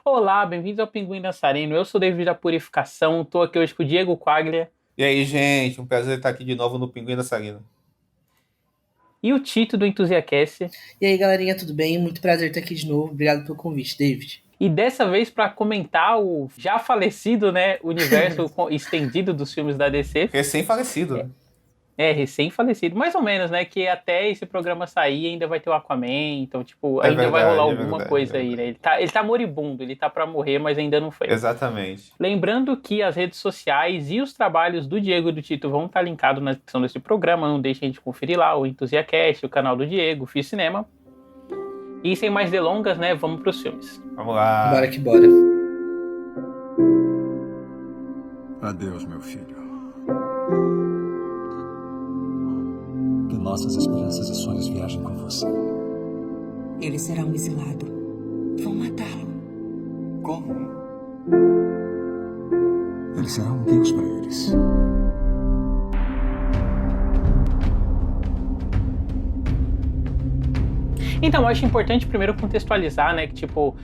Olá, bem-vindos ao Pinguim Dançarino. Eu sou o David da Purificação, tô aqui hoje com o Diego Quaglia E aí, gente, um prazer estar aqui de novo no Pinguim da Sarina. e o Tito do Enthusiacast. E aí, galerinha, tudo bem? Muito prazer estar aqui de novo. Obrigado pelo convite, David. E dessa vez para comentar o já falecido, né, universo estendido dos filmes da DC. Recém-falecido, né? Recém-falecido, mais ou menos, né? Que até esse programa sair ainda vai ter o Aquaman, então, tipo, É ainda vai rolar verdade, é alguma verdade, coisa é aí, né? verdade. Ele tá moribundo, ele tá pra morrer, mas ainda não foi. Exatamente. Lembrando que as redes sociais e os trabalhos do Diego e do Tito vão estar linkados na descrição desse programa, não deixem de conferir lá o Enthusiacast, o canal do Diego, o Fiz Cinema. E sem mais delongas, né, vamos pros filmes. Vamos lá. Bora que bora. Adeus, meu filho. Que nossas esperanças e sonhos viajem com você. Ele será um exilado. Vão matá-lo. Como? Ele será um deus para eles. Então, eu acho importante primeiro contextualizar, né, que, tipo,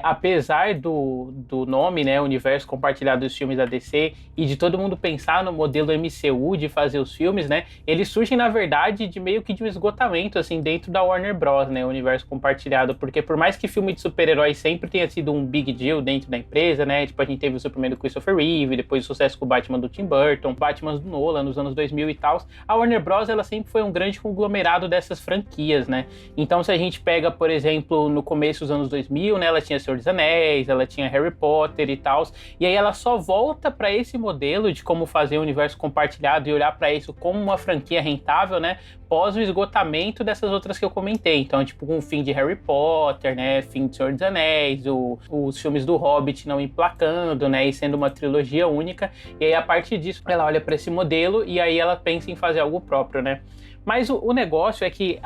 apesar do nome, né, universo compartilhado dos filmes da DC, e de todo mundo pensar no modelo MCU de fazer os filmes, né, eles surgem, na verdade, de meio que de um esgotamento, assim, dentro da Warner Bros., né, o universo compartilhado, porque por mais que filme de super-heróis sempre tenha sido um big deal dentro da empresa, né, tipo, a gente teve o Superman do Christopher Reeve, depois o sucesso com o Batman do Tim Burton, Batman do Nolan nos anos 2000 e tal, a Warner Bros., ela sempre foi um grande conglomerado dessas franquias, né, então se a gente pega, por exemplo, no começo dos anos 2000, né, ela tinha Senhor dos Anéis, ela tinha Harry Potter e tal, e aí ela só volta para esse modelo de como fazer o universo compartilhado e olhar para isso como uma franquia rentável, né, pós o esgotamento dessas outras que eu comentei. Então, tipo, com o fim de Harry Potter, né, fim de Senhor dos Anéis, os filmes do Hobbit não emplacando, né, e sendo uma trilogia única, e aí a partir disso ela olha para esse modelo e aí ela pensa em fazer algo próprio, né. Mas o negócio é que,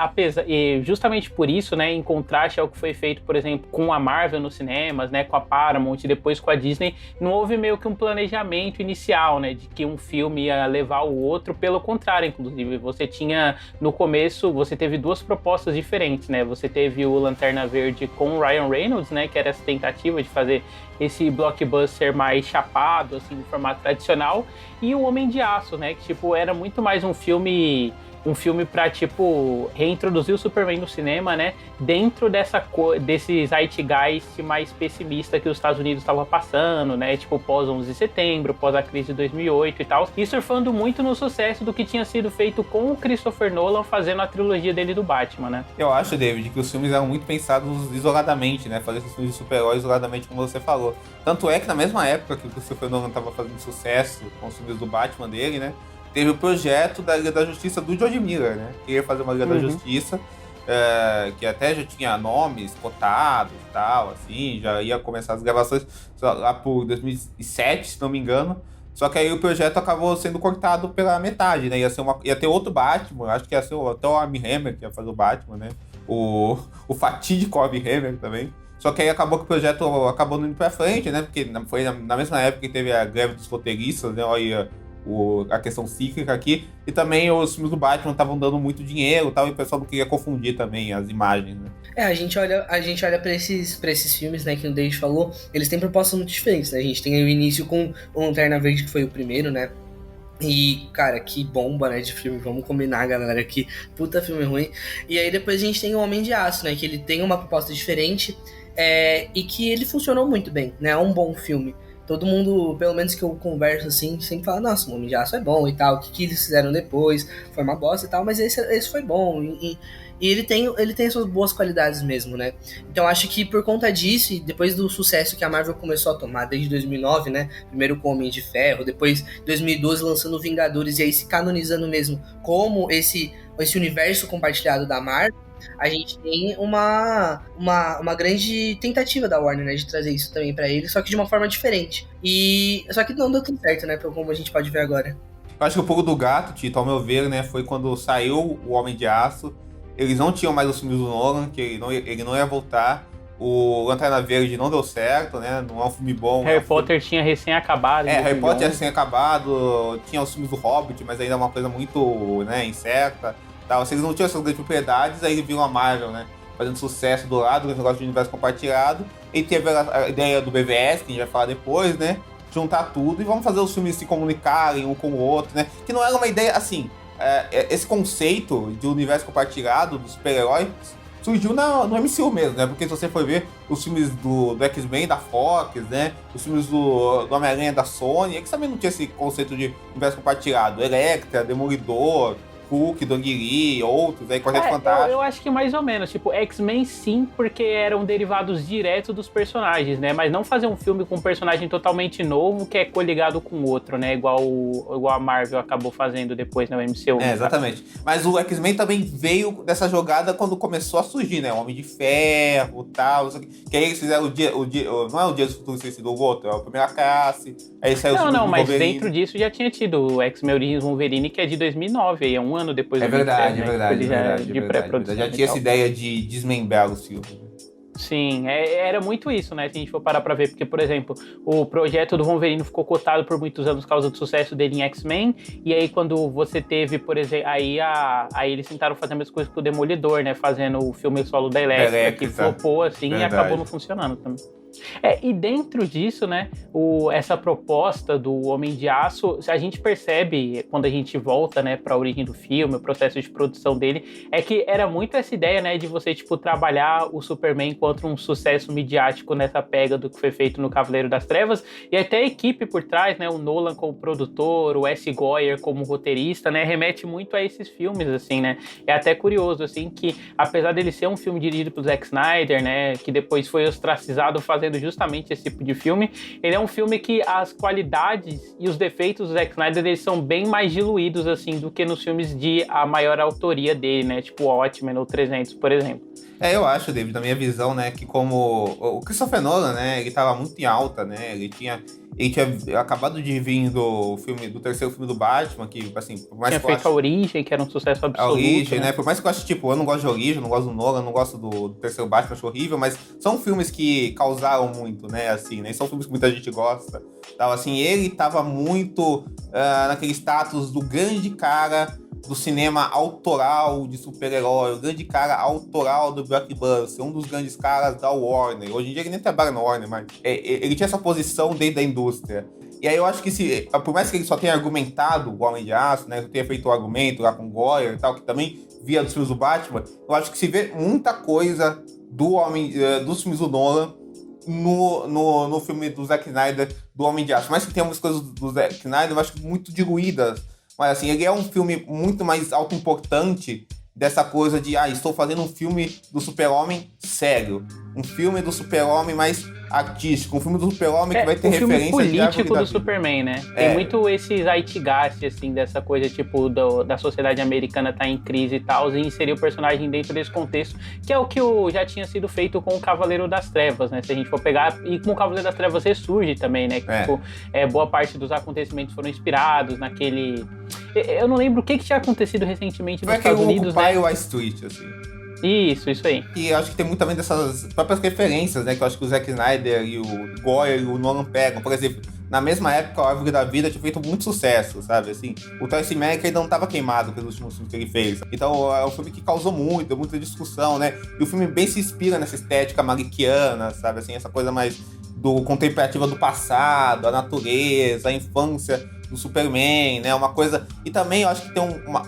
justamente por isso, né, em contraste ao que foi feito, por exemplo, com a Marvel nos cinemas, né, com a Paramount e depois com a Disney, não houve meio que um planejamento inicial, né, de que um filme ia levar o outro. Pelo contrário, inclusive, você tinha, no começo, você teve duas propostas diferentes, né, você teve o Lanterna Verde com o Ryan Reynolds, né, que era essa tentativa de fazer esse blockbuster mais chapado, assim, no formato tradicional, e o Homem de Aço, né, que, tipo, era muito mais um filme pra, tipo, reintroduzir o Superman no cinema, né, dentro desse zeitgeist mais pessimista que os Estados Unidos estavam passando, né, tipo, pós 11 de setembro, pós a crise de 2008 e tal, e surfando muito no sucesso do que tinha sido feito com o Christopher Nolan fazendo a trilogia dele do Batman, né. Eu acho, David, que os filmes eram muito pensados isoladamente, né? Fazer esses filmes de super-heróis isoladamente, como você falou. Tanto é que na mesma época que o Christopher Nolan estava fazendo sucesso com os filmes do Batman dele, né? Teve o projeto da Liga da Justiça do George Miller, né? Queria fazer uma Liga da Justiça, que até já tinha nomes cotados e tal, assim, já ia começar as gravações lá por 2007, se não me engano. Só que aí o projeto acabou sendo cortado pela metade, né? Ia ter outro Batman, acho que ia ser até o Armie Hammer que ia fazer o Batman, né? O fatídico Armie Hammer também. Só que aí acabou que o projeto acabou não indo pra frente, né? Porque foi na mesma época que teve a greve dos roteiristas, né? Olha a questão cíclica aqui. E também os filmes do Batman estavam dando muito dinheiro e tal, e o pessoal não queria confundir também as imagens, né? A gente olha pra esses filmes, né, que o David falou, eles têm propostas muito diferentes, né? A gente tem o início com o Lanterna Verde, que foi o primeiro, né? E, cara, que bomba, né, de filme, vamos combinar, galera, que puta filme ruim. E aí depois a gente tem o Homem de Aço, né, que ele tem uma proposta diferente, e que ele funcionou muito bem, né, é um bom filme. Todo mundo, pelo menos que eu converso assim, sempre fala, nossa, o Homem de Aço é bom e tal, o que eles fizeram depois, foi uma bosta e tal, mas esse foi bom, e ele tem suas boas qualidades mesmo, né? Então acho que por conta disso, e depois do sucesso que a Marvel começou a tomar desde 2009, né? Primeiro com o Homem de Ferro, depois 2012 lançando Vingadores, e aí se canonizando mesmo como esse universo compartilhado da Marvel, a gente tem uma grande tentativa da Warner, né, de trazer isso também pra ele, só que de uma forma diferente. Só que não deu tudo certo, né, como a gente pode ver agora. Eu acho que o pulo do gato, Tito, ao meu ver, né, foi quando saiu o Homem de Aço. Eles não tinham mais os filmes do Nolan, que ele não ia voltar. O Lanterna Verde não deu certo, né? Não é um filme bom. Harry Potter tinha recém-acabado. Harry Potter tinha recém-acabado. Tinha os filmes do Hobbit, mas ainda é uma coisa muito, né, incerta. Tal. Se eles não tinham essas grandes propriedades, aí viram a Marvel, né? fazendo sucesso do lado, do negócio de universo compartilhado. Ele teve a ideia do BVS, que a gente vai falar depois, né? Juntar tudo e vamos fazer os filmes se comunicarem um com o outro, né? Que não era uma ideia, assim, esse conceito de universo compartilhado dos super-heróis surgiu no MCU mesmo, né? Porque se você for ver os filmes do X-Men da Fox, né? Os filmes do Homem-Aranha da Sony, eles também não tinha esse conceito de universo compartilhado. Electra, Demolidor, Hulk, Dong-Li, outros, aí Quarteto Fantástico. Eu acho que mais ou menos, tipo, X-Men sim, porque eram derivados diretos dos personagens, né? Mas não fazer um filme com um personagem totalmente novo que é coligado com outro, né? Igual a Marvel acabou fazendo depois no MCU. Exatamente. Mas o X-Men também veio dessa jogada quando começou a surgir, né? O Homem de Ferro e tal. Que aí eles fizeram não é o Dia do Futuro Suicida, o outro, é a Primeira Classe. Aí saiu não, o mas Wolverine. dentro disso já tinha tido o X-Men Origins Wolverine, que é de 2009, aí é um ano depois do verdade, de pré-produção. Já tinha essa ideia de desmembrar os filmes. Sim, era muito isso, né? Se a gente for parar pra ver, porque, por exemplo, o projeto do Wolverine ficou cotado por muitos anos por causa do sucesso dele em X-Men, e aí quando você teve, por exemplo, aí eles tentaram fazer a mesma coisa com o Demolidor, né? Fazendo o filme solo da Electra, que flopou assim e acabou não funcionando também. E dentro disso, né, essa proposta do Homem de Aço, a gente percebe, quando a gente volta, né, para a origem do filme, o processo de produção dele, é que era muito essa ideia, né, de você, tipo, trabalhar o Superman contra um sucesso midiático nessa pega do que foi feito no Cavaleiro das Trevas, e até a equipe por trás, né, o Nolan como produtor, o S. Goyer como roteirista, né, remete muito a esses filmes, assim, né, é até curioso, assim, que apesar dele ser um filme dirigido pelo Zack Snyder, né, que depois foi ostracizado fazendo justamente esse tipo de filme, ele é um filme que as qualidades e os defeitos do Zack Snyder, eles são bem mais diluídos, assim, do que nos filmes de a maior autoria dele, né, tipo Watchmen ou 300, por exemplo. Eu acho, David, na minha visão, né, que como o Christopher Nolan, né, ele tava muito em alta, né, ele tinha acabado de vir do terceiro filme do Batman, que, assim, por mais tinha que eu feito A Origem, que era um sucesso absoluto. A Origem, né, por mais que eu ache, tipo, eu não gosto de Origem, eu não gosto do Nolan, eu não gosto do terceiro Batman, acho horrível, mas são filmes que causaram muito, né, assim, né, são filmes que muita gente gosta, tal, assim, ele tava muito naquele status do grande cara do cinema autoral de super-herói, o grande cara autoral do blockbuster, um dos grandes caras da Warner. Hoje em dia ele nem trabalha na Warner, mas ele tinha essa posição dentro da indústria. E aí eu acho que por mais que ele só tenha argumentado o Homem de Aço, né, tenha feito o argumento lá com o Goyer e tal, que também via dos filmes do Batman, eu acho que se vê muita coisa dos filmes do Nolan no filme do Zack Snyder, do Homem de Aço. Por mais que tenha umas coisas do Zack Snyder, eu acho muito diluídas. Mas assim, ele é um filme muito mais autoimportante dessa coisa de, estou fazendo um filme do Super-Homem sério. Um filme do Super-Homem mais artístico. Um filme do Super-Homem que vai ter referência... Um filme político do Superman, né? Tem muito esse zeitgeist, assim, dessa coisa, tipo, da sociedade americana tá em crise e tal, e inserir o personagem dentro desse contexto, que é o que já tinha sido feito com o Cavaleiro das Trevas, né? Se a gente for pegar, e com o Cavaleiro das Trevas ressurge também, né? Que, tipo, boa parte dos acontecimentos foram inspirados naquele... Eu não lembro o que tinha acontecido recentemente nos Estados Unidos, né? Foi Wall Street, assim. Isso aí. E eu acho que tem muito também dessas próprias referências, né? Que eu acho que o Zack Snyder e o Goyer e o Nolan pegam. Por exemplo, na mesma época, a Árvore da Vida tinha feito muito sucesso, sabe? Assim, o Tracy Mack ainda não estava queimado pelos últimos filmes que ele fez. Então, é um filme que causou muita discussão, né? E o filme bem se inspira nessa estética malikiana, sabe? Assim, essa coisa mais contemplativa do passado, a natureza, a infância do Superman, né? Uma coisa... E também, eu acho que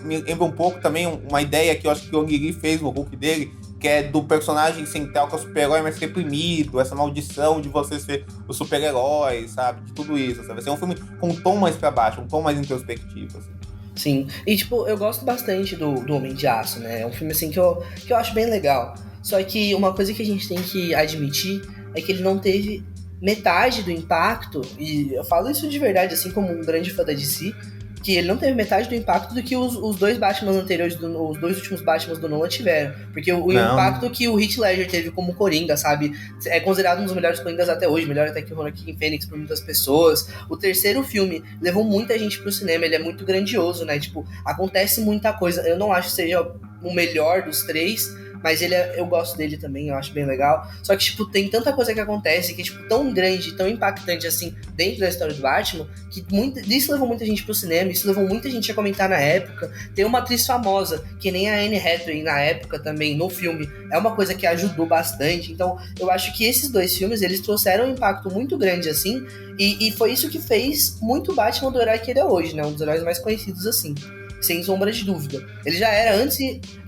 me lembra um pouco também uma ideia que eu acho que o Ang Lee fez no Hulk dele, que é do personagem central, que é o super-herói mais reprimido, essa maldição de você ser o super-herói, sabe? De tudo isso, sabe? Assim, é um filme com um tom mais pra baixo, um tom mais introspectivo, assim. Sim, e tipo, eu gosto bastante do Homem de Aço, né? É um filme, assim, que eu acho bem legal. Só que uma coisa que a gente tem que admitir é que ele não teve metade do impacto, e eu falo isso de verdade, assim, como um grande fã da DC, que ele não teve metade do impacto do que os dois Batman anteriores, os dois últimos Batman do Nolan tiveram. Porque o impacto que o Heath Ledger teve como Coringa, sabe? É considerado um dos melhores Coringas até hoje, melhor até que o Joaquin Phoenix por muitas pessoas. O terceiro filme levou muita gente pro cinema, ele é muito grandioso, né? Tipo, acontece muita coisa. Eu não acho que seja o melhor dos três, mas eu gosto dele também, eu acho bem legal. Só que, tipo, tem tanta coisa que acontece que é, tipo, tão grande, tão impactante, assim, dentro da história do Batman, que isso levou muita gente pro cinema, isso levou muita gente a comentar na época. Tem uma atriz famosa, que nem a Anne Hathaway na época também, no filme, é uma coisa que ajudou bastante. Então, eu acho que esses dois filmes, eles trouxeram um impacto muito grande, assim, e foi isso que fez muito Batman do herói que ele é hoje, né? Um dos heróis mais conhecidos, assim. Sem sombra de dúvida. Ele já era antes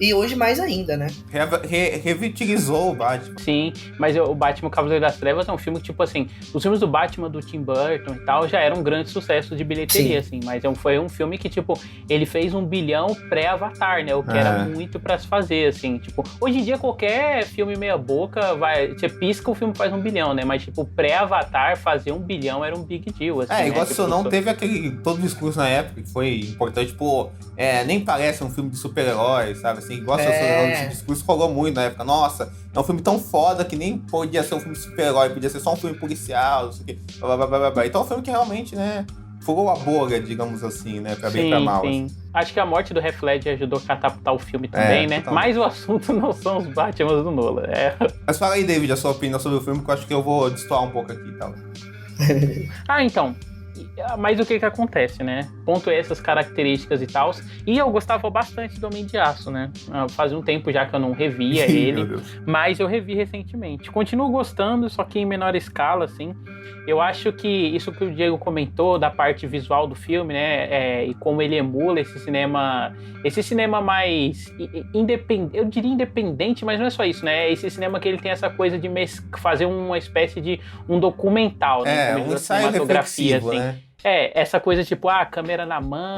e hoje mais ainda, né? Revitalizou o Batman. Sim, mas o Batman Cavaleiro das Trevas é um filme que, tipo assim, os filmes do Batman do Tim Burton e tal já eram um grande sucesso de bilheteria, Sim. assim, mas foi um filme que, tipo, ele fez 1 bilhão pré-Avatar, né? O que era muito pra se fazer, assim, tipo, hoje em dia qualquer filme meia boca você pisca, o filme faz 1 bilhão, né? Mas, tipo, pré-Avatar fazer 1 bilhão era um big deal, assim, igual né? se Tipo, não teve todo o discurso na época que foi importante, pô, nem parece um filme de super-heróis, sabe? Assim, igual esse discurso rolou muito na época. Nossa, é um filme tão foda que nem podia ser um filme de super-herói, podia ser só um filme policial, não sei o quê. Blá, blá, blá, blá, blá. Então é um filme que realmente, né, furou a bolha, digamos assim, né? Pra bem e pra mal. Sim. Assim. Acho que a morte do Heath Ledger ajudou a catapultar o filme também, né? Totalmente. Mas o assunto não são os Batman do Nolan. Mas fala aí, David, a sua opinião sobre o filme, que eu acho que eu vou destoar um pouco aqui e tal. Então, mas o que acontece, né? Ponto essas características e tal. E eu gostava bastante do Homem de Aço, né? Fazia um tempo já que eu não revia ele, mas eu revi recentemente. Continuo gostando, só que em menor escala, assim. Eu acho que isso que o Diego comentou da parte visual do filme, né? E como ele emula esse cinema mais independente, eu diria independente, mas não é só isso, né? Esse cinema que ele tem essa coisa de fazer uma espécie de um documental, né? Um ensaio reflexivo, assim. Né? Essa coisa tipo, câmera na mão,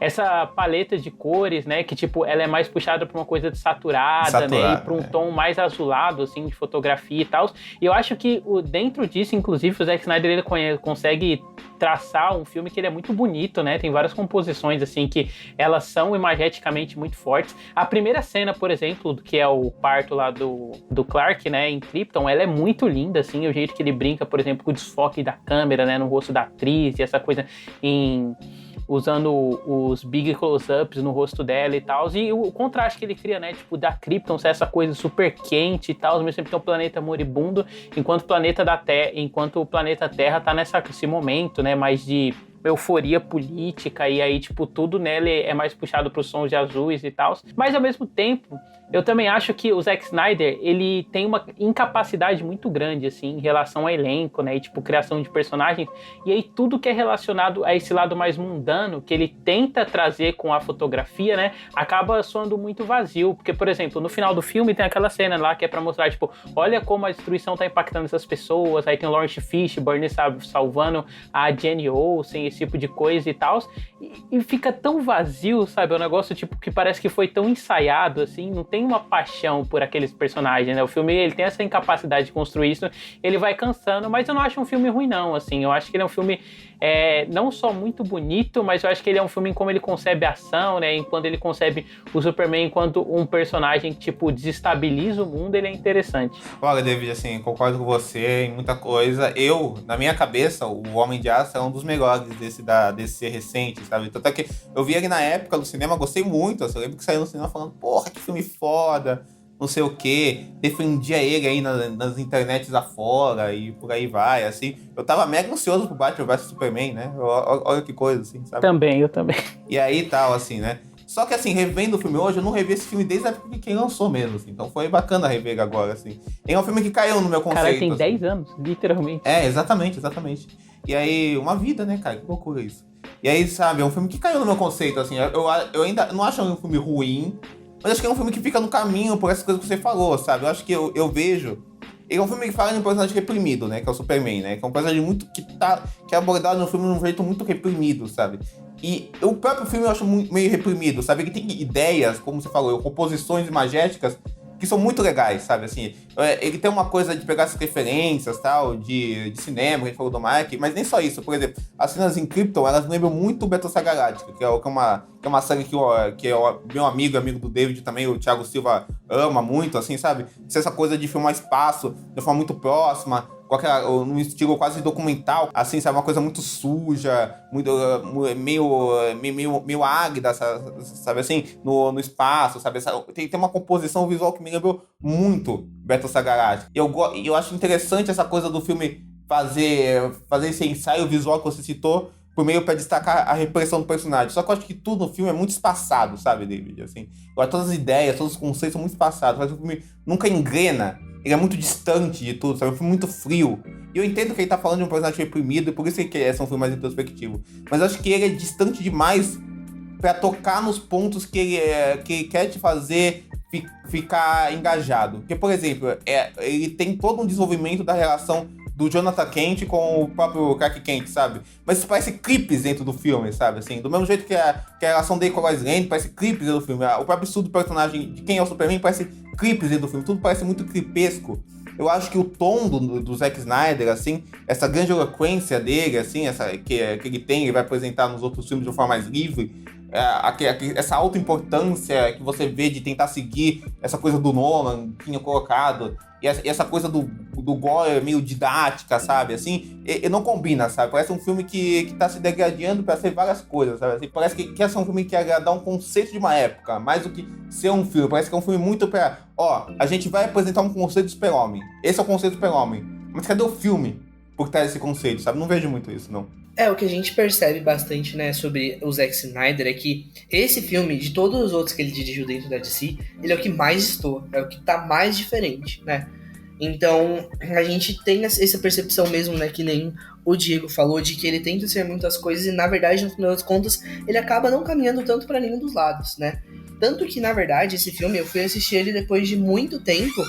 essa paleta de cores, né, que tipo, ela é mais puxada pra uma coisa de saturada, né, e pra um tom mais azulado, assim, de fotografia e tal. E eu acho que dentro disso, inclusive, o Zack Snyder, ele consegue traçar um filme que ele é muito bonito, né, tem várias composições, assim, que elas são imageticamente muito fortes. A primeira cena, por exemplo, que é o parto lá do Clark, né, em Krypton, ela é muito linda, assim, o jeito que ele brinca, por exemplo, com o desfoque da câmera, né, no rosto da atriz, e essa coisa usando os big close-ups no rosto dela e tal, e o contraste que ele cria, né, tipo, da Krypton ser essa coisa super quente e tal, ao mesmo tempo que é um planeta moribundo, enquanto o planeta Terra tá nesse momento, né, mais de euforia política, e aí, tipo, tudo nele é mais puxado pros sons de azuis e tal, mas ao mesmo tempo, eu também acho que o Zack Snyder, ele tem uma incapacidade muito grande, assim, em relação ao elenco, né, e, tipo, criação de personagens, e aí tudo que é relacionado a esse lado mais mundano, que ele tenta trazer com a fotografia, né, acaba soando muito vazio, porque, por exemplo, no final do filme tem aquela cena lá que é pra mostrar, tipo, olha como a destruição tá impactando essas pessoas, aí tem o Lawrence Fishburne, sabe, salvando a Jenny Olsen, esse tipo de coisa e tal, e fica tão vazio, sabe, é um negócio, tipo, que parece que foi tão ensaiado, assim, não tem uma paixão por aqueles personagens, né, o filme, ele tem essa incapacidade de construir isso, ele vai cansando, mas eu não acho um filme ruim, não, assim, eu acho que ele é um filme não só muito bonito, mas eu acho que ele é um filme em como ele concebe a ação, né, enquanto ele concebe o Superman enquanto um personagem que, tipo, desestabiliza o mundo, ele é interessante. Olha, David, assim, concordo com você em muita coisa. Na minha cabeça, o Homem de Aço é um dos melhores da DC recente, sabe? Tanto é que eu vi ele na época do cinema, gostei muito, assim, eu lembro que saiu no cinema falando, porra, que filme foda, não sei o que, defendia ele aí nas internets afora e por aí vai, assim. Eu tava mega ansioso pro Batman vs Superman, né? Olha que coisa, assim, sabe? Eu também. E aí tal, assim, né? Só que, assim, revendo o filme hoje, eu não revi esse filme desde a época que lançou mesmo, assim. Então foi bacana rever agora, assim. E é um filme que caiu no meu conceito. Cara, tem assim. 10 anos, literalmente. Exatamente. E aí, uma vida, né, cara? Que loucura isso. E aí, sabe, é um filme que caiu no meu conceito, assim. Eu ainda não acho um filme ruim, mas acho que é um filme que fica no caminho por essas coisas que você falou, sabe? Eu acho que eu vejo... Ele é um filme que fala de um personagem reprimido, né? Que é o Superman, né? Que é um personagem que é abordado no filme de um jeito muito reprimido, sabe? E o próprio filme eu acho meio reprimido, sabe? Ele tem ideias, como você falou, composições imagéticas que são muito legais, sabe? Assim, ele tem uma coisa de pegar essas referências, tal, de cinema, que a gente falou do Mike, mas nem só isso. Por exemplo, as cenas em Krypton, elas lembram muito Battlestar Galactica, que é que é uma série que é meu amigo do David também, o Thiago Silva, ama muito, assim, sabe? Essa coisa de filmar espaço de forma muito próxima, num estilo quase documental, assim, sabe? Uma coisa muito suja, muito, meio águida, sabe? Assim, no espaço, sabe? Tem uma composição visual que me lembrou muito Battlestar Galactica. E eu acho interessante essa coisa do filme fazer esse ensaio visual que você citou, por meio para destacar a repressão do personagem. Só que eu acho que tudo no filme é muito espaçado, sabe, David? Assim, agora, todas as ideias, todos os conceitos são muito espaçados, mas o filme nunca engrena. Ele é muito distante de tudo, sabe? É um filme muito frio. E eu entendo que ele tá falando de um personagem reprimido, e por isso que é um filme mais introspectivo. Mas eu acho que ele é distante demais para tocar nos pontos que ele quer te fazer ficar engajado. Porque, por exemplo, ele tem todo um desenvolvimento da relação do Jonathan Kent com o próprio Clark Kent, sabe? Mas isso parece clipes dentro do filme, sabe? Assim, do mesmo jeito que a relação dele com a Lois Lane parece clipes dentro do filme. O próprio estudo do personagem de quem é o Superman parece clipes dentro do filme. Tudo parece muito clipesco. Eu acho que o tom do Zack Snyder, assim, essa grande eloquência dele, assim, que ele tem, ele vai apresentar nos outros filmes de uma forma mais livre, essa autoimportância que você vê de tentar seguir essa coisa do Nolan que tinha colocado, e essa coisa do gore meio didática, sabe? Assim, e não combina, sabe? Parece um filme que tá se degradando pra ser várias coisas, sabe? Assim, parece que quer ser um filme que quer agradar um conceito de uma época, mais do que ser um filme. Parece que é um filme muito pra... a gente vai apresentar um conceito do super-homem. Esse é o conceito do super-homem. Mas cadê o filme por trás desse conceito, sabe? Não vejo muito isso, não. O que a gente percebe bastante, né, sobre o Zack Snyder é que esse filme, de todos os outros que ele dirigiu dentro da DC, ele é o que mais estoura, é o que tá mais diferente, né? Então, a gente tem essa percepção mesmo, né, que nem o Diego falou, de que ele tenta ser muitas coisas e, na verdade, no final das contas, ele acaba não caminhando tanto pra nenhum dos lados, né? Tanto que, na verdade, esse filme, eu fui assistir ele depois de muito tempo.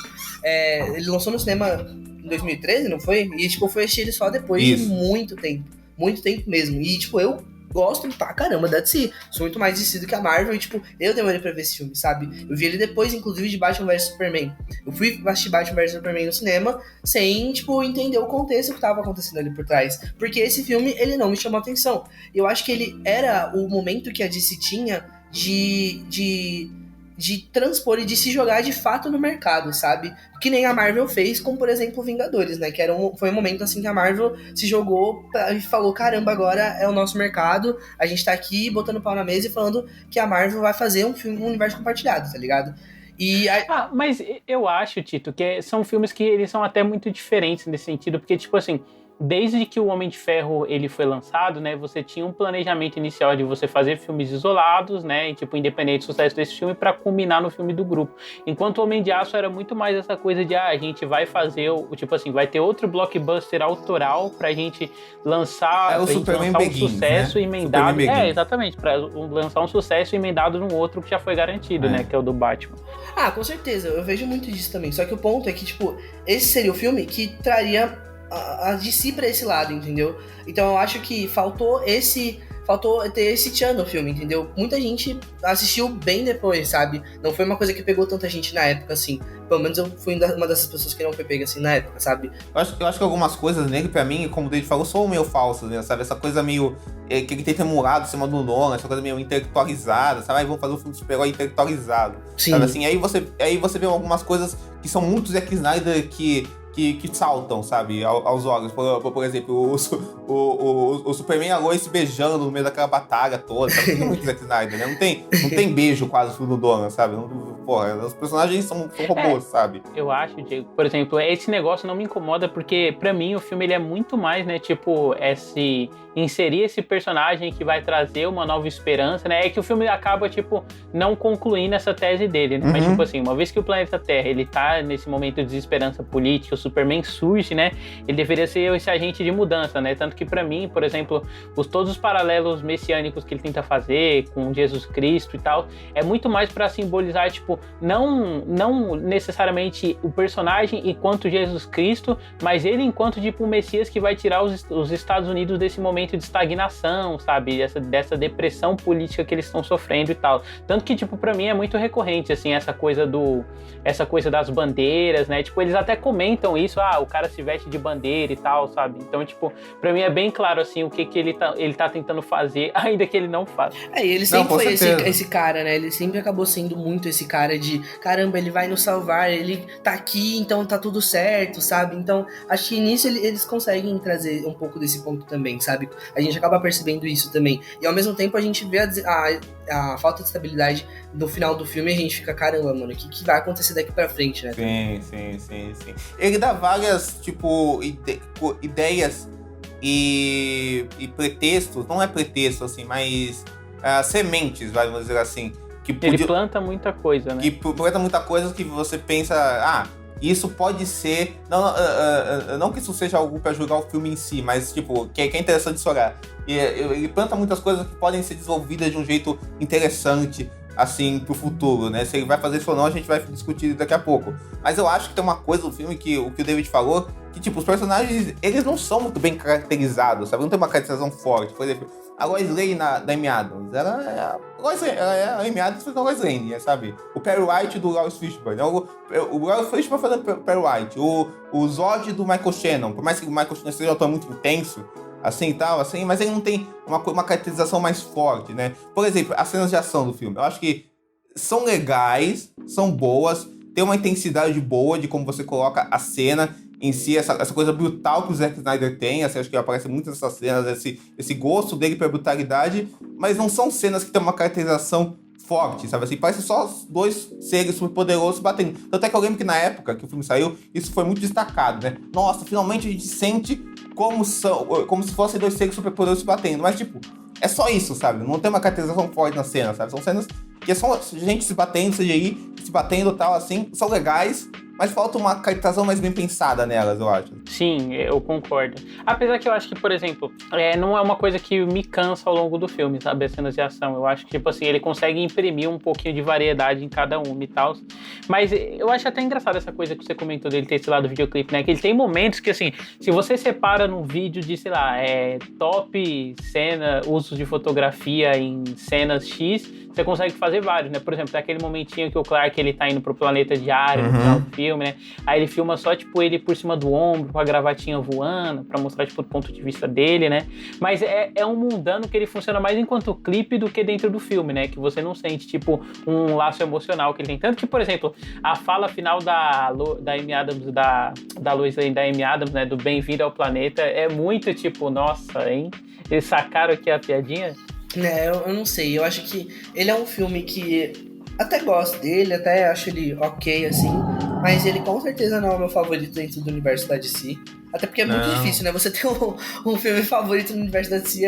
Ele lançou no cinema em 2013, não foi? E, tipo, eu fui assistir ele só depois de muito tempo. Muito tempo mesmo. E, tipo, eu gosto pra caramba da DC. Sou muito mais DC do que a Marvel. E, tipo, eu demorei pra ver esse filme, sabe? Eu vi ele depois, inclusive, de Batman vs Superman. Eu fui assistir Batman vs Superman no cinema sem, tipo, entender o contexto que tava acontecendo ali por trás. Porque esse filme, ele não me chamou atenção. Eu acho que ele era o momento que a DC tinha de transpor e de se jogar de fato no mercado, sabe? Que nem a Marvel fez com, por exemplo, Vingadores, né? Que foi um momento assim que a Marvel se jogou e falou, caramba, agora é o nosso mercado, a gente tá aqui botando pau na mesa e falando que a Marvel vai fazer um filme, um universo compartilhado, tá ligado? Mas eu acho, Tito, que são filmes que eles são até muito diferentes nesse sentido, porque, tipo assim, desde que o Homem de Ferro ele foi lançado, né, você tinha um planejamento inicial de você fazer filmes isolados, né, e, tipo, independente do sucesso desse filme, para culminar no filme do grupo. Enquanto o Homem de Aço era muito mais essa coisa de, a gente vai fazer, tipo assim, vai ter outro blockbuster autoral pra gente lançar, pra gente lançar um sucesso, né? Emendado. Exatamente, pra lançar um sucesso emendado num outro que já foi garantido, né, que é o do Batman. Com certeza, eu vejo muito disso também. Só que o ponto é que, tipo, esse seria o filme que traria a DC pra esse lado, entendeu? Então eu acho que faltou ter esse tchan no filme, entendeu? Muita gente assistiu bem depois, sabe? Não foi uma coisa que pegou tanta gente na época, assim. Pelo menos eu fui uma dessas pessoas que não foi pega assim na época, sabe? Eu acho que algumas coisas nele, pra mim, como o David falou, são meio falsas, né? Sabe? Essa coisa meio... que ele tenta emular do cima do Nolan, essa coisa meio intelectualizada, sabe? Aí vamos fazer um filme de super-herói intelectualizado. Sim. Sabe? Assim, aí você vê algumas coisas que são muito Zack Snyder que saltam, sabe, aos olhos. Por exemplo, o Superman e a Lois se beijando no meio daquela batalha toda, sabe? Tem muito Zack Snyder, né? Não tem beijo quase no Nolan, sabe? Porra, os personagens são robôs, sabe? Eu acho, Diego, por exemplo, esse negócio não me incomoda porque, pra mim, o filme ele é muito mais, né, tipo, inserir esse personagem que vai trazer uma nova esperança, né? É que o filme acaba, tipo, não concluindo essa tese dele, né? Mas, tipo assim, uma vez que o planeta Terra, ele tá nesse momento de desesperança política, o Superman surge, né? Ele deveria ser esse agente de mudança, né? Tanto que, pra mim, por exemplo, todos os paralelos messiânicos que ele tenta fazer com Jesus Cristo e tal, é muito mais pra simbolizar, tipo, não necessariamente o personagem enquanto Jesus Cristo, mas ele enquanto, tipo, o Messias que vai tirar os Estados Unidos desse momento de estagnação, sabe? Dessa depressão política que eles estão sofrendo e tal. Tanto que, tipo, pra mim é muito recorrente, assim, essa coisa das bandeiras, né? Tipo, eles até comentam isso, o cara se veste de bandeira e tal, sabe? Então, tipo, pra mim é bem claro, assim, o que ele tá tentando fazer, ainda que ele não faça. E ele sempre foi esse cara, né? Ele sempre acabou sendo muito esse cara de, caramba, ele vai nos salvar, ele tá aqui, então tá tudo certo, sabe? Então, acho que nisso eles conseguem trazer um pouco desse ponto também, sabe? A gente acaba percebendo isso também. E ao mesmo tempo a gente vê a falta de estabilidade no final do filme e a gente fica, caramba, mano, o que vai acontecer daqui pra frente, né? Sim. Ele dá várias, tipo, ideias e pretextos, não é pretexto, assim, mas sementes, vamos dizer assim. Ele planta muita coisa, né? Que planta muita coisa que você pensa, isso pode ser... Não que isso seja algo pra julgar o filme em si, mas, tipo, que é interessante de olhar. Ele planta muitas coisas que podem ser desenvolvidas de um jeito interessante, assim, pro futuro, né? Se ele vai fazer isso ou não, a gente vai discutir daqui a pouco. Mas eu acho que tem uma coisa do filme que o David falou, que, tipo, os personagens, eles não são muito bem caracterizados, sabe? Não tem uma caracterização forte. Por exemplo, a Lois Lane da Amy Adams, ela é a Amy Adams fazendo a Lois Lane, sabe? O Perry White do Lawrence Fishburne, né? O Lawrence Fishburne fazendo o Perry White, o Zod do Michael Shannon, por mais que o Michael Shannon seja um ator muito intenso, assim e tal, assim, mas ele não tem uma caracterização mais forte, né? Por exemplo, as cenas de ação do filme, eu acho que são legais, são boas, tem uma intensidade boa de como você coloca a cena em si, essa coisa brutal que o Zack Snyder tem, assim, acho que aparece muito nessas cenas, esse gosto dele pela brutalidade, mas não são cenas que tem uma caracterização forte, sabe assim? Parece só dois seres superpoderosos batendo. Tanto é que eu lembro que na época que o filme saiu, isso foi muito destacado, né? Nossa, finalmente a gente sente como se fossem dois seres superpoderosos batendo, mas tipo, é só isso, sabe? Não tem uma caracterização forte na cena, sabe? São cenas que é só gente se batendo, CGI, se batendo e tal, assim, são legais, mas falta uma caracterização mais bem pensada nelas, eu acho. Sim, eu concordo. Apesar que eu acho que, por exemplo, não é uma coisa que me cansa ao longo do filme, sabe? As cenas de ação. Eu acho que, tipo assim, ele consegue imprimir um pouquinho de variedade em cada uma e tal. Mas eu acho até engraçado essa coisa que você comentou dele ter esse lado do videoclipe, né? Que ele tem momentos que, assim, se você separa num vídeo de, sei lá, top cena, usos de fotografia em cenas X, você consegue fazer vários, né? Por exemplo, tem aquele momentinho que o Clark, ele tá indo pro planeta diário no final do filme, né? Aí ele filma só, tipo, ele por cima do ombro, com a gravatinha voando, pra mostrar, tipo, o ponto de vista dele, né? Mas é um mundano que ele funciona mais enquanto clipe do que dentro do filme, né? Que você não sente, tipo, um laço emocional que ele tem. Tanto que, por exemplo, a fala final da Amy Adams, da Lois Lane, da Amy Adams, né? Do Bem-vindo ao Planeta, é muito, tipo, nossa, hein? Eles sacaram aqui a piadinha? Eu não sei, eu acho que ele é um filme que até gosto dele, até acho ele ok, assim, mas ele com certeza não é o meu favorito dentro do universo da DC. Até porque é muito difícil, né? Você ter um filme favorito no universo da DC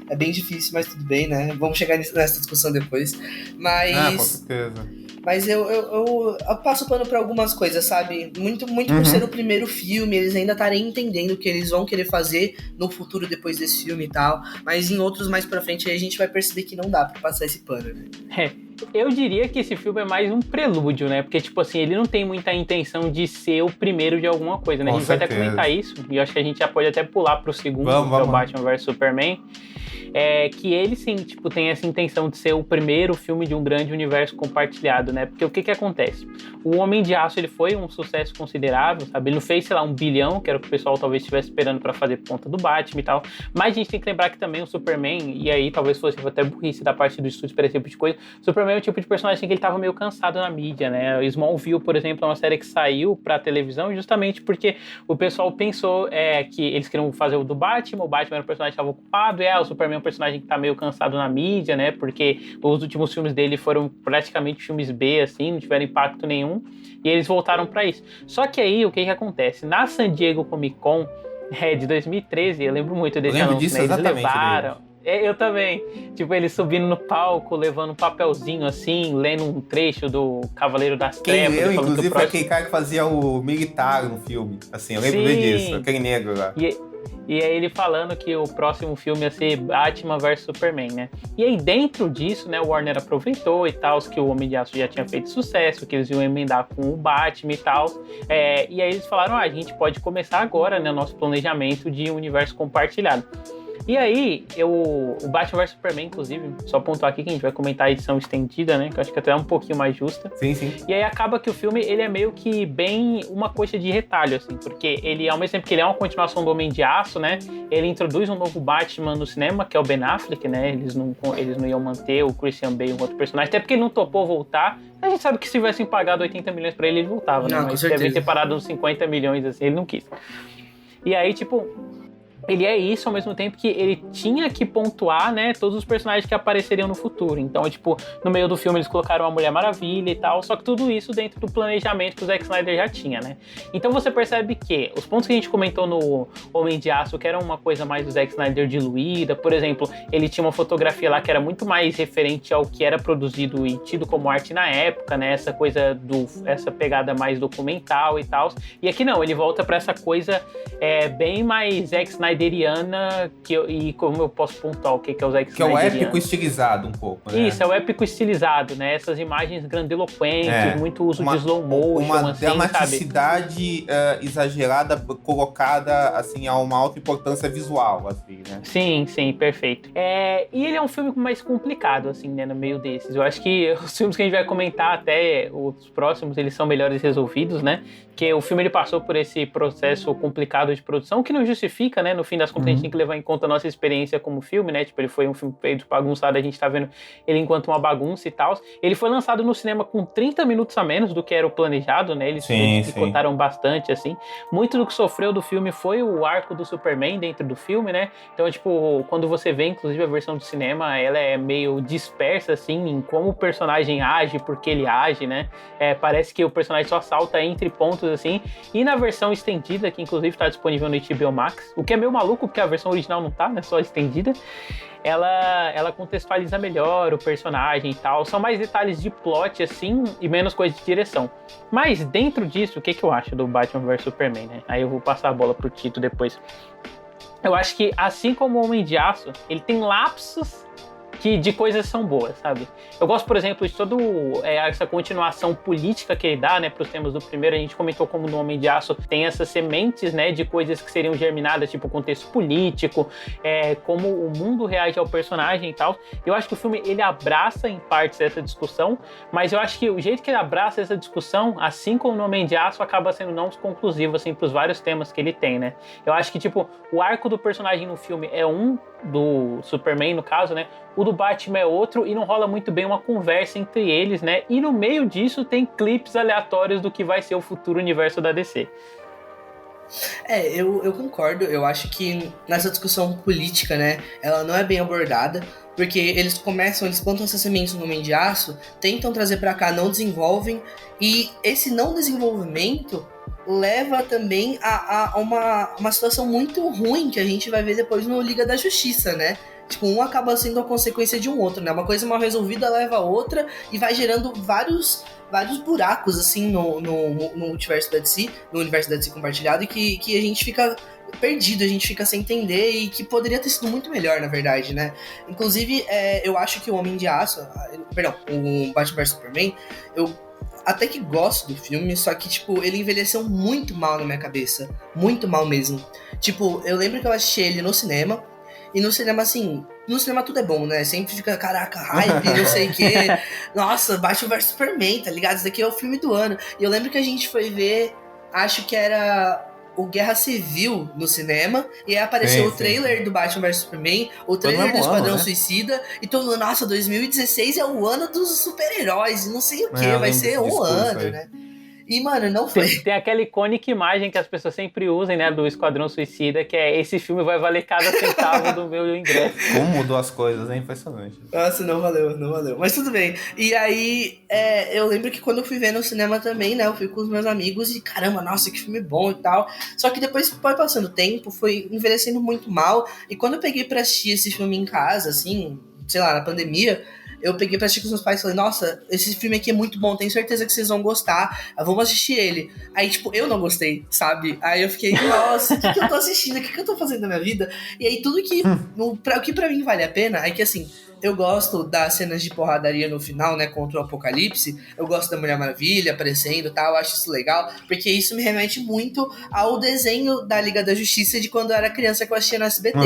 é bem difícil, mas tudo bem, né? Vamos chegar nessa discussão depois. Mas... com certeza. Mas eu passo pano pra algumas coisas, sabe? Muito por ser o primeiro filme, eles ainda estarem entendendo o que eles vão querer fazer no futuro depois desse filme e tal. Mas em outros mais pra frente aí a gente vai perceber que não dá pra passar esse pano, né? Eu diria que esse filme é mais um prelúdio, né? Porque, tipo assim, ele não tem muita intenção de ser o primeiro de alguma coisa, né? A gente vai até comentar isso, e eu acho que a gente já pode até pular pro segundo, que é o Batman vs Superman. Que ele, sim, tipo, tem essa intenção de ser o primeiro filme de um grande universo compartilhado, né? Porque o que acontece? O Homem de Aço, ele foi um sucesso considerável, sabe? Ele não fez, sei lá, 1 bilhão, que era o que o pessoal talvez estivesse esperando pra fazer por conta do Batman e tal. Mas a gente tem que lembrar que também o Superman, e aí talvez fosse até burrice da parte do estúdio para esse tipo de coisa, o Superman é o tipo de personagem que ele tava meio cansado na mídia, né? O Smallville, por exemplo, é uma série que saiu pra televisão justamente porque o pessoal pensou que eles queriam fazer o do Batman, o Batman era um personagem que estava ocupado, o Superman é um personagem que tá meio cansado na mídia, né? Porque os últimos filmes dele foram praticamente filmes B, assim, não tiveram impacto nenhum, e eles voltaram pra isso. Só que aí, o que acontece? Na San Diego Comic Con de 2013, eu lembro muito desse anúncio, disso, né? Eles exatamente, levaram... Eu também. Tipo, ele subindo no palco, levando um papelzinho assim, lendo um trecho do Cavaleiro das Trevas. Eu, inclusive, foi aquele cara que fazia o militar no filme. Assim, eu lembro bem disso. Aquele negro lá. E aí ele falando que o próximo filme ia ser Batman vs Superman, né? E aí dentro disso, né, o Warner aproveitou e tal, que o Homem de Aço já tinha feito sucesso, que eles iam emendar com o Batman e tal. E aí eles falaram, a gente pode começar agora, né, nosso planejamento de universo compartilhado. E aí, o Batman vs Superman, inclusive, só pontuar aqui que a gente vai comentar a edição estendida, né? Que eu acho que até é um pouquinho mais justa. Sim, sim. E aí acaba que o filme, ele é meio que bem uma coisa de retalho, assim. Porque ele, ao mesmo tempo que ele é uma continuação do Homem de Aço, né? Ele introduz um novo Batman no cinema, que é o Ben Affleck, né? Eles não iam manter o Christian Bale, um outro personagem. Até porque ele não topou voltar. A gente sabe que se tivessem pagado 80 milhões pra ele, ele voltava, né? Não, Mas com certeza. devem ter parado uns 50 milhões, assim. Ele não quis. E aí, tipo... Ele é isso ao mesmo tempo que ele tinha que pontuar, né, todos os personagens que apareceriam no futuro. Então, tipo, no meio do filme eles colocaram a Mulher Maravilha e tal, só que tudo isso dentro do planejamento que o Zack Snyder já tinha, né? Então você percebe que os pontos que a gente comentou no Homem de Aço, que era uma coisa mais do Zack Snyder diluída, por exemplo, ele tinha uma fotografia lá que era muito mais referente ao que era produzido e tido como arte na época, né? Essa coisa essa pegada mais documental e tal. E aqui não, ele volta pra essa coisa bem mais Zack Snyderiana, e como eu posso pontuar o que é o Zack Snyder? Que é o épico estilizado um pouco, né? Isso, é o épico estilizado, né? Essas imagens grandiloquentes, muito uso de slow motion, uma assim, dramaticidade exagerada, colocada, assim, a uma alta importância visual, assim, né? Sim, sim, perfeito. E ele é um filme mais complicado, assim, né, no meio desses. Eu acho que os filmes que a gente vai comentar, até os próximos, eles são melhores resolvidos, né? Que o filme ele passou por esse processo complicado de produção, que não justifica, né? No fim das contas, a gente tem que levar em conta a nossa experiência como filme, né? Tipo, ele foi um filme feito bagunçado, a gente tá vendo ele enquanto uma bagunça e tal. Ele foi lançado no cinema com 30 minutos a menos do que era o planejado, né? Eles picotaram bastante, assim. Muito do que sofreu do filme foi o arco do Superman dentro do filme, né? Então, tipo, quando você vê, inclusive, a versão do cinema, ela é meio dispersa, assim, em como o personagem age, porque ele age, né? Parece que o personagem só salta entre pontos, assim. E na versão estendida, que inclusive tá disponível no HBO Max, o que é meio maluco, porque a versão original não tá, né? Só estendida. Ela contextualiza melhor o personagem e tal. São mais detalhes de plot, assim, e menos coisa de direção. Mas dentro disso, o que eu acho do Batman vs Superman, né? Aí eu vou passar a bola pro Tito depois. Eu acho que, assim como o Homem de Aço, ele tem lapsos de coisas são boas, sabe? Eu gosto, por exemplo, de toda essa continuação política que ele dá, né, pros temas do primeiro. A gente comentou como no Homem de Aço tem essas sementes, né, de coisas que seriam germinadas, tipo contexto político, como o mundo reage ao personagem e tal. Eu acho que o filme, ele abraça em partes essa discussão, mas eu acho que o jeito que ele abraça essa discussão, assim como no Homem de Aço, acaba sendo não conclusivo, assim, pros vários temas que ele tem, né? Eu acho que, tipo, o arco do personagem no filme é um, do Superman, no caso, né? O do Batman é outro, e não rola muito bem uma conversa entre eles, né? E no meio disso tem clipes aleatórios do que vai ser o futuro universo da DC. Eu concordo. Eu acho que nessa discussão política, né, ela não é bem abordada, porque eles plantam essas sementes no Homem de Aço, tentam trazer pra cá, não desenvolvem, e esse não desenvolvimento leva também a uma situação muito ruim que a gente vai ver depois no Liga da Justiça, né? Tipo, um acaba sendo a consequência de um outro, né? Uma coisa mal resolvida leva a outra e vai gerando vários buracos, assim, no universo da DC compartilhado, e que a gente fica perdido, a gente fica sem entender, e que poderia ter sido muito melhor, na verdade, né? Inclusive, eu acho que o Homem de Aço, o Batman vs Superman, eu até que gosto do filme, só que, tipo, ele envelheceu muito mal na minha cabeça. Muito mal mesmo. Tipo, eu lembro que eu assisti ele no cinema, e no cinema, assim, no cinema tudo é bom, né? Sempre fica, caraca, hype, não sei o quê. Nossa, Batman vs Superman, tá ligado? Isso daqui é o filme do ano. E eu lembro que a gente foi ver, acho que era o Guerra Civil no cinema, e aí apareceu o trailer do Batman vs Superman, o trailer do Esquadrão Suicida, e todo mundo, nossa, 2016 é o ano dos super-heróis, não sei o que, vai ser um ano, né? E, mano, não foi. Tem aquela icônica imagem que as pessoas sempre usam, né, do Esquadrão Suicida, que é: esse filme vai valer cada centavo do meu ingresso. Como mudou as coisas, é impressionante. Nossa, não valeu. Mas tudo bem. E aí, eu lembro que quando eu fui ver no cinema também, né, eu fui com os meus amigos e, caramba, nossa, que filme bom e tal. Só que depois foi passando o tempo, foi envelhecendo muito mal. E quando eu peguei pra assistir esse filme em casa, assim, sei lá, na pandemia, eu peguei pra assistir com os meus pais e falei, nossa, esse filme aqui é muito bom, tenho certeza que vocês vão gostar, vamos assistir ele. Aí, tipo, eu não gostei, sabe? Aí eu fiquei, nossa, o que eu tô assistindo? O que eu tô fazendo na minha vida? E aí tudo que, o que pra mim vale a pena é que, assim, eu gosto das cenas de porradaria no final, né, contra o Apocalipse. Eu gosto da Mulher Maravilha aparecendo e tal, eu acho isso legal, porque isso me remete muito ao desenho da Liga da Justiça de quando eu era criança que eu assistia no SBT.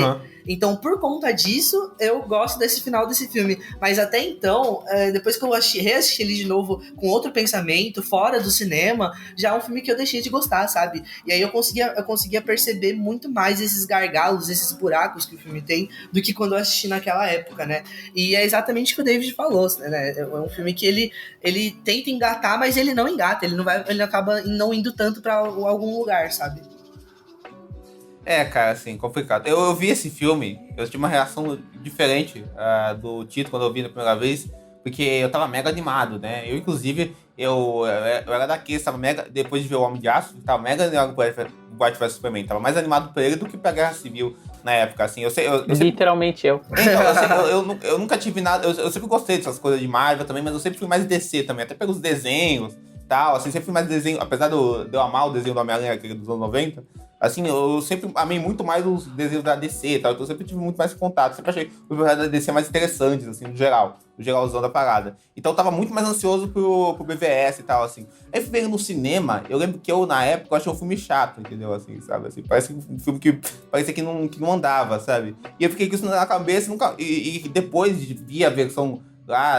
Então, por conta disso, eu gosto desse final desse filme. Mas até então, depois que eu reassisti ele de novo com outro pensamento, fora do cinema, já é um filme que eu deixei de gostar, sabe? E aí eu conseguia perceber muito mais esses gargalos, esses buracos que o filme tem, do que quando eu assisti naquela época, né? E é exatamente o que o David falou, né? É um filme que ele tenta engatar, mas ele não engata, ele acaba não indo tanto pra algum lugar, sabe? Cara, assim, complicado. Eu vi esse filme, eu tive uma reação diferente do Tito quando eu vi na primeira vez, porque eu tava mega animado, né? Eu, inclusive, eu era daqueles, tava mega, depois de ver o Homem de Aço, tava mega animado pro Batman vs Superman, tava mais animado pra ele do que pra Guerra Civil na época, assim. Eu Literalmente eu. Então, eu nunca tive nada, eu sempre gostei dessas coisas de Marvel também, mas eu sempre fui mais DC também, até pelos desenhos e tal, assim, sempre fui mais desenho, apesar de eu amar o desenho do Homem-Aranha, aquele dos anos 90, assim, eu sempre amei muito mais os desenhos da DC e tal, então eu sempre tive muito mais contato, sempre achei os personagens da DC mais interessantes, assim, no geralzão da parada. Então eu tava muito mais ansioso pro BVS e tal, assim. Aí fui vendo no cinema, eu lembro que na época, eu achei um filme chato, entendeu, assim, sabe, assim, parece um filme que parecia que não andava, sabe? E eu fiquei com isso na cabeça, e depois de ver a versão lá,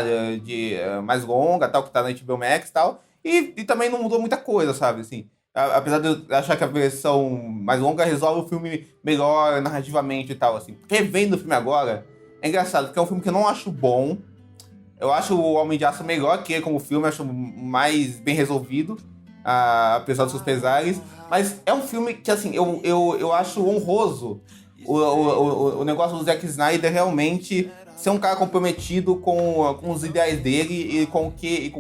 mais longa, tal, que tá na HBO Max e tal, e também não mudou muita coisa, sabe, assim. Apesar de eu achar que a versão mais longa resolve o filme melhor narrativamente e tal, assim. Revendo o filme agora, é engraçado, porque é um filme que eu não acho bom. Eu acho o Homem de Aço melhor que ele como filme, acho mais bem resolvido, apesar dos seus pesares. Mas é um filme que, assim, eu acho honroso o negócio do Zack Snyder realmente ser um cara comprometido com os ideais dele e com o que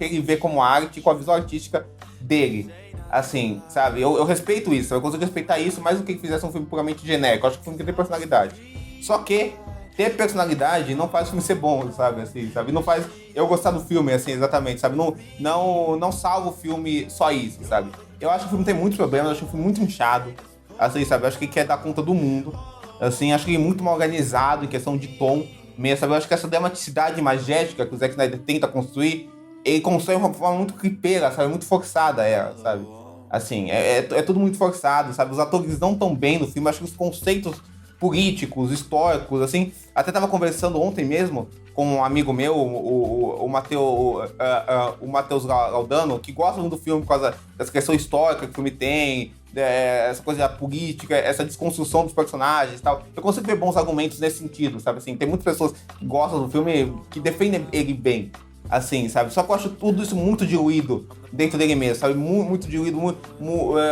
ele vê como arte, com a visão artística dele. Assim, sabe? Eu respeito isso, eu consigo respeitar isso mais do que fizesse um filme puramente genérico. Eu acho que o filme tem personalidade. Só que ter personalidade não faz o filme ser bom, sabe? Assim, sabe? Não faz eu gostar do filme, assim, exatamente, sabe? Não salva o filme só isso, sabe? Eu acho que o filme tem muitos problemas, eu acho o filme muito inchado, assim, sabe? Eu acho que ele quer dar conta do mundo, assim, acho que ele é muito mal organizado em questão de tom mesmo, sabe? Eu acho que essa dramaticidade magética que o Zack Snyder tenta construir, ele constrói de uma forma muito clipeira, sabe? Muito forçada ela, sabe? Assim, é tudo muito forçado, sabe? Os atores não tão bem no filme, acho que os conceitos políticos, históricos, assim... Até tava conversando ontem mesmo com um amigo meu, o Matheus Laudano, que gosta muito do filme por causa dessa questão histórica que o filme tem, essa coisa da política, essa desconstrução dos personagens e tal. Eu consigo ver bons argumentos nesse sentido, sabe? Assim, tem muitas pessoas que gostam do filme, que defendem ele bem. Assim, sabe? Só que eu acho tudo isso muito diluído dentro dele mesmo, sabe? Muito diluído,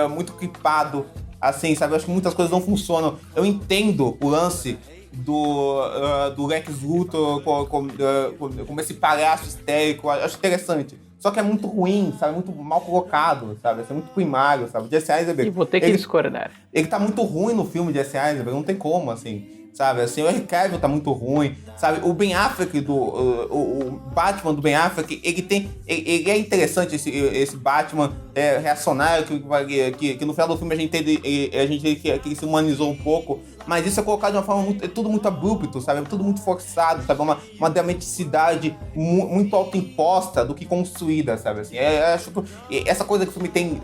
muito clipado, assim, sabe? Eu acho que muitas coisas não funcionam. Eu entendo o lance do Lex Luthor como esse palhaço histérico, eu acho interessante. Só que é muito ruim, sabe? Muito mal colocado, sabe? É muito primário, sabe? Jesse Eisenberg... E vou ter que discordar. Ele tá muito ruim no filme de Jesse Eisenberg, não tem como, assim... Sabe, assim, o Henry Cavill tá muito ruim, sabe, o Ben Affleck, o Batman do Ben Affleck, ele é interessante, esse Batman reacionário, que no final do filme a gente entende que ele se humanizou um pouco, mas isso é colocado de uma forma tudo muito abrupto, sabe, tudo muito forçado, sabe, uma dramaticidade muito autoimposta do que construída, sabe, assim, essa coisa que o filme tem,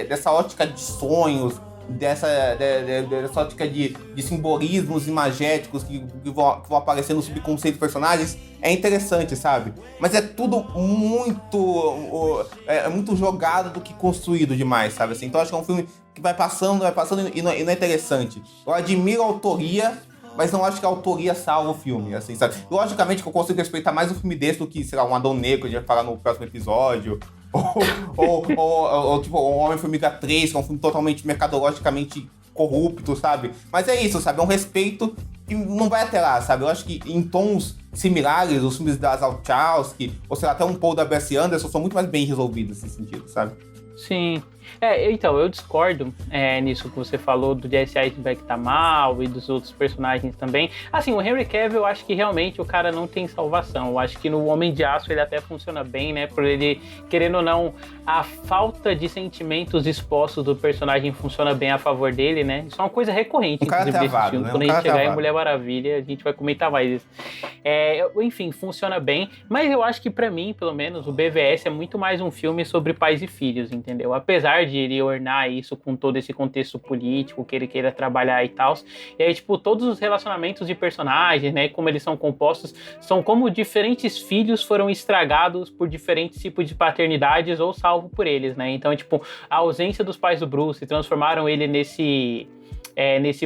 dessa ótica de sonhos, dessa ótica de simbolismos imagéticos que vão aparecer no subconsciente dos personagens, é interessante, sabe? Mas é tudo muito jogado do que construído demais, sabe? Assim, então acho que é um filme que vai passando e não é interessante. Eu admiro a autoria, mas não acho que a autoria salva o filme, assim, sabe? Logicamente que eu consigo respeitar mais um filme desse do que, sei lá, um Adão Negro, que a gente vai falar no próximo episódio, ou tipo, o Homem-Formiga 3, que é um filme totalmente mercadologicamente corrupto, sabe? Mas é isso, sabe? É um respeito que não vai até lá, sabe? Eu acho que em tons similares, os filmes da Wachowski, ou sei lá, até um Paul W.S. Anderson, são muito mais bem resolvidos nesse sentido, sabe? Sim. Então, eu discordo nisso que você falou do Jesse Eisenberg tá mal e dos outros personagens também. Assim, o Henry Cavill, eu acho que realmente o cara não tem salvação. Eu acho que no Homem de Aço ele até funciona bem, né? Por ele, querendo ou não, a falta de sentimentos expostos do personagem funciona bem a favor dele, né? Isso é uma coisa recorrente, inclusive, desse filme. Né? Quando a gente chegar em Mulher Maravilha, a gente vai comentar mais isso. Enfim, funciona bem. Mas eu acho que pra mim, pelo menos, o BVS é muito mais um filme sobre pais e filhos, entendeu? Apesar de ele ornar isso com todo esse contexto político que ele queira trabalhar e tal. E aí, tipo, todos os relacionamentos de personagens, né, como eles são compostos, são como diferentes filhos foram estragados por diferentes tipos de paternidades ou salvo por eles, né? Então, tipo, a ausência dos pais do Bruce transformaram ele nesse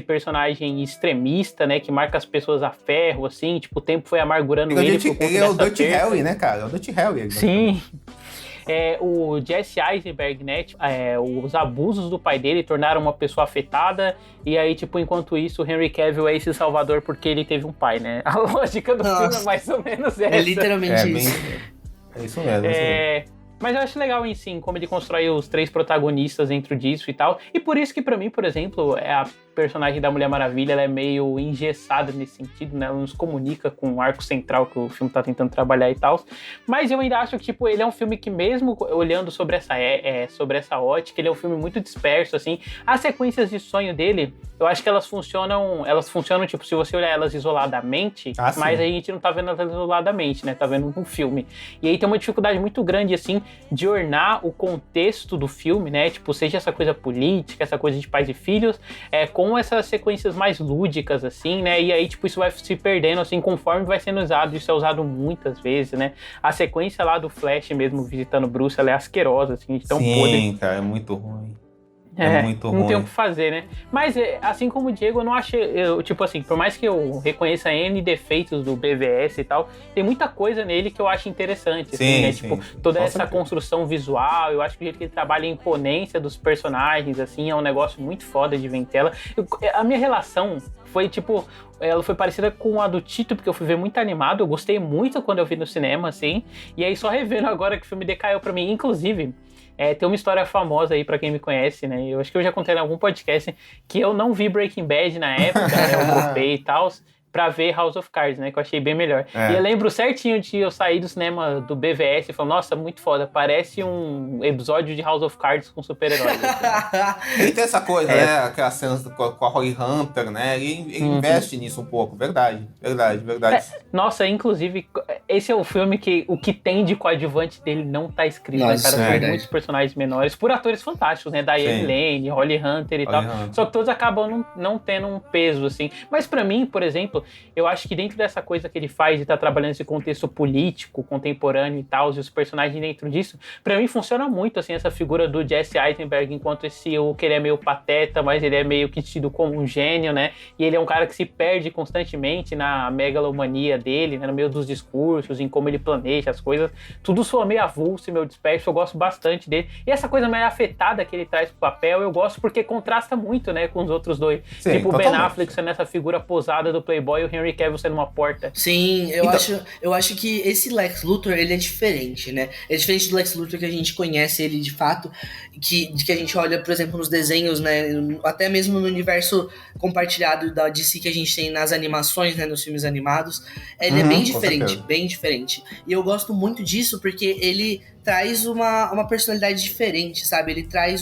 personagem extremista, né, que marca as pessoas a ferro, assim, tipo, o tempo foi amargurando ele por conta ele é o Dirty Harry, né, cara? É o Dirty Harry. Sim. O Jesse Eisenberg, né, os abusos do pai dele tornaram uma pessoa afetada, e aí, tipo, enquanto isso, o Henry Cavill é esse salvador porque ele teve um pai, né? A lógica do filme é mais ou menos essa. É literalmente isso. É isso mesmo. Mas eu acho legal, em sim, como ele constrói os 3 protagonistas dentro disso e tal. E por isso que, pra mim, por exemplo, a personagem da Mulher Maravilha, ela é meio engessada nesse sentido, né? Ela nos comunica com o arco central que o filme tá tentando trabalhar e tal. Mas eu ainda acho que, tipo, ele é um filme que, mesmo olhando sobre essa ótica, ele é um filme muito disperso, assim. As sequências de sonho dele, eu acho que elas funcionam, tipo, se você olhar elas isoladamente, mas a gente não tá vendo elas isoladamente, né? Tá vendo um filme. E aí tem uma dificuldade muito grande, assim, de ornar o contexto do filme, né? Tipo, seja essa coisa política, essa coisa de pais e filhos, com essas sequências mais lúdicas, assim, né? E aí, tipo, isso vai se perdendo, assim, conforme vai sendo usado. Isso é usado muitas vezes, né? A sequência lá do Flash mesmo, visitando Bruce, ela é asquerosa, assim, de tão podre. Sim, cara, é muito ruim. É muito ruim. Não tem o que fazer, né? Mas, assim como o Diego, eu não achei... tipo assim, por mais que eu reconheça N defeitos do BVS e tal, tem muita coisa nele que eu acho interessante, assim, né? Tipo, toda essa construção visual, eu acho que o jeito que ele trabalha a imponência dos personagens, assim, é um negócio muito foda de ver em tela. A minha relação foi, tipo... Ela foi parecida com a do Tito, porque eu fui ver muito animado, eu gostei muito quando eu vi no cinema, assim, e aí só revendo agora que o filme decaiu pra mim, inclusive... tem uma história famosa aí pra quem me conhece, né? Eu acho que eu já contei em algum podcast que eu não vi Breaking Bad na época, né? Eu dropei e tal, pra ver House of Cards, né? Que eu achei bem melhor. E eu lembro certinho de eu sair do cinema do BVS e falar, nossa, muito foda, parece um episódio de House of Cards com super-heróis. Ele tem essa coisa, né? Aquelas cenas com a Holly Hunter, né? Ele investe nisso um pouco, verdade. Nossa, inclusive, esse é o filme que o que tem de coadjuvante dele não tá escrito, nossa, né, cara? São muitos personagens menores, por atores fantásticos, né? Diane Lane, Holly Hunter e tal. Só que todos acabam não tendo um peso, assim. Mas pra mim, por exemplo, eu acho que dentro dessa coisa que ele faz de estar trabalhando esse contexto político, contemporâneo e tal, e os personagens dentro disso, pra mim funciona muito, assim, essa figura do Jesse Eisenberg, enquanto que ele é meio pateta, mas ele é meio que tido como um gênio, né? E ele é um cara que se perde constantemente na megalomania dele, né? No meio dos discursos, em como ele planeja as coisas. Tudo soa meio avulso e meio disperso, eu gosto bastante dele. E essa coisa meio afetada que ele traz pro papel, eu gosto porque contrasta muito, né, com os outros dois. Sim, tipo, o Ben Affleck sendo essa figura posada do Playboy e o Henry Cavill sendo uma porta. Sim, eu acho que esse Lex Luthor, ele é diferente, né? É diferente do Lex Luthor que a gente conhece ele de fato, que a gente olha, por exemplo, nos desenhos, né? Até mesmo no universo compartilhado da DC que a gente tem nas animações, né? Nos filmes animados. Ele é bem diferente. E eu gosto muito disso porque ele traz uma personalidade diferente, sabe? Ele traz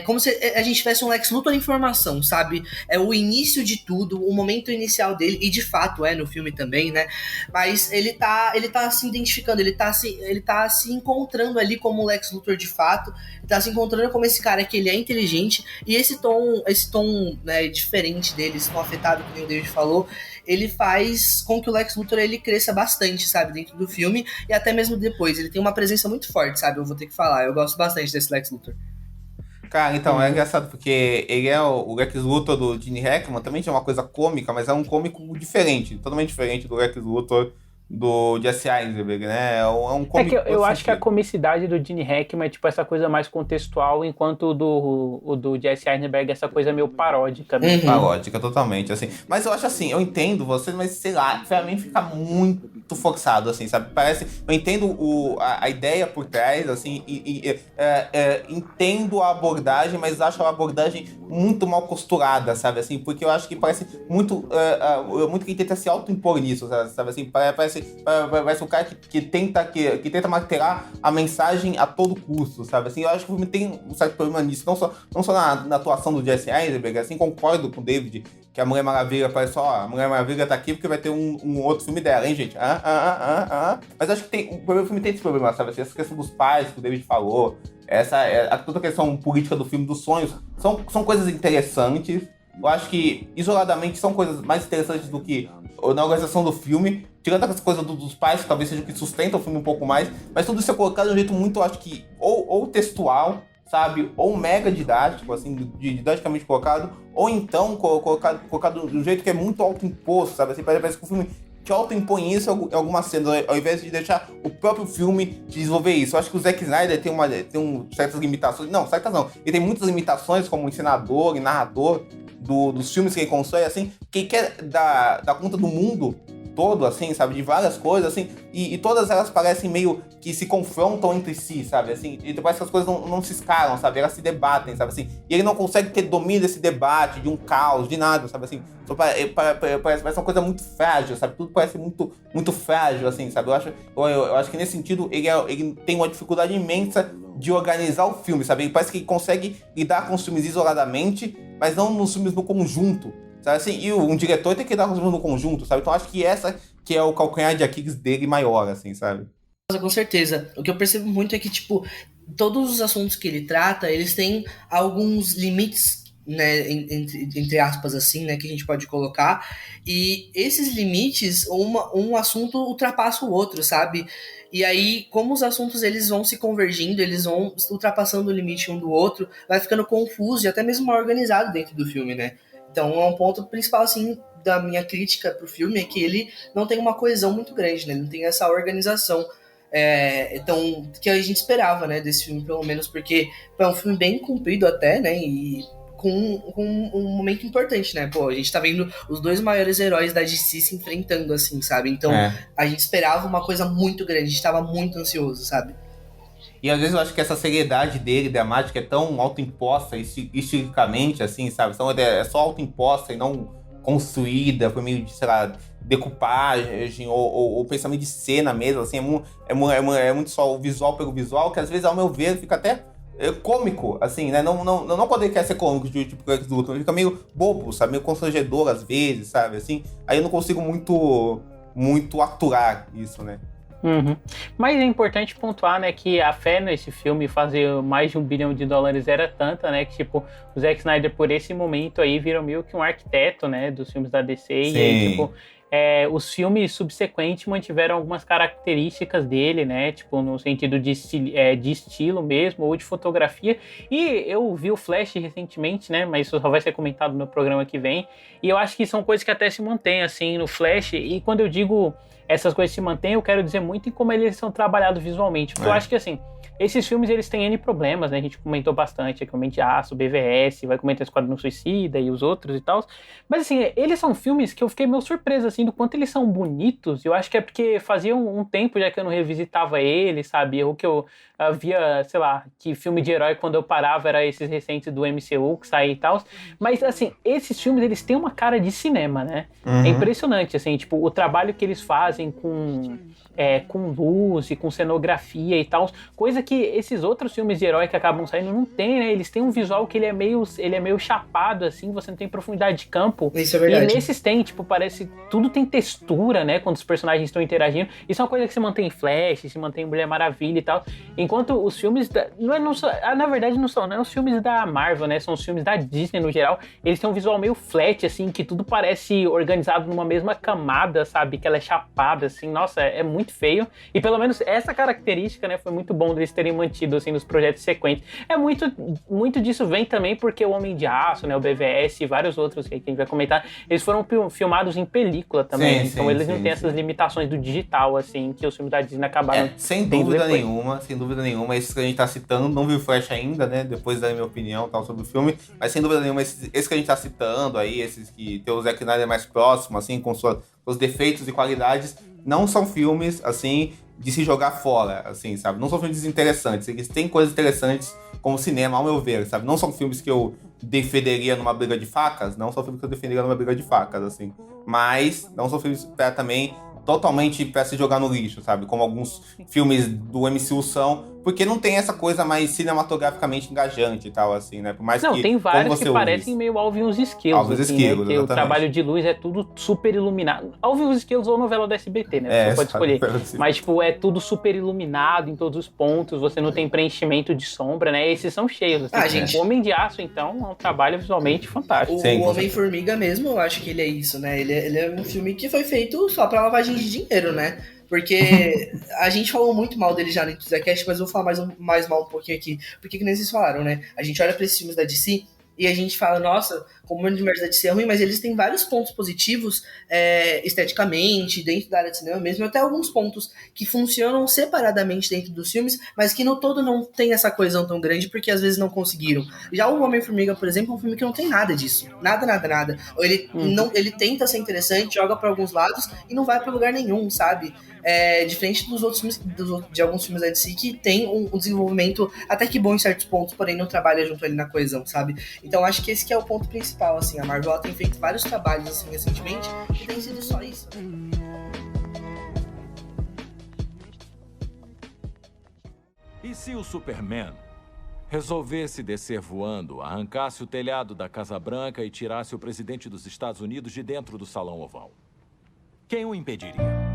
como se a gente tivesse um Lex Luthor em formação, sabe? É o início de tudo, o momento inicial dele, e de fato no filme também, né? Mas ele tá se identificando, ele tá se encontrando ali como o Lex Luthor de fato, ele tá se encontrando como esse cara que ele é inteligente, e esse tom, né, diferente dele, esse tom afetado, que nem o David falou, ele faz com que o Lex Luthor ele cresça bastante, sabe, dentro do filme, e até mesmo depois, ele tem uma presença muito forte, sabe? Eu vou ter que falar, eu gosto bastante desse Lex Luthor. Cara, então, é engraçado porque ele é o Lex Luthor do Gene Hackman, também tinha uma coisa cômica, mas é um cômico diferente, totalmente diferente do Lex Luthor do Jesse Eisenberg, né? É um É que cômico eu acho que a sentido. comicidade do Gene Hackman é tipo essa coisa mais contextual, enquanto o do Jesse Eisenberg é essa coisa meio paródica mesmo. Uhum. Paródica, totalmente, assim. Mas eu acho assim, eu entendo você, mas sei lá, pra mim fica muito forçado, assim, sabe? Parece. Eu entendo a ideia por trás, assim, entendo a abordagem, mas acho a abordagem muito mal costurada, sabe? Assim, porque eu acho que parece muito quem tenta se auto-impor nisso, sabe? Assim, parece um cara que tenta martelar a mensagem a todo custo, sabe? Assim, eu acho que o filme tem um certo problema nisso, não só na atuação do Jesse Eisenberg, assim, concordo com o David que a Mulher Maravilha parece só, a Mulher Maravilha tá aqui porque vai ter um outro filme dela, hein, gente? Mas acho que o filme tem esse problema, sabe? Assim, essa questão dos pais que o David falou, toda a questão política do filme, dos sonhos, são coisas interessantes. Eu acho que, isoladamente, são coisas mais interessantes do que na organização do filme. Tirando essa coisa dos pais, que talvez seja o que sustenta o filme um pouco mais. Mas tudo isso é colocado de um jeito muito, eu acho que, ou textual, sabe? Ou mega didático, assim, didaticamente colocado. Ou então colocado de um jeito que é muito autoimposto, sabe? Assim, parece que o filme te autoimpõe isso em algumas cenas, ao invés de deixar o próprio filme te desenvolver isso. Eu acho que o Zack Snyder tem certas limitações. Não, certas não. Ele tem muitas limitações como ensinador e narrador dos filmes que ele constrói, assim, que quer dar conta do mundo todo, assim, sabe, de várias coisas, assim, e todas elas parecem meio que se confrontam entre si, sabe, assim, e parece que as coisas não se escalam, sabe, elas se debatem, sabe, assim, e ele não consegue ter domínio desse debate, de um caos, de nada, sabe, assim, parece uma coisa muito frágil, sabe, tudo parece muito, muito frágil, assim, sabe, eu acho que nesse sentido ele tem uma dificuldade imensa de organizar o filme, sabe, ele parece que ele consegue lidar com os filmes isoladamente, mas não nos filmes no conjunto, sabe assim? E um diretor tem que dar no conjunto, sabe? Então acho que essa que é o calcanhar de Aquiles dele maior, assim, sabe? Com certeza. O que eu percebo muito é que, tipo, todos os assuntos que ele trata, eles têm alguns limites, né, entre aspas, assim, né, que a gente pode colocar. E esses limites, um assunto ultrapassa o outro, sabe? E aí, como os assuntos eles vão se convergindo, eles vão ultrapassando o limite um do outro, vai ficando confuso e até mesmo mal organizado dentro do filme, né? Então, é um ponto principal, assim, da minha crítica pro filme é que ele não tem uma coesão muito grande, né? Ele não tem essa organização então, que a gente esperava, né, desse filme, pelo menos, porque é um filme bem comprido até, né, e com um momento importante, né, pô, a gente tá vendo os dois maiores heróis da DC se enfrentando, assim, sabe, então a gente esperava uma coisa muito grande, a gente tava muito ansioso, sabe. E às vezes eu acho que essa seriedade dele, dramática, é tão autoimposta, estilicamente, assim, sabe, é só autoimposta e não construída por meio de, sei lá, decupagem ou pensamento de cena mesmo, assim, é muito só o visual pelo visual, que às vezes, ao meu ver, fica até cômico, assim, né, não quando ele quer ser cômico, tipo Lex Luthor, ele fica meio bobo, sabe, meio constrangedor às vezes, sabe, assim, aí eu não consigo muito aturar isso, né. Uhum. Mas é importante pontuar, né, que a fé nesse filme fazer mais de $1 bilhão era tanta, né, que tipo, o Zack Snyder por esse momento aí virou meio que um arquiteto, né, dos filmes da DC. Sim. E aí, tipo, os filmes subsequentes mantiveram algumas características dele, né, tipo, no sentido de estilo mesmo, ou de fotografia. E eu vi o Flash recentemente, né, mas isso só vai ser comentado no programa que vem, e eu acho que são coisas que até se mantêm, assim, no Flash. E quando eu digo essas coisas se mantêm, eu quero dizer muito em como eles são trabalhados visualmente, porque eu acho que, assim, esses filmes, eles têm N problemas, né, a gente comentou bastante aqui, o Mente de Aço, o BVS, vai comentar Esquadrão Suicida e os outros e tal, mas, assim, eles são filmes que eu fiquei meio surpreso, assim, do quanto eles são bonitos. Eu acho que é porque fazia um tempo já que eu não revisitava eles, sabe, ou que eu via, sei lá, que filme de herói, quando eu parava, era esses recentes do MCU que saía e tal, mas, assim, esses filmes, eles têm uma cara de cinema, né, é impressionante, assim, tipo, o trabalho que eles fazem com luz e com cenografia e tal, coisa que esses outros filmes de herói que acabam saindo não tem, né? Eles têm um visual que ele é meio chapado, assim, você não tem profundidade de campo. Isso é verdade. E nesses tem, tipo, parece, tudo tem textura, né, quando os personagens estão interagindo. Isso é uma coisa que se mantém em Flash, se mantém em Mulher Maravilha e tal, enquanto os filmes na verdade não são os filmes da Marvel, né, são os filmes da Disney no geral, eles têm um visual meio flat, assim, que tudo parece organizado numa mesma camada, sabe, que ela é chapada, assim, nossa, é muito feio. E pelo menos essa característica, né, foi muito bom deles eles terem mantido, assim, nos projetos sequentes. Muito disso vem também porque o Homem de Aço, né, o BVS e vários outros que a gente vai comentar, eles foram filmados em película também, então eles não têm essas limitações do digital, assim, que os filmes da Disney acabaram sem dúvida nenhuma, esses que a gente tá citando, não vi o Flash ainda, né, depois da minha opinião tal, sobre o filme, mas sem dúvida nenhuma, esses que a gente tá citando aí, esses que tem o Zack Snyder mais próximo, assim, com seus defeitos e qualidades, não são filmes, assim, de se jogar fora, assim, sabe? Não são filmes desinteressantes, eles têm coisas interessantes como cinema, ao meu ver, sabe? Não são filmes que eu defenderia numa briga de facas, assim. Mas não são filmes pra também totalmente pra se jogar no lixo, sabe? Como alguns filmes do MCU são, porque não tem essa coisa mais cinematograficamente engajante e tal, assim, né? Por mais que... tem vários que parecem meio Alvin Esquilos. Alvin Esquilos, né? O trabalho de luz é tudo super iluminado. Alvin Esquilos ou novela do SBT, né? Você pode escolher. Mas, tipo, é tudo super iluminado em todos os pontos, você não tem preenchimento de sombra, né? Esses são cheios. Assim. Gente... O Homem de Aço, então, é um trabalho visualmente fantástico. O Homem-Formiga mesmo, eu acho que ele é isso, né? Ele é um filme que foi feito só pra lavagem de dinheiro, né? Porque a gente falou muito mal dele já no Enthusiast, mas eu vou falar mais mal um pouquinho aqui. Porque que nem vocês falaram, né? A gente olha pra esses filmes da DC e a gente fala, nossa, como o universo da DC é ruim, mas eles têm vários pontos positivos esteticamente, dentro da área de cinema mesmo, até alguns pontos que funcionam separadamente dentro dos filmes, mas que no todo não tem essa coesão tão grande, porque às vezes não conseguiram. Já o Homem-Formiga, por exemplo, é um filme que não tem nada disso. Nada. Ou ele tenta ser interessante, joga pra alguns lados e não vai pra lugar nenhum, sabe? Diferente dos outros filmes, de alguns filmes da DC que tem um desenvolvimento até que bom em certos pontos, porém não trabalha junto ali na coesão, sabe? Então acho que esse que é o ponto principal, assim. A Marvel tem feito vários trabalhos assim recentemente e tem sido só isso. E se o Superman resolvesse descer voando, arrancasse o telhado da Casa Branca e tirasse o presidente dos Estados Unidos de dentro do Salão Oval? Quem o impediria?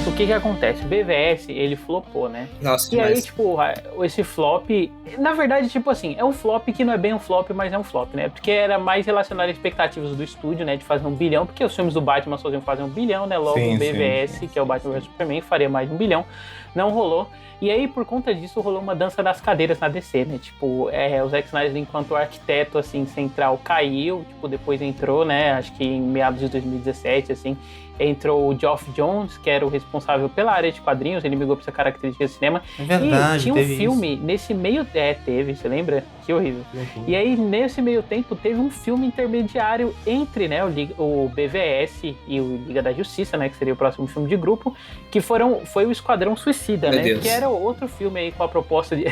O que acontece? O BVS, ele flopou, né? Nossa, e aí, tipo, esse flop... Na verdade, tipo assim, é um flop que não é bem um flop, mas é um flop, né? Porque era mais relacionado às expectativas do estúdio, né? De fazer 1 bilhão, porque os filmes do Batman sozinhos fazem 1 bilhão, né? Logo o BVS, que é o Batman vs Superman, faria mais de 1 bilhão. Não rolou. E aí, por conta disso, rolou uma dança das cadeiras na DC, né? Tipo, o Zack Snyder, enquanto arquiteto, assim, central, caiu. Tipo, depois entrou, né? Acho que em meados de 2017, assim... Entrou o Geoff Johns, que era o responsável pela área de quadrinhos, ele migrou pra essa característica de cinema. É verdade, e tinha um filme isso. Nesse meio... teve, você lembra? Que horrível. E aí, nesse meio tempo, teve um filme intermediário entre, né, o BVS e o Liga da Justiça, né, que seria o próximo filme de grupo, que foi o Esquadrão Suicida, Meu né? Deus. Que era outro filme aí com a proposta de...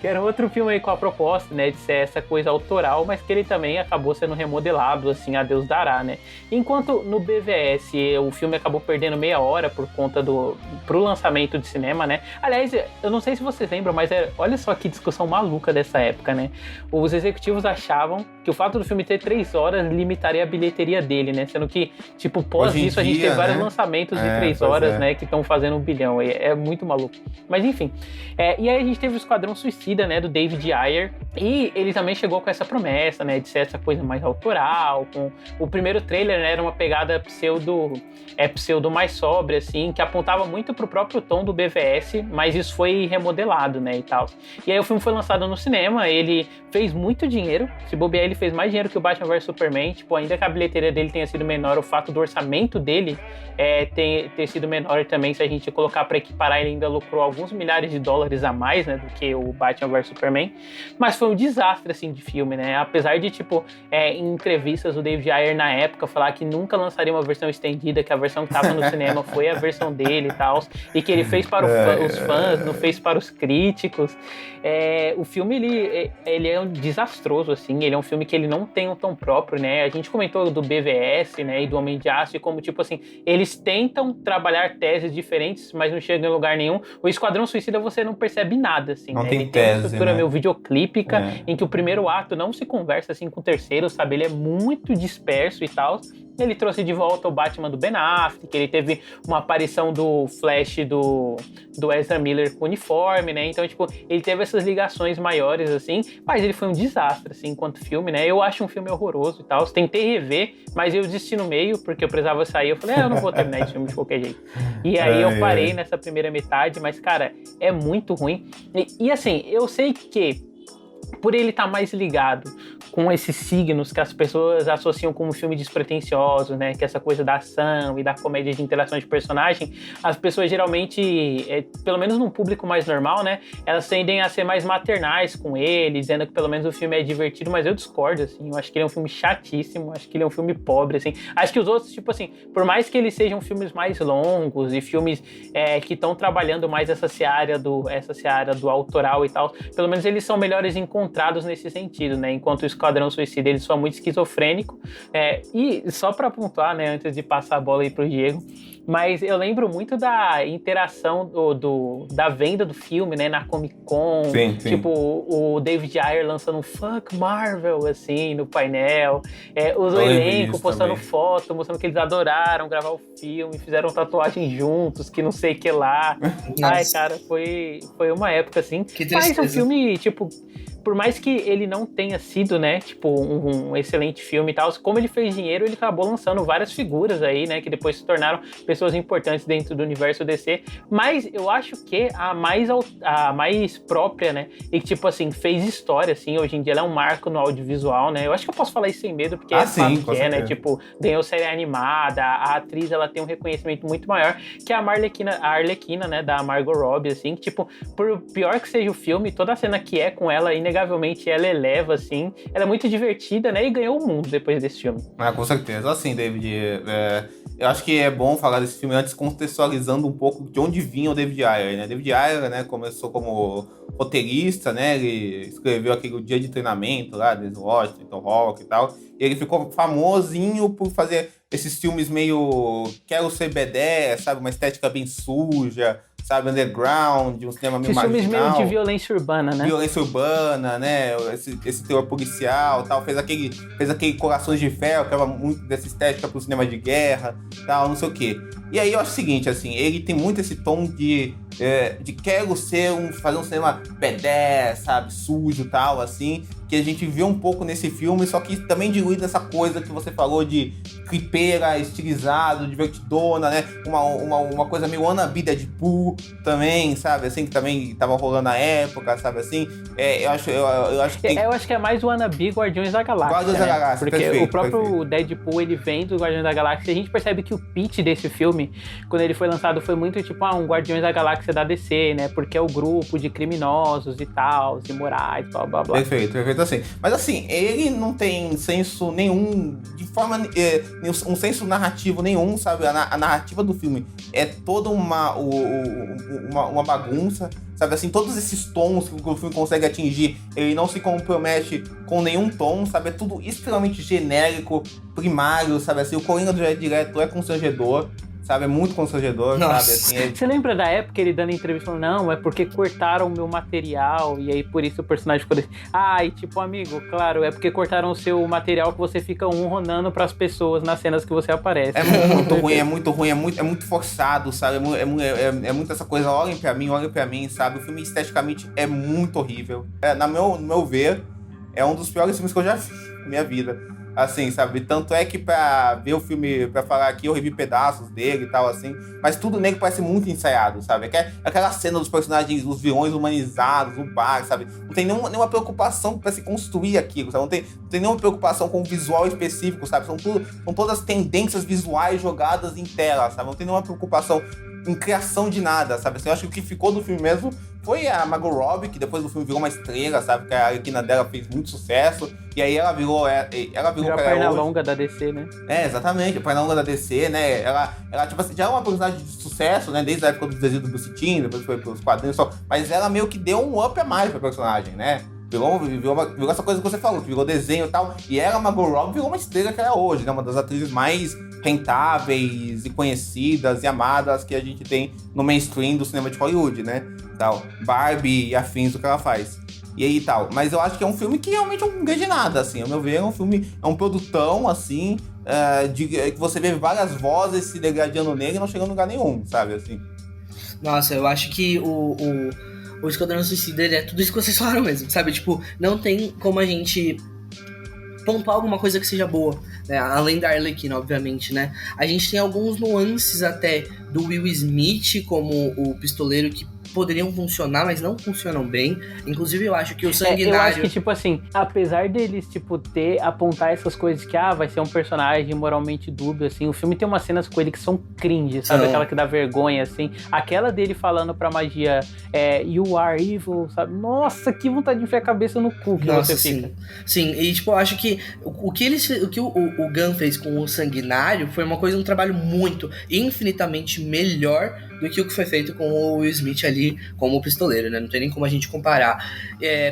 que era outro filme aí com a proposta, né, de ser essa coisa autoral, mas que ele também acabou sendo remodelado, assim, a Deus dará, né. Enquanto no BVS o filme acabou perdendo meia hora por conta pro lançamento de cinema, né. Aliás, eu não sei se vocês lembram, mas olha só que discussão maluca dessa época, né. Os executivos achavam que o fato do filme ter 3 horas limitaria a bilheteria dele, né, sendo que, tipo, pós isso a gente tem vários lançamentos de 3 horas, né, que estão fazendo 1 bilhão, é muito maluco. Mas enfim, e aí a gente teve o Esquadrão Suicida, né, do David Ayer, e ele também chegou com essa promessa, né, de ser essa coisa mais autoral, com o primeiro trailer, né, era uma pegada pseudo mais sóbria, assim, que apontava muito pro próprio tom do BVS, mas isso foi remodelado, né, e tal. E aí o filme foi lançado no cinema, ele fez muito dinheiro, se bobear ele fez mais dinheiro que o Batman vs Superman, tipo, ainda que a bilheteria dele tenha sido menor, o fato do orçamento dele ter sido menor também, se a gente colocar para equiparar, ele ainda lucrou alguns milhares de dólares a mais, né, do que o Batman vs Superman, mas foi um desastre, assim, de filme, né, apesar de, tipo, em entrevistas o David Ayer na época falar que nunca lançaria uma versão estendida, que a versão que tava no cinema foi a versão dele e tal, e que ele fez para os fãs, não fez para os críticos. O filme, ele é um desastroso, assim, ele é um filme que ele não tem um tom próprio, né, a gente comentou do BVS, né, e do Homem de Aço, e como, tipo assim, eles tentam trabalhar teses diferentes, mas não chegam em lugar nenhum. O Esquadrão Suicida você não percebe nada, assim, não né? tem ele tese, tem uma estrutura meio videoclípica, em que o primeiro ato não se conversa, assim, com o terceiro, sabe? Ele é muito disperso e tal. ele trouxe de volta o Batman do Ben Affleck, ele teve uma aparição do Flash do Ezra Miller com uniforme, né? Então, tipo, ele teve essas ligações maiores, assim, mas ele foi um desastre, assim, enquanto filme, né? Eu acho um filme horroroso e tal. Tentei rever, mas eu desisti no meio, porque eu precisava sair. Eu falei, eu não vou terminar esse filme de qualquer jeito. E aí eu parei nessa primeira metade, mas, cara, é muito ruim. E assim, eu sei que por ele estar mais ligado com esses signos que as pessoas associam como filme despretensioso, né? Que é essa coisa da ação e da comédia de interação de personagem, as pessoas geralmente, pelo menos num público mais normal, né? Elas tendem a ser mais maternais com ele, dizendo que pelo menos o filme é divertido, mas eu discordo, assim. Eu acho que ele é um filme chatíssimo, acho que ele é um filme pobre, assim. Acho que os outros, tipo assim, por mais que eles sejam filmes mais longos e filmes que estão trabalhando mais essa seara do autoral e tal, pelo menos eles são melhores encontrados nesse sentido, né? Enquanto o Esquadrão Suicida, ele só é muito esquizofrênico. E só pra pontuar, né, antes de passar a bola aí pro Diego, mas eu lembro muito da interação da venda do filme, né, na Comic Con. Sim. Tipo, o David Ayer lançando um Fuck Marvel, assim, no painel. O elenco postando foto, mostrando que eles adoraram gravar o filme, fizeram tatuagem juntos, que não sei o que lá. Ai, cara, foi uma época, assim. Mas um filme, tipo, por mais que ele não tenha sido, né, tipo, um excelente filme e tal, como ele fez dinheiro, ele acabou lançando várias figuras aí, né, que depois se tornaram pessoas importantes dentro do universo DC, mas eu acho que a mais própria, né, e que, tipo assim, fez história, assim, hoje em dia ela é um marco no audiovisual, né, eu acho que eu posso falar isso sem medo, porque sim, que é, né, tipo, ganhou série animada, a atriz, ela tem um reconhecimento muito maior que a Arlequina, né, da Margot Robbie, assim, que, tipo, por pior que seja o filme, toda a cena que é com ela, inegavelmente, ela eleva, assim, ela é muito divertida, né, e ganhou o mundo depois desse filme. Com certeza, assim, David, eu acho que é bom falar desse filme antes, contextualizando um pouco de onde vinha o David Ayer, né? David Ayer, né, começou como roteirista, né? Ele escreveu aquele Dia de Treinamento lá, desde Washington, Rock e tal. E ele ficou famosinho por fazer esses filmes meio quero ser B10, sabe? Uma estética bem suja, sabe? Underground, um cinema meio marginal. Esses filmes meio de violência urbana, né? Violência urbana, né? Esse terror policial, tal. Fez aquele Corações de Ferro, que era muito dessa estética pro cinema de guerra, tal, não sei o quê. E aí eu acho o seguinte, assim, ele tem muito esse tom de quero fazer um cinema B10, sabe? Sujo, tal, assim, que a gente vê um pouco nesse filme, só que também diluído nessa coisa que você falou de clipeira, estilizado, divertidona, né? Uma coisa meio wannabe Deadpool também, sabe? Assim, que também tava rolando na época, sabe? Assim, eu acho que... Eu acho que é mais o wannabe Guardiões da Galáxia. Guardiões da Galáxia, porque perfeito, o próprio Deadpool, ele vem do Guardiões da Galáxia, e a gente percebe que o pitch desse filme, quando ele foi lançado, foi muito tipo, um Guardiões da Galáxia da DC, né? Porque é o grupo de criminosos e tal, imorais, blá, blá, blá. Perfeito, assim. Mas assim, ele não tem senso nenhum, de forma... um senso narrativo nenhum, sabe? A narrativa do filme é toda uma bagunça, sabe? Assim, todos esses tons que o filme consegue atingir, ele não se compromete com nenhum tom, sabe? É tudo extremamente genérico, primário, sabe? Assim, o Coringa do Jared Leto é constrangedor, sabe? É muito constrangedor, Nossa. sabe? Assim, Você lembra da época ele dando entrevista falando, não, é porque cortaram o meu material e aí por isso o personagem ficou desse... E tipo, amigo, claro, é porque cortaram o seu material que você fica ronando pras pessoas nas cenas que você aparece. É muito ruim, é muito forçado, sabe? É muito essa coisa, olhem pra mim, sabe? O filme esteticamente é muito horrível. No meu ver, é um dos piores filmes que eu já vi na minha vida. Assim, sabe? Tanto é que pra ver o filme, pra falar aqui, eu revi pedaços dele e tal, assim. Mas tudo nele parece muito ensaiado, sabe? Aquela cena dos personagens, os vilões humanizados, o bar, sabe? Não tem nenhuma preocupação pra se construir aquilo, sabe? Não tem nenhuma preocupação com o visual específico, sabe? São todas tendências visuais jogadas em tela, sabe? Não tem nenhuma preocupação em criação de nada, sabe? Assim, eu acho que o que ficou do filme mesmo foi a Margot Robbie, que depois do filme virou uma estrela, sabe? Que a Arlequina dela fez muito sucesso. E aí ela virou a perna longa da DC, né? Exatamente, a perna longa da DC, né? Ela tipo assim, já é uma personagem de sucesso, né? Desde a época dos desenhos do Bruce Timm, depois foi pros quadrinhos só. Mas ela meio que deu um up a mais pra personagem, né? Virou essa coisa que você falou, que virou desenho e tal. E ela, Margot Robbie, virou uma estrela que ela é hoje, né? Uma das atrizes mais rentáveis e conhecidas e amadas que a gente tem no mainstream do cinema de Hollywood, né? Tal. Barbie e afins do que ela faz. e aí tal. Mas eu acho que é um filme que realmente não ganha de nada, assim. Ao meu ver, é um produtão, assim, que você vê várias vozes se degradando nele e não chegando em lugar nenhum, sabe, assim. Nossa, eu acho que o Esquadrão Suicida, ele é tudo isso que vocês falaram mesmo, sabe? Tipo, não tem como a gente pontuar alguma coisa que seja boa, né? Além da Arlequina, obviamente, né? A gente tem alguns nuances até do Will Smith como o pistoleiro que poderiam funcionar, mas não funcionam bem. Inclusive, eu acho que o Sanguinário... Eu acho que, tipo assim, apesar deles, tipo, apontar essas coisas que, vai ser um personagem moralmente dúbio, assim, o filme tem umas cenas com ele que são cringe, sabe? Aquela que dá vergonha, assim. Aquela dele falando pra magia, you are evil, sabe? Nossa, que vontade de enfiar a cabeça no cu que você fica. Sim, e, tipo, eu acho que o que o Gunn fez com o Sanguinário foi um trabalho muito, infinitamente melhor do que o que foi feito com o Will Smith ali como pistoleiro, né? Não tem nem como a gente comparar.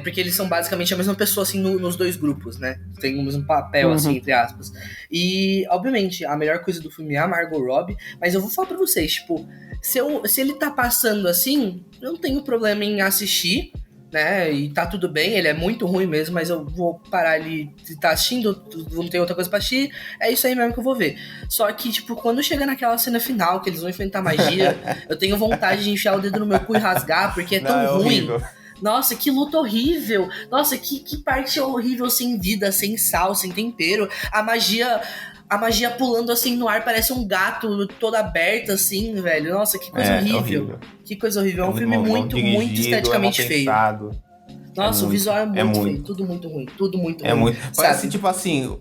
Porque eles são basicamente a mesma pessoa, assim, nos dois grupos, né? Tem o mesmo papel, assim, entre aspas. E, obviamente, a melhor coisa do filme é a Margot Robbie, mas eu vou falar pra vocês, tipo, se ele tá passando assim, eu não tenho problema em assistir, né, e tá tudo bem, ele é muito ruim mesmo, mas eu vou parar ali de tá assistindo, não tem outra coisa pra assistir, é isso aí mesmo que eu vou ver. Só que, tipo, quando chega naquela cena final, que eles vão enfrentar magia, eu tenho vontade de enfiar o dedo no meu cu e rasgar, porque é tão ruim. Horrível. Nossa, que luta horrível. Nossa, que parte horrível, sem vida, sem sal, sem tempero. A magia pulando assim no ar, parece um gato todo aberto assim, velho. Nossa, que coisa horrível. Que coisa horrível. É um filme muito esteticamente feio. Nossa, o visual é muito feio. Tudo muito ruim. Tudo muito ruim. Muito. Parece tipo assim,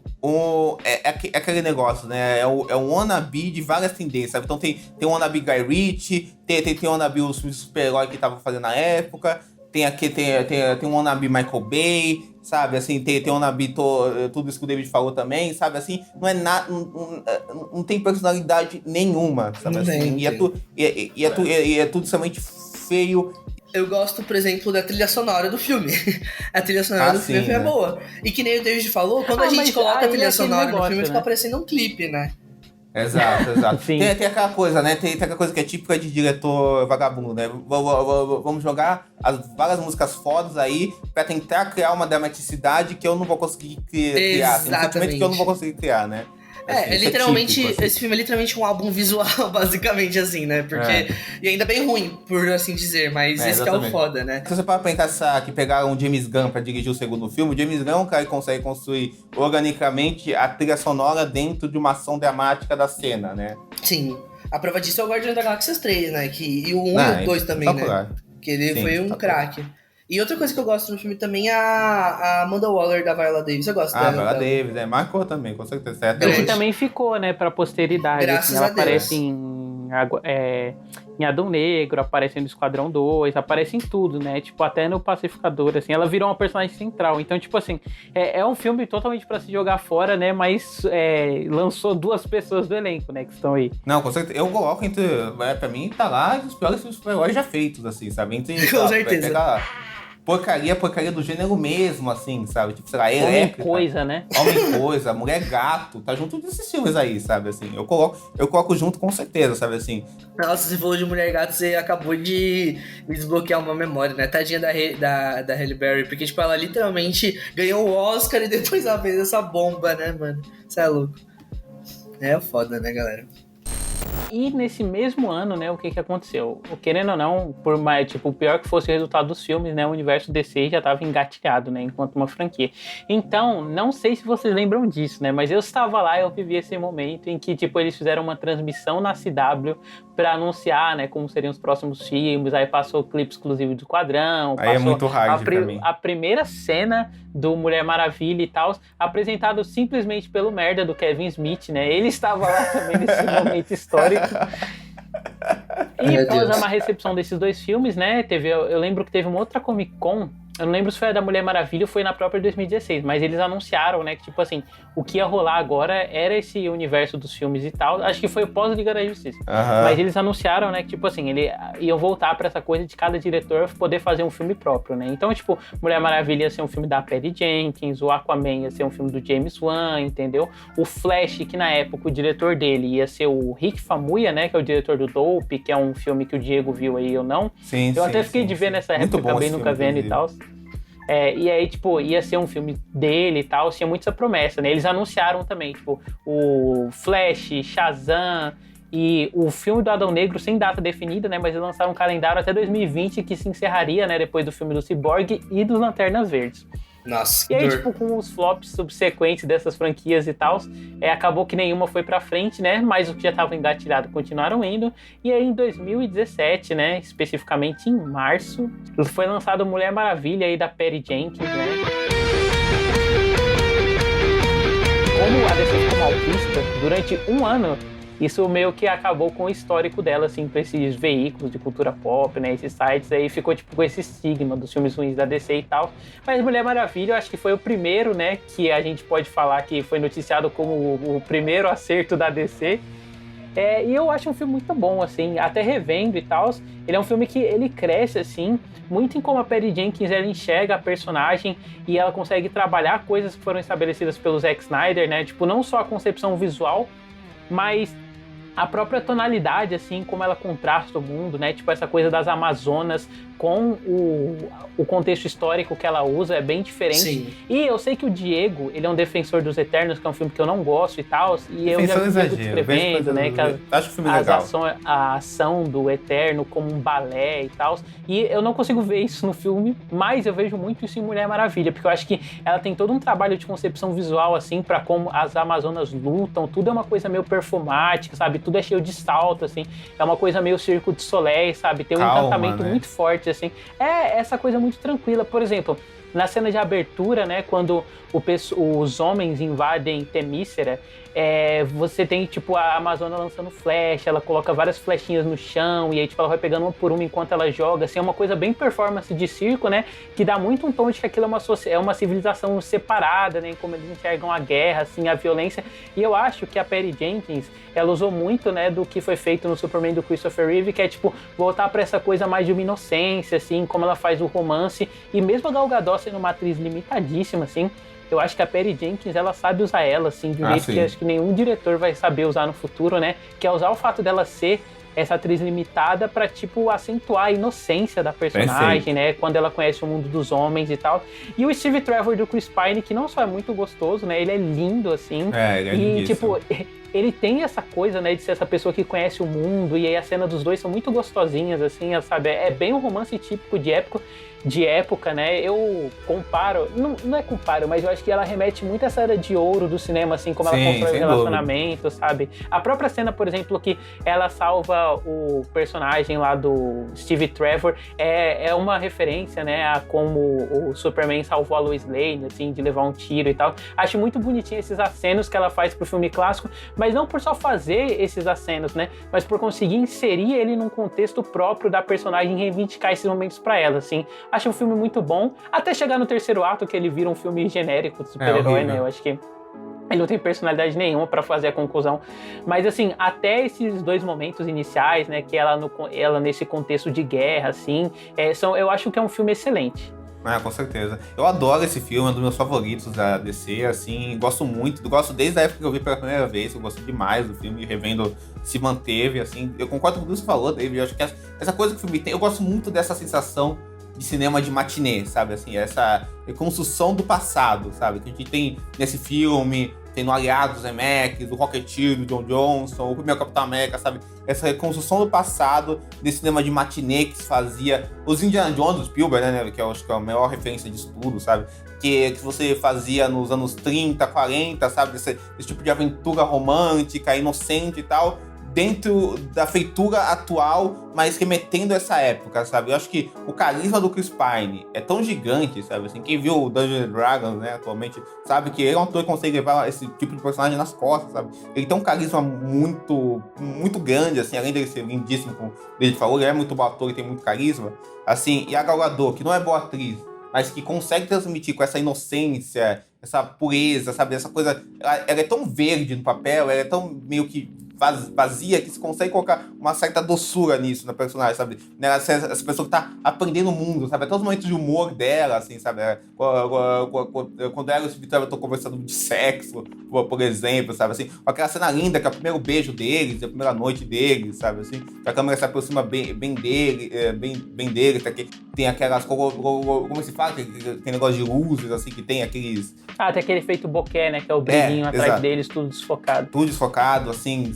é aquele negócio, né? É o wannabe de várias tendências, sabe? Então tem o wannabe Guy Ritchie, tem o wannabe os filmes de super-herói que tava fazendo na época. Tem um wannabe Michael Bay, sabe? Assim, tem um wannabe tudo isso que o David falou também, sabe? Assim, não é nada, não tem personalidade nenhuma, sabe? Assim, e é tudo extremamente feio. Eu gosto, por exemplo, da trilha sonora do filme. A trilha sonora do filme é boa. E que nem o David falou, quando a gente coloca a trilha sonora no filme, fica parecendo um clipe, né? Exato. Tem aquela coisa, né? Tem aquela coisa que é típica de diretor vagabundo, né? Vamos jogar várias músicas fodas aí pra tentar criar uma dramaticidade que eu não vou conseguir criar. Tem um sentimento que eu não vou conseguir criar, né? Assim, literalmente, típico, assim. Esse filme é literalmente um álbum visual, basicamente, assim, né? Porque, e ainda bem ruim, por assim dizer, mas esse que é o foda, né? Se você para pensar que pegaram o James Gunn pra dirigir o segundo filme, o James Gunn é um cara que consegue construir organicamente a trilha sonora dentro de uma ação dramática da cena, né? Sim. A prova disso é o Guardiões da Galáxia 3, né? E o 1 e o 2 também, né? Que ele foi um craque. E outra coisa que eu gosto no filme também é a Amanda Waller da Viola Davis. Eu gosto dela. Viola Davis, marcou também, com certeza. Ele também ficou, né, pra posteridade. Graças ela a Deus. Aparece em Adão Negro, aparece no Esquadrão 2, aparece em tudo, né? Tipo, até no Pacificador, assim, ela virou uma personagem central. Então, tipo assim, é um filme totalmente pra se jogar fora, né? Mas lançou 2 pessoas do elenco, né, que estão aí. Não, com certeza. Eu coloco pra mim, tá lá os piores super-heróis já feitos, assim, sabe? Com certeza. Porcaria do gênero mesmo, assim, sabe? Tipo, sei lá, Homem Coisa, né? Homem Coisa, Mulher Gato, tá junto desses filmes aí, sabe? Assim, eu coloco junto com certeza, sabe? Assim. Nossa, você falou de Mulher Gato, você acabou de me desbloquear uma memória, né? Tadinha da Halle Berry, porque, tipo, ela literalmente ganhou o Oscar e depois ela fez essa bomba, né, mano? Você é louco. É foda, né, galera? E nesse mesmo ano, né, o que aconteceu? Querendo ou não, por mais, tipo, o pior que fosse o resultado dos filmes, né, o universo DC já estava engatilhado, né, enquanto uma franquia. Então, não sei se vocês lembram disso, né, mas eu estava lá e eu vivi esse momento em que, tipo, eles fizeram uma transmissão na CW para anunciar, né, como seriam os próximos filmes, aí passou o clipe exclusivo do Quadrão, aí é muito hard pra mim. A primeira cena do Mulher Maravilha e tal, apresentado simplesmente pelo merda do Kevin Smith, né, ele estava lá também nesse momento histórico. E após uma recepção desses 2 filmes, né, eu lembro que teve uma outra Comic Con, eu não lembro se foi a da Mulher Maravilha ou foi na própria 2016, mas eles anunciaram, né, que tipo assim, o que ia rolar agora era esse universo dos filmes e tal, acho que foi o pós-Liga da Justiça, mas eles anunciaram, né, que tipo assim, eles iam voltar pra essa coisa de cada diretor poder fazer um filme próprio, né, então tipo, Mulher Maravilha ia ser um filme da Patty Jenkins, o Aquaman ia ser um filme do James Wan, entendeu? O Flash, que na época o diretor dele ia ser o Rick Famuyiwa, né, que é o diretor do Dope, que é um filme que o Diego viu aí ou não. Sim, eu até fiquei de ver nessa época, acabei nunca vendo e tal. E aí, tipo, ia ser um filme dele e tal, tinha muito essa promessa, né? Eles anunciaram também, tipo, o Flash, Shazam e o filme do Adão Negro sem data definida, né? Mas eles lançaram um calendário até 2020 que se encerraria, né? Depois do filme do Cyborg e dos Lanternas Verdes. Nossa, E aí, tipo, com os flops subsequentes dessas franquias e tal, acabou que nenhuma foi pra frente, né? Mas o que já tava engatilhado continuaram indo. E aí, em 2017, né? Especificamente em março, foi lançado Mulher Maravilha aí da Patty Jenkins, né? Como a DC ficou malvista durante um ano, isso meio que acabou com o histórico dela, assim, pra esses veículos de cultura pop, né, esses sites, aí ficou, tipo, com esse estigma dos filmes ruins da DC e tal. Mas Mulher Maravilha, eu acho que foi o primeiro, né, que a gente pode falar que foi noticiado como o primeiro acerto da DC. E eu acho um filme muito bom, assim, até revendo e tal. Ele é um filme que ele cresce, assim, muito em como a Patty Jenkins ela enxerga a personagem e ela consegue trabalhar coisas que foram estabelecidas pelo Zack Snyder, né, tipo, não só a concepção visual, mas a própria tonalidade, assim, como ela contrasta o mundo, né? Tipo, essa coisa das Amazonas com o contexto histórico que ela usa é bem diferente. Sim. E eu sei que o Diego, ele é um defensor dos Eternos, que é um filme que eu não gosto e tal, e eu já vi o Diego descrevendo, né? Que acho o filme legal. A ação do Eterno como um balé e tal. E eu não consigo ver isso no filme, mas eu vejo muito isso em Mulher Maravilha, porque eu acho que ela tem todo um trabalho de concepção visual, assim, pra como as Amazonas lutam, tudo é uma coisa meio performática, sabe? Tudo é cheio de salto, assim, é uma coisa meio Circo de Soleil, sabe? Tem um encantamento, né, muito forte, assim. É essa coisa muito tranquila. Por exemplo, na cena de abertura, né, quando os homens invadem Temícera, você tem, tipo, a Amazona lançando flecha, ela coloca várias flechinhas no chão, e aí, tipo, ela vai pegando uma por uma enquanto ela joga, assim, é uma coisa bem performance de circo, né, que dá muito um tom de que aquilo é uma civilização separada, né, como eles enxergam a guerra, assim, a violência, e eu acho que a Patty Jenkins, ela usou muito, né, do que foi feito no Superman do Christopher Reeve, que é, tipo, voltar pra essa coisa mais de uma inocência, assim, como ela faz o romance, e mesmo a Gal Gadot sendo uma atriz limitadíssima, assim, eu acho que a Patty Jenkins, ela sabe usar ela, assim, de um jeito que acho que nenhum diretor vai saber usar no futuro, né? Que é usar o fato dela ser essa atriz limitada pra, tipo, acentuar a inocência da personagem, né? Quando ela conhece o mundo dos homens e tal. E o Steve Trevor do Chris Pine, que não só é muito gostoso, né? Ele é lindo, assim. Ele é lindíssimo. Tipo, ele tem essa coisa, né, de ser essa pessoa que conhece o mundo, e aí a cena dos dois são muito gostosinhas, assim, sabe? É bem um romance típico de época, né? Eu comparo, não é comparo, mas eu acho que ela remete muito a essa era de ouro do cinema, assim, como ela constrói o relacionamento, sabe? A própria cena, por exemplo, que ela salva o personagem lá do Steve Trevor, é uma referência, né, a como o Superman salvou a Lois Lane, assim, de levar um tiro e tal. Acho muito bonitinho esses acenos que ela faz pro filme clássico, mas não por só fazer esses acenos, né, mas por conseguir inserir ele num contexto próprio da personagem e reivindicar esses momentos pra ela, assim. Acho um filme muito bom, até chegar no terceiro ato, que ele vira um filme genérico de super-herói, né? Eu acho que ele não tem personalidade nenhuma pra fazer a conclusão. Mas, assim, até esses dois momentos iniciais, né? Que ela nesse contexto de guerra, assim, eu acho que é um filme excelente. Com certeza. Eu adoro esse filme, é um dos meus favoritos da DC, assim, gosto desde a época que eu vi pela primeira vez, eu gosto demais do filme, revendo, se manteve, assim, eu concordo com o que você falou, David, eu acho que essa coisa que o filme tem, eu gosto muito dessa sensação de cinema de matinê, sabe, assim, essa reconstrução do passado, sabe, que a gente tem nesse filme, tem no Aliados, Zemeckis, do Rocketeer, do John Johnson, o primeiro Capitão América, sabe, essa reconstrução do passado, desse cinema de matinê que se fazia, os Indiana Jones, do Spielberg, né, que eu acho que é a maior referência disso tudo, sabe, que você fazia nos anos 30, 40, sabe, esse tipo de aventura romântica, inocente e tal, dentro da feitura atual, mas remetendo a essa época, sabe? Eu acho que o carisma do Chris Pine é tão gigante, sabe? Assim, quem viu o Dungeons & Dragons, né, atualmente, sabe que ele é um ator que consegue levar esse tipo de personagem nas costas, sabe? Ele tem um carisma muito, muito grande, assim, além dele ser lindíssimo, como ele falou, ele é muito bom ator e tem muito carisma. Assim, e a Gal Gadot, que não é boa atriz, mas que consegue transmitir com essa inocência, essa pureza, sabe? Essa coisa, ela é tão verde no papel, ela é tão meio que vazia, que você consegue colocar uma certa doçura nisso, na personagem, sabe? Essa pessoa que tá aprendendo o mundo, sabe? Até os momentos de humor dela, assim, sabe? Quando ela e o Vitória estão conversando de sexo, por exemplo, sabe? Assim, aquela cena linda, que é o primeiro beijo deles, a primeira noite deles, sabe? Assim, que a câmera se aproxima bem dele, tá? Que tem aquelas, como se fala? Tem negócio de luzes, assim, que tem aqueles... tem aquele efeito bokeh, né? Que é o brilhinho atrás exato. deles, tudo desfocado. Tudo desfocado, assim,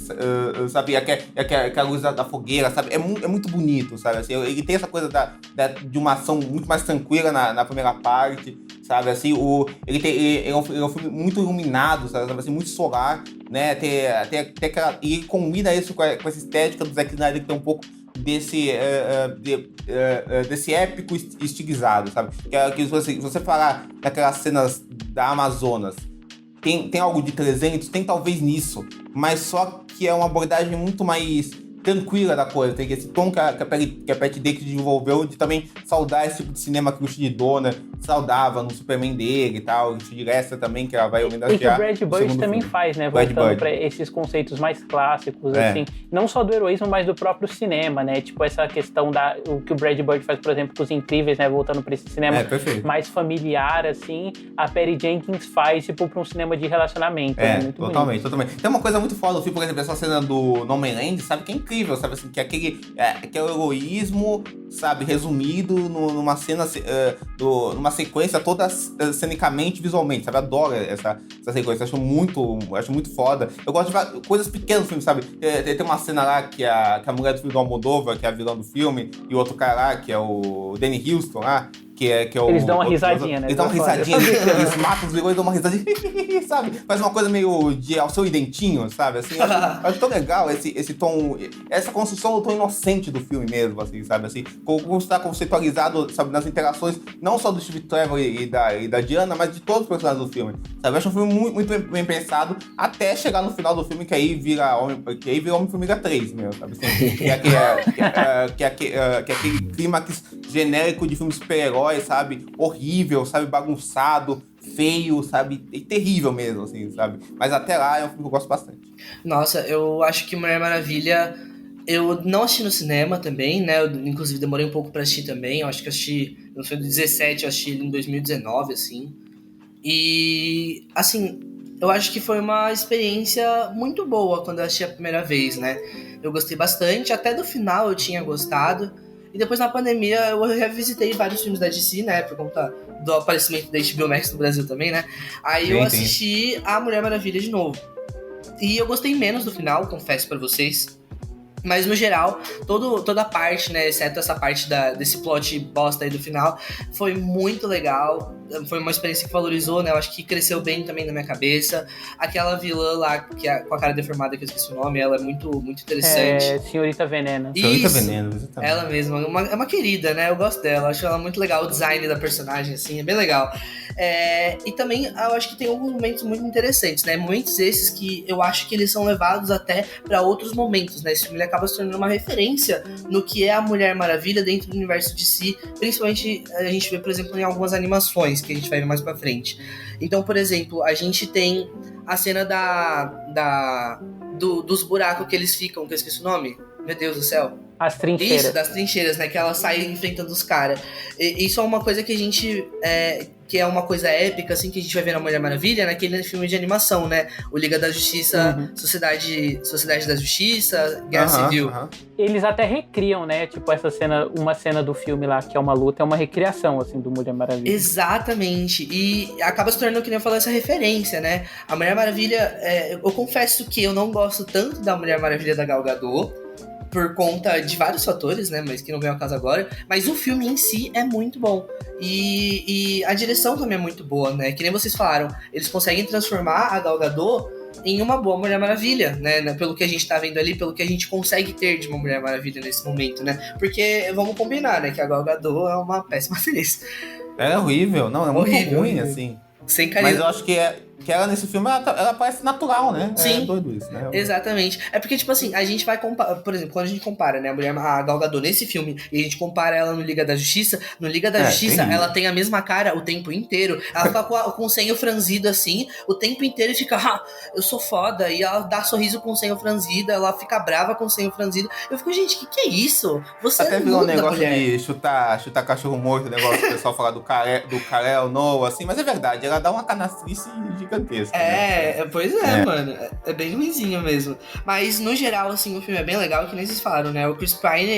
sabe? Aquela luz da fogueira, sabe? É muito bonito, sabe? Assim, ele tem essa coisa de uma ação muito mais tranquila na primeira parte, sabe? Assim, ele é um filme muito iluminado, sabe? Assim, muito solar, né? E combina isso com essa estética do Zack Snyder, que tem um pouco desse épico estilizado, sabe? Que se você falar daquelas cenas da Amazonas, tem algo de 300, tem talvez nisso, mas só que é uma abordagem muito mais tranquila da coisa, tem esse tom que a Patty Jenkins desenvolveu de também saudar esse tipo de cinema que o Richard Donner saudava no Superman dele e tal, o Richard Lester também, que ela vai homenagear. E que o Brad Bird também faz, né? Voltando para esses conceitos mais clássicos, assim, não só do heroísmo, mas do próprio cinema, né? Tipo, essa questão o que o Brad Bird faz, por exemplo, com Os Incríveis, né? Voltando para esse cinema mais familiar, assim, a Patty Jenkins faz, tipo, para um cinema de relacionamento. Né? Muito totalmente. Tem uma coisa muito foda do filme, por exemplo, essa cena do No Man's Land, sabe? Que é incrível, sabe? Assim, que é o heroísmo, sabe? Resumido numa cena, numa sequência toda cenicamente, visualmente, sabe? Adoro essa sequência, acho muito foda. Eu gosto de coisas pequenas do filme, sabe? Tem uma cena lá que a mulher do filme do Almodóvar, que é a vilã do filme, e o outro cara lá, que é o Danny Houston lá, que é eles dão uma risadinha, né? Eles dão uma risadinha, eles matam os vilões, dão uma risadinha, sabe? Faz uma coisa meio de ao seu dentinho, sabe? Assim, acho tão legal esse tom, essa construção do tom inocente do filme mesmo, assim, sabe? Assim, como está conceitualizado, sabe, nas interações, não só do Steve Trevor e da Diana, mas de todos os personagens do filme, sabe? Eu acho um filme muito bem pensado, até chegar no final do filme, que aí vira Homem-Formiga 3, meu, sabe? Assim, que é aquele clímax genérico de filme super-herói, sabe? Horrível, sabe? Bagunçado, feio, sabe? E terrível mesmo, assim, sabe? Mas até lá é um filme que eu gosto bastante. Nossa, eu acho que Mulher Maravilha... Eu não assisti no cinema também, né? Eu, inclusive, demorei um pouco pra assistir também. Eu acho que eu assisti... No filme de 17, eu assisti ele em 2019, assim. E, assim... Eu acho que foi uma experiência muito boa quando eu assisti a primeira vez, né? Eu gostei bastante. Até do final eu tinha gostado. E depois, na pandemia, eu revisitei vários filmes da DC, né? Por conta do aparecimento da HBO Max no Brasil também, né? Aí eu assisti a Mulher Maravilha de novo. E eu gostei menos do final, confesso pra vocês. Mas, no geral, toda a parte, né? Exceto essa parte desse plot bosta aí do final, foi muito legal. Foi uma experiência que valorizou, né? Eu acho que cresceu bem também na minha cabeça. Aquela vilã lá, com a cara deformada, que eu esqueci o nome, ela é muito muito Senhorita Veneno. Senhorita Veneno, exatamente. Ela mesma, é uma querida, né? Eu gosto dela, acho ela muito legal, o design da personagem, assim, é bem legal. E também, eu acho que tem alguns momentos muito interessantes, né? Momentos esses que eu acho que eles são levados até pra outros momentos, né? Esse filme acaba se tornando uma referência no que é a Mulher Maravilha dentro do universo de si, principalmente a gente vê, por exemplo, em algumas animações que a gente vai ver mais pra frente. Então, por exemplo, a gente tem a cena dos buracos que eles ficam, que eu esqueci o nome, meu Deus do céu. As trincheiras. Isso, das trincheiras, né? Que ela sai enfrentando os caras. Isso é uma coisa que a gente... que é uma coisa épica, assim, que a gente vai ver na Mulher Maravilha, naquele filme de animação, né? O Liga da Justiça, Sociedade da Justiça, Guerra Civil. Eles até recriam, né? Tipo, uma cena do filme lá, que é uma luta, é uma recriação, assim, do Mulher Maravilha. Exatamente. E acaba se tornando, que nem eu falei, essa referência, né? A Mulher Maravilha... eu confesso que eu não gosto tanto da Mulher Maravilha da Gal Gadot, por conta de vários fatores, né, mas que não vem ao caso agora, mas o filme em si é muito bom, e a direção também é muito boa, né, que nem vocês falaram, eles conseguem transformar a Gal Gadot em uma boa Mulher Maravilha, né, pelo que a gente tá vendo ali, pelo que a gente consegue ter de uma Mulher Maravilha nesse momento, né, porque vamos combinar, né, que a Gal Gadot é uma péssima atriz. É horrível, não, é muito horrível, ruim, assim. Sem carisma. Mas eu acho que que ela nesse filme, ela parece natural, né? Sim. É doido isso, né? Exatamente. É porque, tipo assim, a gente vai comparar, por exemplo, quando a gente compara, né, a Gal Gadot nesse filme e a gente compara ela no Liga da Justiça, no Liga da Justiça, terrível. ela tem a mesma cara o tempo inteiro. Ela fica com o senho franzido assim, o tempo inteiro e fica, eu sou foda. E ela dá sorriso com o senho franzido, ela fica brava com o senho franzido. Eu fico, gente, que é isso? Você até virou um muda, negócio mulher. de chutar cachorro morto, o negócio do pessoal falar do Karel Noah, assim, mas é verdade, ela dá uma canastrice gigantesca. Pois é, mano. É bem ruimzinho mesmo. Mas, no geral, assim, o filme é bem legal, que nem vocês falaram, né? O Chris Pine,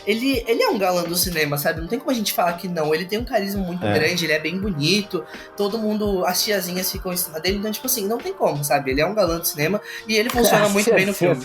ele é um galã do cinema, sabe? Não tem como a gente falar que não. Ele tem um carisma muito grande, ele é bem bonito. Todo mundo, as tiazinhas ficam em cima dele. Então, tipo assim, não tem como, sabe? Ele é um galã do cinema e ele funciona muito bem no filme.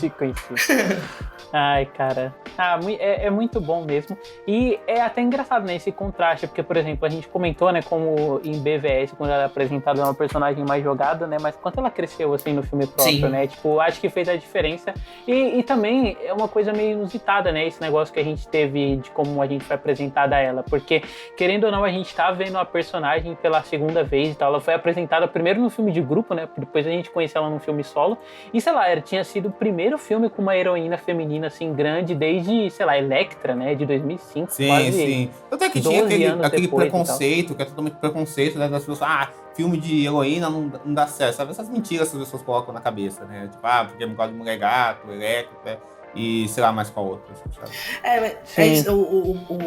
Ai, cara. É muito bom mesmo. E é até engraçado, né, esse contraste, porque, por exemplo, a gente comentou, né, como em BVS, quando ela é apresentada, é uma personagem mais jogada, né, mas quanto ela cresceu, assim, no filme próprio, Sim. né, tipo, acho que fez a diferença. E também é uma coisa meio inusitada, né, esse negócio que a gente teve de como a gente foi apresentada a ela, porque, querendo ou não, a gente tá vendo a personagem pela segunda vez e tal. Ela foi apresentada primeiro no filme de grupo, né, depois a gente conheceu ela num filme solo, e, sei lá, ela tinha sido o primeiro filme com uma heroína feminina, assim, grande desde, sei lá, Electra, né, de 2005. Sim. Até que tinha aquele preconceito, que é totalmente preconceito, né, das pessoas, filme de heroína não dá certo, sabe? Essas mentiras que as pessoas colocam na cabeça, né? Tipo, porque é por causa de Mulher Gato, Electra, e sei lá mais qual outra, sabe?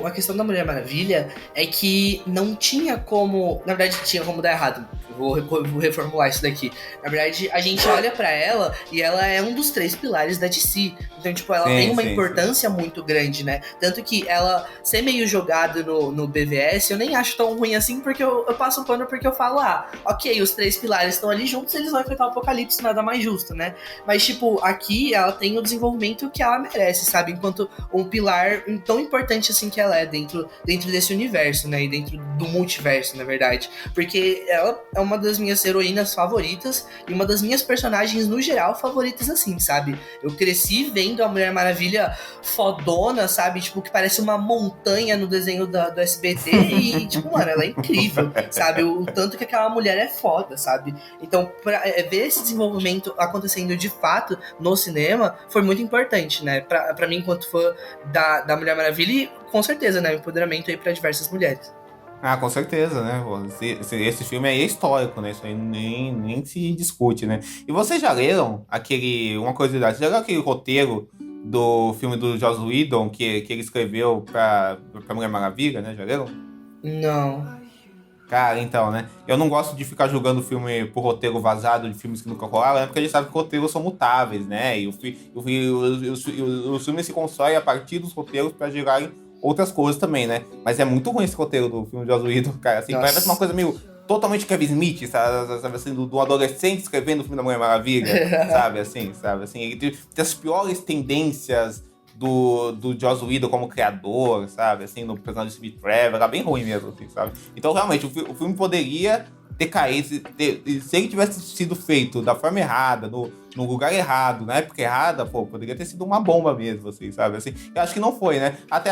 A questão da Mulher Maravilha é que não tinha como... Na verdade, tinha como dar errado. Vou reformular isso daqui. Na verdade, a gente olha pra ela e ela é um dos 3 pilares da DC. Então, tipo, ela tem uma importância muito grande, né? Tanto que ela ser meio jogada no BVS, eu nem acho tão ruim assim, porque eu passo um pano porque eu falo, ok, os 3 pilares estão ali juntos, eles vão enfrentar o apocalipse, nada mais justo, né? Mas, tipo, aqui ela tem o desenvolvimento que ela merece, sabe? Enquanto um pilar tão importante assim que ela é dentro desse universo, né? E dentro do multiverso, na verdade. Porque ela é uma das minhas heroínas favoritas e uma das minhas personagens, no geral, favoritas, assim, sabe? Eu cresci vendo a Mulher Maravilha fodona, sabe? Tipo, que parece uma montanha no desenho do SBT e, tipo, mano, ela é incrível, sabe? O tanto que aquela mulher é foda, sabe? Então, ver esse desenvolvimento acontecendo de fato no cinema foi muito importante, né? Pra mim, enquanto fã da Mulher Maravilha, e com certeza, né? Empoderamento aí pra diversas mulheres. Com certeza, né? Esse filme aí é histórico, né? Isso aí nem se discute, né? E vocês já leram uma curiosidade, já leram aquele roteiro do filme do Joss Whedon que ele escreveu pra Mulher Maravilha, né? Já leram? Não. Cara, então, né? Eu não gosto de ficar julgando filme por roteiro vazado de filmes que nunca rolaram, né? Porque a gente sabe que roteiros são mutáveis, né? E os filmes se constroem a partir dos roteiros pra gerarem outras coisas também, né? Mas é muito ruim esse roteiro do filme de Joss Whedon, cara. Assim, parece uma coisa meio totalmente Kevin Smith, sabe assim, do adolescente escrevendo o filme da Mulher Maravilha, sabe assim? Ele tem as piores tendências do Joss Whedon como criador, sabe? Assim, no personagem de Steve Trevor, era bem ruim mesmo, assim, sabe? Então, realmente, o filme poderia ter caído, se ele tivesse sido feito da forma errada, no lugar errado, na época errada, poderia ter sido uma bomba mesmo, assim, sabe? Assim, eu acho que não foi, né? Até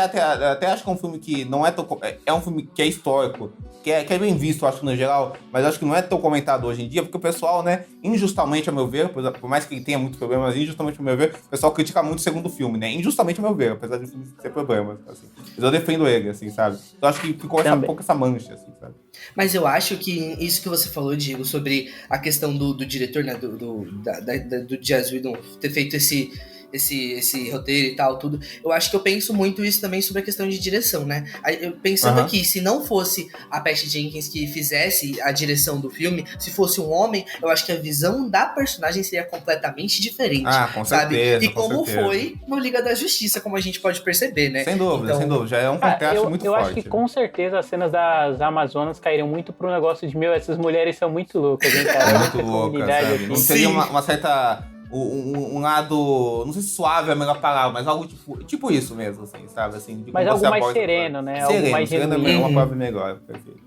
acho que é um filme que não é tão... É um filme que é histórico, que é bem visto, acho, no geral, mas acho que não é tão comentado hoje em dia, porque o pessoal, né, injustamente, a meu ver, por mais que ele tenha muitos problemas, injustamente, a meu ver, o pessoal critica muito o segundo filme, né? Injustamente, a meu ver, apesar de ter problemas, assim. Mas eu defendo ele, assim, sabe? Então acho que ficou um pouco essa mancha, assim, sabe? Mas eu acho que isso que você falou, Diego, sobre a questão do diretor, né, do Joss Whedon ter feito esse roteiro e tal, tudo. Eu acho que eu penso muito isso também sobre a questão de direção, né? Pensando aqui, se não fosse a Patty Jenkins que fizesse a direção do filme, se fosse um homem, eu acho que a visão da personagem seria completamente diferente, com sabe? certeza, e como foi no Liga da Justiça, como a gente pode perceber, né? Sem dúvida. Já é um contraste muito forte. Eu acho que com certeza as cenas das Amazonas caíram muito pro negócio de, essas mulheres são muito loucas, hein, cara? É muito louca, sabe? Não teria uma certa... Um lado, não sei se suave é a melhor palavra, mas algo tipo isso mesmo, assim, sabe? Assim, mas algo mais sereno, né? Algo mais genuíno. É uma palavra melhor, perfeito.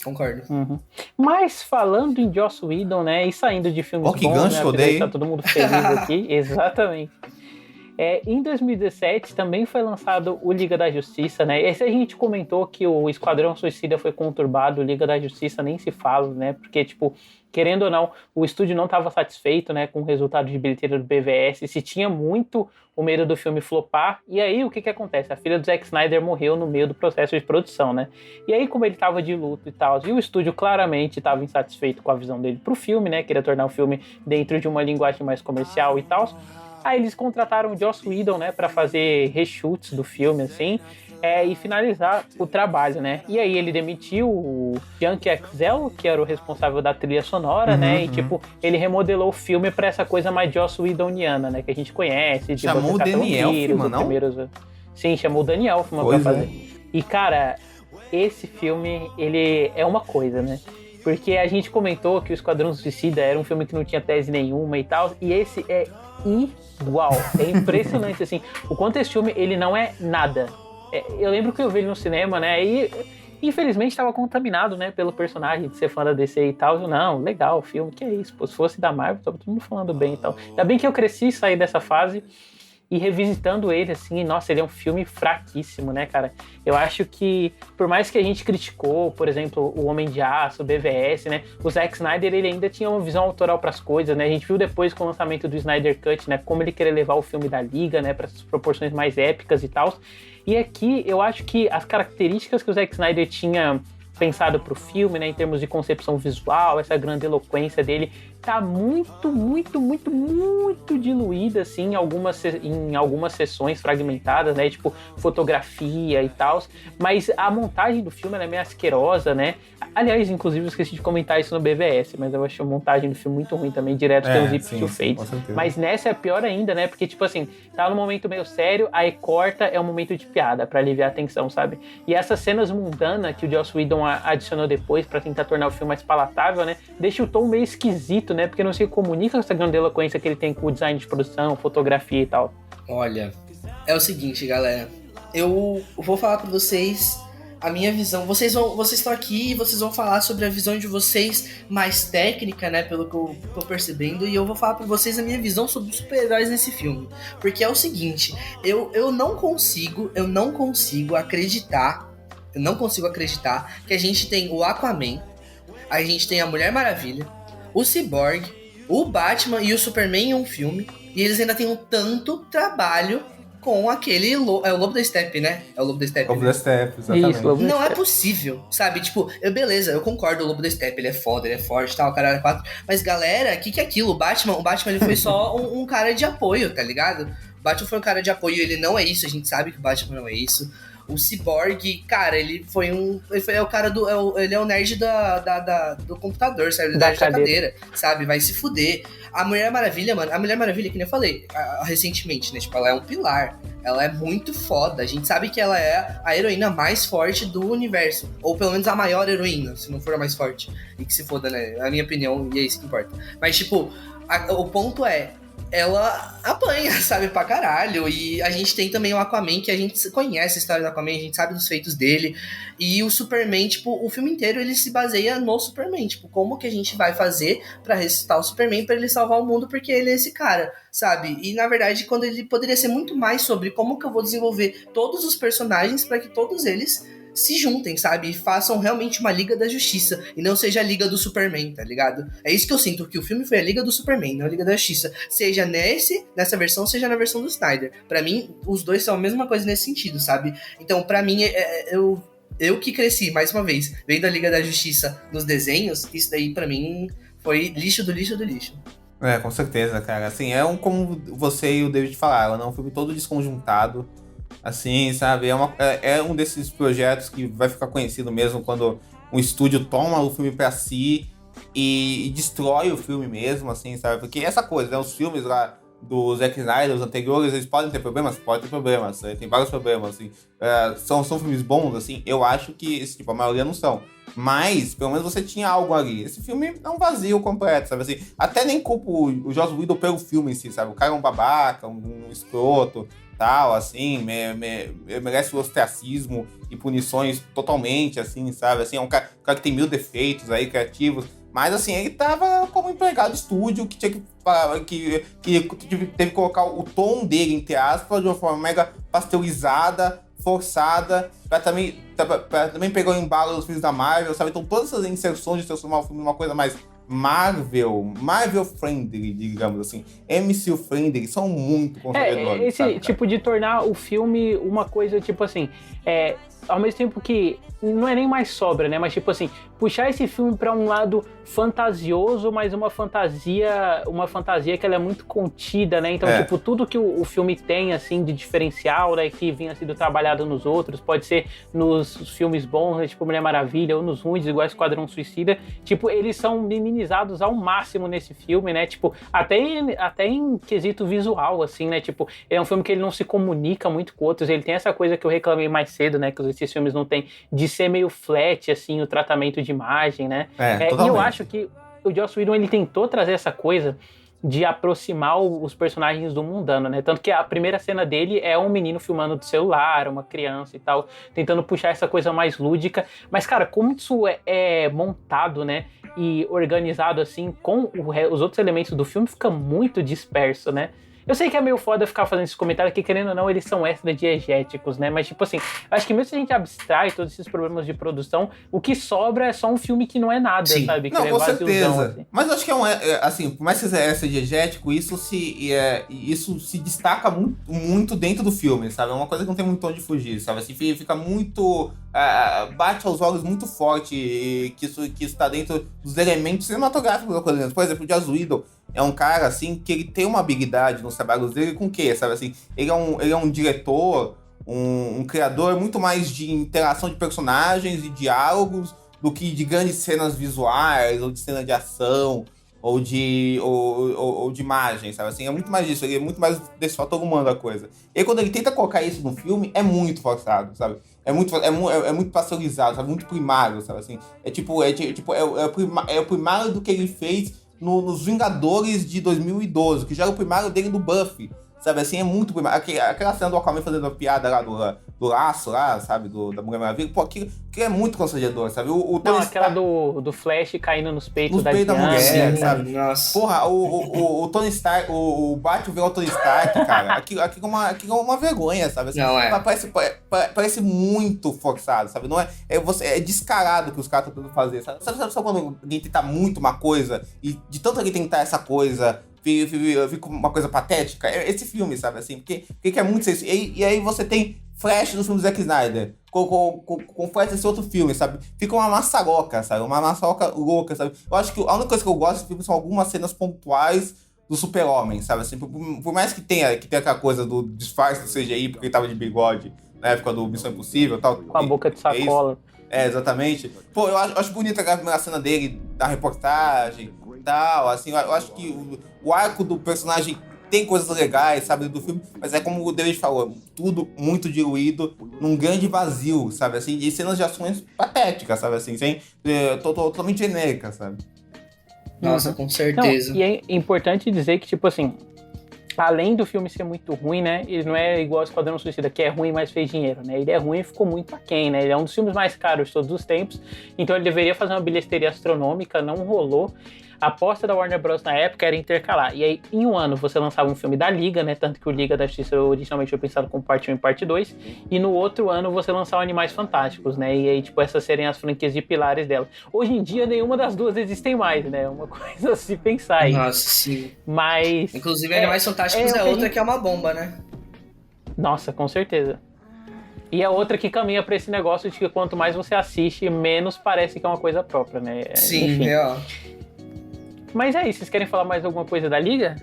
Concordo. Uhum. Mas falando em Joss Whedon, né, e saindo de filmes que bons, gancho, né, odeio. tá todo mundo feliz aqui, exatamente. Em 2017 também foi lançado o Liga da Justiça, né? Esse a gente comentou que o Esquadrão Suicida foi conturbado, o Liga da Justiça nem se fala, né? Porque, tipo, querendo ou não, o estúdio não estava satisfeito, né, com o resultado de bilheteria do BVS, se tinha muito o medo do filme flopar, e aí o que acontece? A filha do Zack Snyder morreu no meio do processo de produção, né? E aí, como ele estava de luto e tal, e o estúdio claramente estava insatisfeito com a visão dele pro filme, né, queria tornar o filme dentro de uma linguagem mais comercial e tal, aí eles contrataram o Joss Whedon, né, para fazer reshoots do filme, assim, e finalizar o trabalho, né? E aí ele demitiu o Junkie XL, que era o responsável da trilha sonora, né? E, tipo, ele remodelou o filme pra essa coisa mais Joss Whedoniana, né? Que a gente conhece. De chamou o Daniel Elfman, não? Sim, chamou o Daniel Elfman pra fazer. E, cara, esse filme, ele é uma coisa, né? Porque a gente comentou que o Esquadrão Suicida era um filme que não tinha tese nenhuma e tal, e esse é igual. É impressionante, assim. O quanto esse filme, ele não é nada. Eu lembro que eu vi ele no cinema, né, e infelizmente estava contaminado, né, pelo personagem de ser fã da DC e tal. Não, legal o filme, que é isso, pô, se fosse da Marvel, tava todo mundo falando bem e tal. Ainda bem que eu cresci e saí dessa fase, e revisitando ele, assim, nossa, ele é um filme fraquíssimo, né, cara? Eu acho que, por mais que a gente criticou, por exemplo, o Homem de Aço, o BVS, né, o Zack Snyder, ele ainda tinha uma visão autoral pras coisas, né? A gente viu depois com o lançamento do Snyder Cut, né, como ele queria levar o filme da Liga, né, para essas proporções mais épicas e tal. E aqui, eu acho que as características que o Zack Snyder tinha pensado pro filme, né, em termos de concepção visual, essa grande eloquência dele, tá muito diluída, assim, em algumas sessões fragmentadas, né, tipo fotografia e tal, mas a montagem do filme, ela é meio asquerosa, né, aliás, inclusive eu esqueci de comentar isso no BVS, mas eu achei a montagem do filme muito ruim também, direto tem os Zip Fades, mas nessa é pior ainda, né, porque, tipo assim, tá num momento meio sério, aí corta, é um momento de piada, pra aliviar a tensão, sabe, e essas cenas mundanas que o Joss Whedon adicionou depois pra tentar tornar o filme mais palatável, né, deixa o tom meio esquisito, né? Porque não se comunica com essa grande eloquência que ele tem com o design de produção, fotografia e tal. Olha, é o seguinte, galera. Eu vou falar pra vocês a minha visão. Vocês estão aqui e vocês vão falar sobre a visão de vocês mais técnica, né? Pelo que eu tô percebendo. E eu vou falar pra vocês a minha visão sobre os super-heróis nesse filme. Porque é o seguinte, eu não consigo acreditar que a gente tem o Aquaman, a gente tem a Mulher Maravilha, o Cyborg, o Batman e o Superman em um filme, e eles ainda têm tanto trabalho com aquele... é o Lobo da Steppe, né? É o Lobo da Steppe. Lobo da Steppe, exatamente. Isso, não é possível, sabe? Tipo, beleza, eu concordo, o Lobo da Steppe, ele é foda, ele é forte, tal, caralho, 4. Mas, galera, o que é aquilo? O Batman ele foi só um cara de apoio, tá ligado? O Batman foi um cara de apoio, ele não é isso, a gente sabe que o Batman não é isso. O Cyborg, cara, ele é o cara ele é o nerd do computador, sabe? Ele é o nerd da cadeira, sabe? Vai se fuder. A Mulher Maravilha, mano, que nem eu falei recentemente, né? Tipo, ela é um pilar. Ela é muito foda. A gente sabe que ela é a heroína mais forte do universo. Ou pelo menos a maior heroína, se não for a mais forte. E que se foda, né? É a minha opinião, e é isso que importa. Mas, tipo, o ponto é... ela apanha, sabe, pra caralho. E a gente tem também o Aquaman, que a gente conhece a história do Aquaman, a gente sabe dos feitos dele. E o Superman, tipo, o filme inteiro ele se baseia no Superman. Tipo, como que a gente vai fazer pra ressuscitar o Superman pra ele salvar o mundo, porque ele é esse cara, sabe? E na verdade, quando ele poderia ser muito mais sobre como que eu vou desenvolver todos os personagens pra que todos eles se juntem, sabe? E façam realmente uma Liga da Justiça. E não seja a Liga do Superman, tá ligado? É isso que eu sinto, que o filme foi a Liga do Superman, não a Liga da Justiça. Seja nessa versão, seja na versão do Snyder. Pra mim, os dois são a mesma coisa nesse sentido, sabe? Então, pra mim, eu que cresci, mais uma vez, vendo a Liga da Justiça nos desenhos, isso daí pra mim foi lixo do lixo do lixo. É, com certeza, cara. Assim, como você e o David falaram, é um filme todo desconjuntado. Assim, sabe, é um desses projetos que vai ficar conhecido mesmo quando um estúdio toma o filme pra si e destrói o filme mesmo, assim, sabe? Porque essa coisa, né, os filmes lá do Zack Snyder, os anteriores, eles podem ter problemas? Podem ter problemas, tem vários problemas, assim. São filmes bons, assim, eu acho que, tipo, a maioria não são. Mas, pelo menos você tinha algo ali. Esse filme é um vazio completo, sabe, assim. Até nem culpo o Joss Whedon pelo filme em si, sabe? O cara é um babaca, um escroto, tal, assim, merece o ostracismo e punições totalmente, assim, sabe? Assim, é um cara que tem 1000 defeitos aí, criativos, Mas, assim, ele tava como empregado de estúdio, que tinha que teve que colocar o tom dele, entre aspas, de uma forma mega pasteurizada, forçada, pra também pegar o embalo dos filmes da Marvel, sabe? Então, todas essas inserções de transformar o filme numa coisa mais Marvel friendly, digamos assim, MCU friendly, são muito conservadores. Esse sabe, tipo de tornar o filme uma coisa, tipo assim, ao mesmo tempo que não é nem mais sobra, né? Mas tipo assim, puxar esse filme pra um lado fantasioso, mas uma fantasia que ela é muito contida, né? Então, tipo, tudo que o filme tem, assim, de diferencial, né? Que vinha sido trabalhado nos outros, pode ser nos filmes bons, né, tipo Mulher Maravilha, ou nos ruins, igual Esquadrão Suicida, tipo, eles são minimizados ao máximo nesse filme, né? Tipo, até em quesito visual, assim, né? Tipo, é um filme que ele não se comunica muito com outros, ele tem essa coisa que eu reclamei mais cedo, né? Que esses filmes não tem, de ser meio flat, assim, o tratamento de imagem, né? E eu acho que o Joss Whedon, ele tentou trazer essa coisa de aproximar os personagens do mundano, né? Tanto que a primeira cena dele é um menino filmando do celular, uma criança e tal, tentando puxar essa coisa mais lúdica. Mas, cara, como isso é montado, né? E organizado, assim, com os outros elementos do filme, fica muito disperso, né? Eu sei que é meio foda ficar fazendo esses comentários, que querendo ou não, eles são extra-diegéticos, né? Mas, tipo assim, acho que mesmo se a gente abstrai todos esses problemas de produção, o que sobra é só um filme que não é nada, Sim. sabe? Que Não, com vaziozão, certeza. assim. Mas eu acho que assim, por mais que seja extra-diegético, isso se destaca muito dentro do filme, sabe? É uma coisa que não tem muito onde fugir, sabe? Assim, fica muito... bate aos olhos muito forte que isso tá dentro dos elementos cinematográficos da coisa. Por exemplo, o Joss Whedon é um cara, assim, que ele tem uma habilidade nos trabalhos dele com o quê, sabe? Assim, ele é um diretor, um criador muito mais de interação de personagens e diálogos do que de grandes cenas visuais, ou de cena de ação, ou de imagem, sabe? Assim, é muito mais disso, ele é muito mais desse fator humano da coisa. E aí, quando ele tenta colocar isso no filme, é muito forçado, sabe? É muito pasteurizado, sabe? Muito primário, sabe? Assim, é o primário do que ele fez nos Vingadores de 2012, que já era o primário dele do Buffy, sabe? Assim, é muito primário. Aquela cena do Aquaman fazendo a piada lá do laço lá, sabe? Da Mulher Maravilha, pô, aquilo é muito constrangedor, sabe? Não, aquela do Flash caindo nos peitos da mulher, Diana, sabe? Nossa. Porra, o Tony Stark, o Batman virou o Tony Stark, cara. Aquilo é uma vergonha, sabe? Assim, não é. Parece muito forçado, sabe? Não é descarado que os caras estão tentando fazer, sabe? Sabe quando alguém tenta muito uma coisa e de tanto alguém tentar essa coisa fica uma coisa patética? É esse filme, sabe? Assim, porque é muito isso. E aí você tem Flash dos filmes do Zack Snyder com Flash desse outro filme, sabe? Fica uma maçaroca, sabe? Uma maçaroca louca, sabe? Eu acho que a única coisa que eu gosto desse filme são algumas cenas pontuais do Super-Homem, sabe? Assim, por mais que tenha aquela coisa do disfarce do CGI, porque ele tava de bigode na época do Missão Impossível e tal. com a boca de sacola. Exatamente. Pô, eu acho bonita a primeira cena dele, da reportagem e tal, assim, eu acho que o arco do personagem tem coisas legais, sabe, do filme, mas é como o David falou, tudo muito diluído num grande vazio, sabe, assim, de cenas de ações patéticas, sabe, assim, totalmente genéricas, sabe. Nossa, com certeza. Não, e é importante dizer que, tipo assim, além do filme ser muito ruim, né, ele não é igual ao Esquadrão Suicida, que é ruim, mas fez dinheiro, né, ele é ruim e ficou muito aquém, né, ele é um dos filmes mais caros de todos os tempos, então ele deveria fazer uma bilheteria astronômica, não rolou. A aposta da Warner Bros. Na época era intercalar. E aí, em um ano, você lançava um filme da Liga, né? Tanto que o Liga da Justiça originalmente foi pensado como parte 1 e parte 2. E no outro ano, você lançava Animais Fantásticos, né? E aí, tipo, essas seriam as franquias de pilares dela. Hoje em dia, nenhuma das duas existem mais, né? É uma coisa a se pensar aí. Nossa, sim. Mas... Inclusive, Animais Fantásticos é outra que é uma bomba, né? Nossa, com certeza. E a outra que caminha pra esse negócio de que quanto mais você assiste, menos parece que é uma coisa própria, né? Sim, enfim. ó. Mas é isso, vocês querem falar mais alguma coisa da Liga?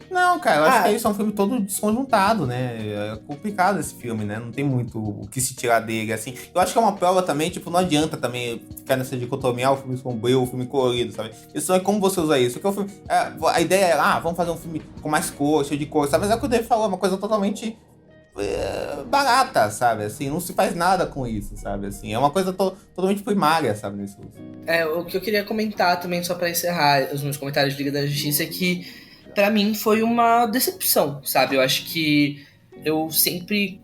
Não, cara, eu acho que isso é um filme todo desconjuntado, né? É complicado esse filme, né? Não tem muito o que se tirar dele, assim. Eu acho que é uma prova também, tipo, não adianta também ficar nessa dicotomia, o filme sombrio, o filme colorido, sabe? Isso é como você usa isso. Porque o filme, a ideia é, vamos fazer um filme com mais cor, cheio de cor, sabe? Mas é o que o Dave falou, é uma coisa totalmente barata, sabe? Assim, não se faz nada com isso, sabe? Assim, é uma coisa totalmente primária, sabe? Nesse uso. O que eu queria comentar também, só pra encerrar os meus comentários de Liga da Justiça, é que pra mim foi uma decepção, sabe? Eu acho que eu sempre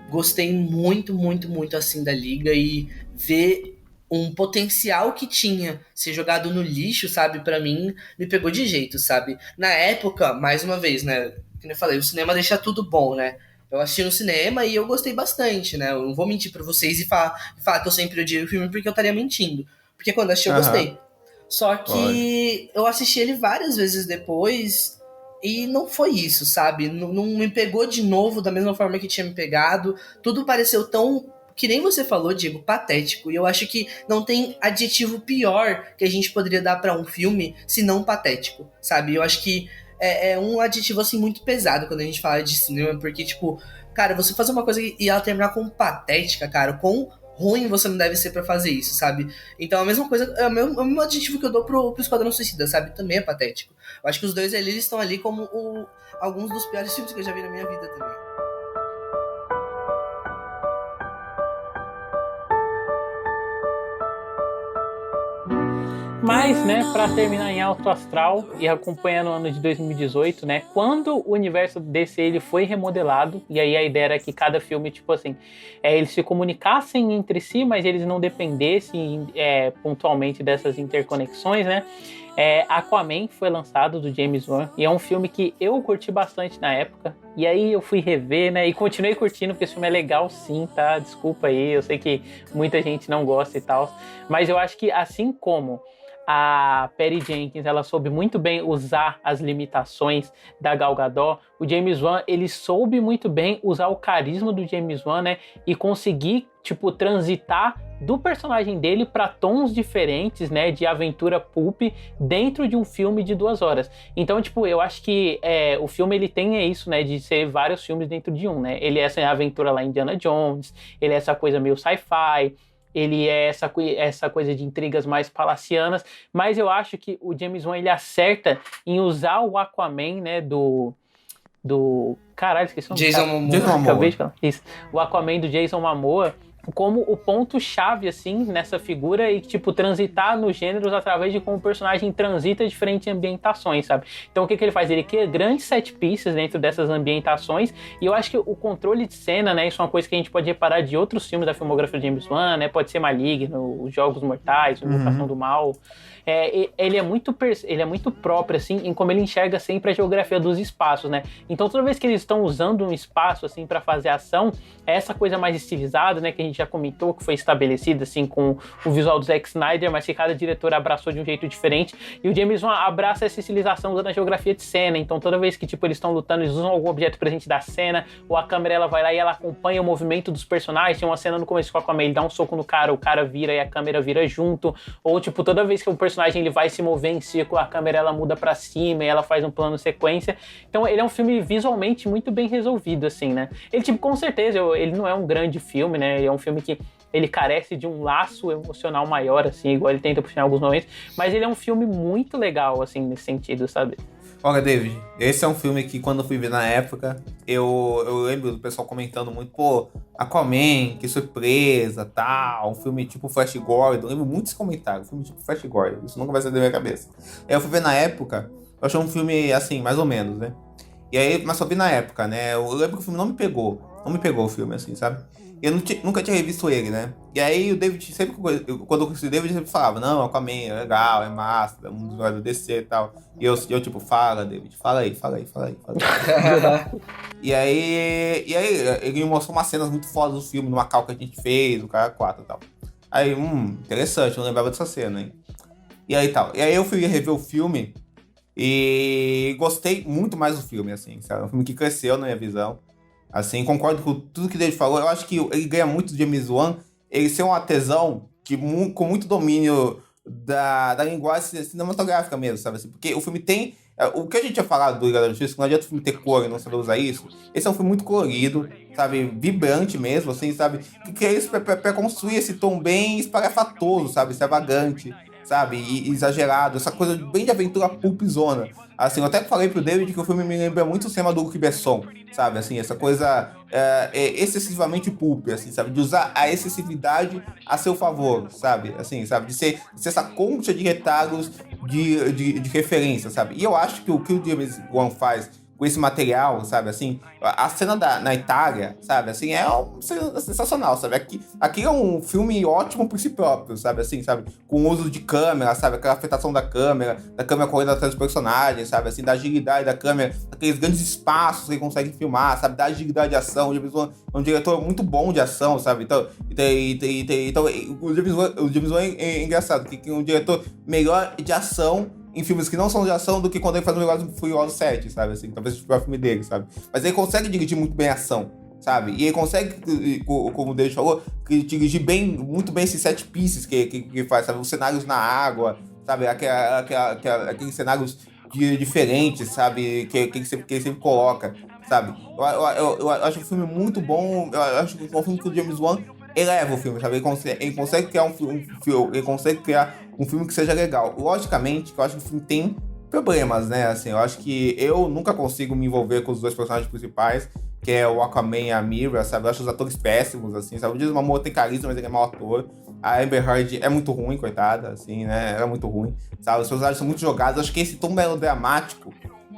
gostei muito, muito, muito assim da Liga, e ver um potencial que tinha ser jogado no lixo, sabe? Pra mim, me pegou de jeito, sabe? Na época, mais uma vez, né? Como eu falei, o cinema deixa tudo bom, né? Eu assisti no cinema e eu gostei bastante, né? Eu não vou mentir pra vocês e falar que eu sempre odiei o filme porque eu estaria mentindo. Porque quando eu assisti eu gostei. Só que eu assisti ele várias vezes depois e não foi isso, sabe? Não me pegou de novo da mesma forma que tinha me pegado. Tudo pareceu tão, que nem você falou, Diego, patético. E eu acho que não tem adjetivo pior que a gente poderia dar pra um filme senão patético, sabe? Eu acho que é um adjetivo, assim, muito pesado quando a gente fala de cinema, porque, tipo, cara, você fazer uma coisa e ela terminar com patética, cara, com ruim você não deve ser pra fazer isso, sabe? Então a mesma coisa, é o mesmo adjetivo que eu dou pro Esquadrão Suicida, sabe? Também é patético. Eu acho que os dois ali, eles estão ali como alguns dos piores filmes que eu já vi na minha vida também. Mas, né, pra terminar em alto astral e acompanhando o ano de 2018, né, quando o universo DC ele foi remodelado, e aí a ideia era que cada filme, tipo assim, eles se comunicassem entre si, mas eles não dependessem pontualmente dessas interconexões, né, Aquaman foi lançado do James Wan, e é um filme que eu curti bastante na época, e aí eu fui rever, né, e continuei curtindo, porque esse filme é legal sim, tá, desculpa aí, eu sei que muita gente não gosta e tal, mas eu acho que assim como a Patty Jenkins, ela soube muito bem usar as limitações da Gal Gadot. O James Wan, ele soube muito bem usar o carisma do James Wan, né? E conseguir, tipo, transitar do personagem dele para tons diferentes, né? De aventura pulp dentro de um filme de 2 horas. Então, tipo, eu acho que o filme, ele tem isso, né? De ser vários filmes dentro de um, né? Ele é essa aventura lá em Indiana Jones, ele é essa coisa meio sci-fi, ele é essa coisa de intrigas mais palacianas, mas eu acho que o James Wan, ele acerta em usar o Aquaman, né, do caralho, esqueci o nome. Jason Momoa. Acabei de falar. Isso. O Aquaman do Jason Momoa como o ponto-chave, assim, nessa figura e, tipo, transitar nos gêneros através de como o personagem transita diferentes ambientações, sabe? Então, o que ele faz? Ele cria grandes set pieces dentro dessas ambientações e eu acho que o controle de cena, né, isso é uma coisa que a gente pode reparar de outros filmes da filmografia de James Wan, né? Pode ser Maligno, Os Jogos Mortais, Invocação do Mal. Ele é muito próprio, assim, em como ele enxerga sempre a geografia dos espaços, né? Então, toda vez que eles estão usando um espaço, assim, para fazer ação, é essa coisa mais estilizada, né, que a gente já comentou, que foi estabelecida, assim, com o visual do Zack Snyder, mas que cada diretor abraçou de um jeito diferente. E o James Wan abraça essa estilização usando a geografia de cena. Então, toda vez que, tipo, eles estão lutando, eles usam algum objeto presente da cena, ou a câmera, ela vai lá e ela acompanha o movimento dos personagens. Tem uma cena no começo com a Aquaman, ele dá um soco no cara, o cara vira e a câmera vira junto. Ou, tipo, toda vez que o personagem ele vai se mover em círculo, a câmera ela muda pra cima e ela faz um plano sequência. Então ele é um filme visualmente muito bem resolvido, assim, né? Ele, tipo, com certeza, ele não é um grande filme, né? Ele é um filme que ele carece de um laço emocional maior, assim, igual ele tenta puxar em alguns momentos, mas ele é um filme muito legal, assim, nesse sentido, sabe? Olha, David, esse é um filme que quando eu fui ver na época, eu lembro do pessoal comentando muito, pô, Aquaman, que surpresa, tal, um filme tipo Flash Gordon, eu lembro muito desse comentário, um filme tipo Flash Gordon, isso nunca vai sair da minha cabeça. Aí eu fui ver na época, eu achei um filme, assim, mais ou menos, né? E aí, mas só vi na época, né? Eu lembro que o filme não me pegou o filme, assim, sabe? Eu nunca tinha revisto ele, né? E aí o David, sempre quando eu conheci o David, sempre falava, não, Aquaman é legal, é massa, é um dos melhores do DC e tal. E eu tipo, fala, David, fala aí. E aí ele me mostrou umas cenas muito fodas do filme, numa cal que a gente fez, o cara 4 e tal. Aí, interessante, eu não lembrava dessa cena, hein? E aí tal. E aí eu fui rever o filme e gostei muito mais do filme, assim, sabe? É um filme que cresceu na minha visão. Assim, concordo com tudo que ele falou. Eu acho que ele ganha muito do James Wan. Ele ser um artesão com muito domínio da linguagem cinematográfica mesmo, sabe? Assim, porque o filme tem... O que a gente tinha falado do Liga da Justiça, que não adianta o filme ter cor e não saber usar isso. Esse é um filme muito colorido, sabe? Vibrante mesmo, assim, sabe? Que é isso pra construir esse tom bem espalhafatoso, sabe? Extravagante, sabe? E exagerado. Essa coisa bem de aventura pulpzona. Assim, eu até falei pro David que o filme me lembra muito o cinema do Luc Besson, sabe? Assim, essa coisa excessivamente pulp, assim, sabe? De usar a excessividade a seu favor, sabe? Assim, sabe? De ser essa concha de retalhos de referência, sabe? E eu acho que o James Wan faz com esse material, sabe, assim, a cena na Itália, sabe, assim, sensacional, sabe, aqui é um filme ótimo por si próprio, sabe, assim, sabe, com o uso de câmera, sabe, aquela afetação da câmera correndo atrás dos personagens, sabe, assim, da agilidade da câmera, aqueles grandes espaços que ele consegue filmar, sabe, da agilidade de ação, o James Wan é um diretor muito bom de ação, sabe, então o James Wan é engraçado, que é um diretor melhor de ação em filmes que não são de ação do que quando ele faz o Velozes e Furiosos 7, sabe, assim, talvez seja o pior filme dele, sabe, mas ele consegue dirigir muito bem a ação, sabe, e ele consegue, como o David falou, dirigir muito bem esses set pieces que faz, sabe, os cenários na água, sabe, aqueles cenários diferentes, sabe, que ele sempre coloca, sabe, eu acho o filme muito bom, eu acho que é um filme que o James Wan eleva o filme, sabe? Ele consegue criar ele consegue criar um filme que seja legal. Logicamente, que eu acho que o filme tem problemas, né? Assim, eu acho que eu nunca consigo me envolver com os dois personagens principais, que é o Aquaman e a Mera, sabe? Eu acho os atores péssimos, assim, sabe? O Jason Momoa tem carisma, mas ele é mau ator. A Amber Heard é muito ruim, coitada, assim, né? Ela é muito ruim, sabe? Os personagens são muito jogados. Eu acho que esse tom melodramático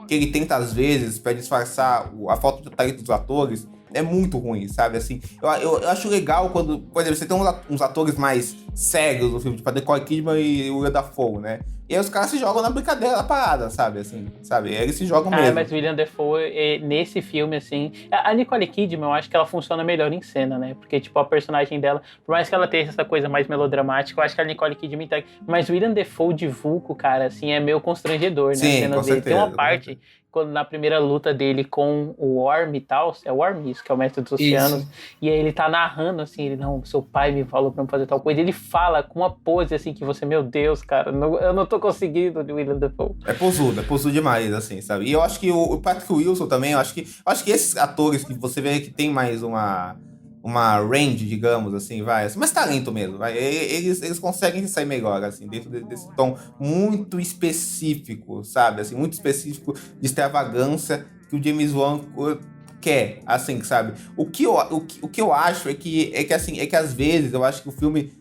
que ele tenta, às vezes, pra disfarçar a falta de talento dos atores, é muito ruim, sabe, assim, eu acho legal quando, por exemplo, você tem uns atores mais sérios no filme, tipo a Nicole Kidman e o Willem Dafoe, né, e aí os caras se jogam na brincadeira da parada, sabe, assim, sabe, eles se jogam mesmo. Mas o Willem Dafoe, nesse filme, assim, a Nicole Kidman, eu acho que ela funciona melhor em cena, né, porque, tipo, a personagem dela, por mais que ela tenha essa coisa mais melodramática, eu acho que a Nicole Kidman tá, mas o Willem Dafoe de vulco, cara, assim, é meio constrangedor, né, sim, a cena dele. Certeza, tem uma parte quando na primeira luta dele com o Worm e tal, é o Worm isso, que é o mestre dos oceanos, e aí ele tá narrando, assim, ele, não, seu pai me falou pra eu fazer tal coisa, ele fala com uma pose, assim, que você, meu Deus, cara, eu não tô conseguindo de Willem Dafoe. É posudo demais, assim, sabe, e eu acho que o Patrick Wilson também, eu acho que esses atores que você vê que tem mais uma range, digamos, assim, vai, assim, mais talento mesmo, vai, eles conseguem sair melhor, assim, dentro desse tom muito específico, sabe, assim, muito específico de extravagância que o James Wan quer, assim, sabe, o que eu acho é que às vezes eu acho que o filme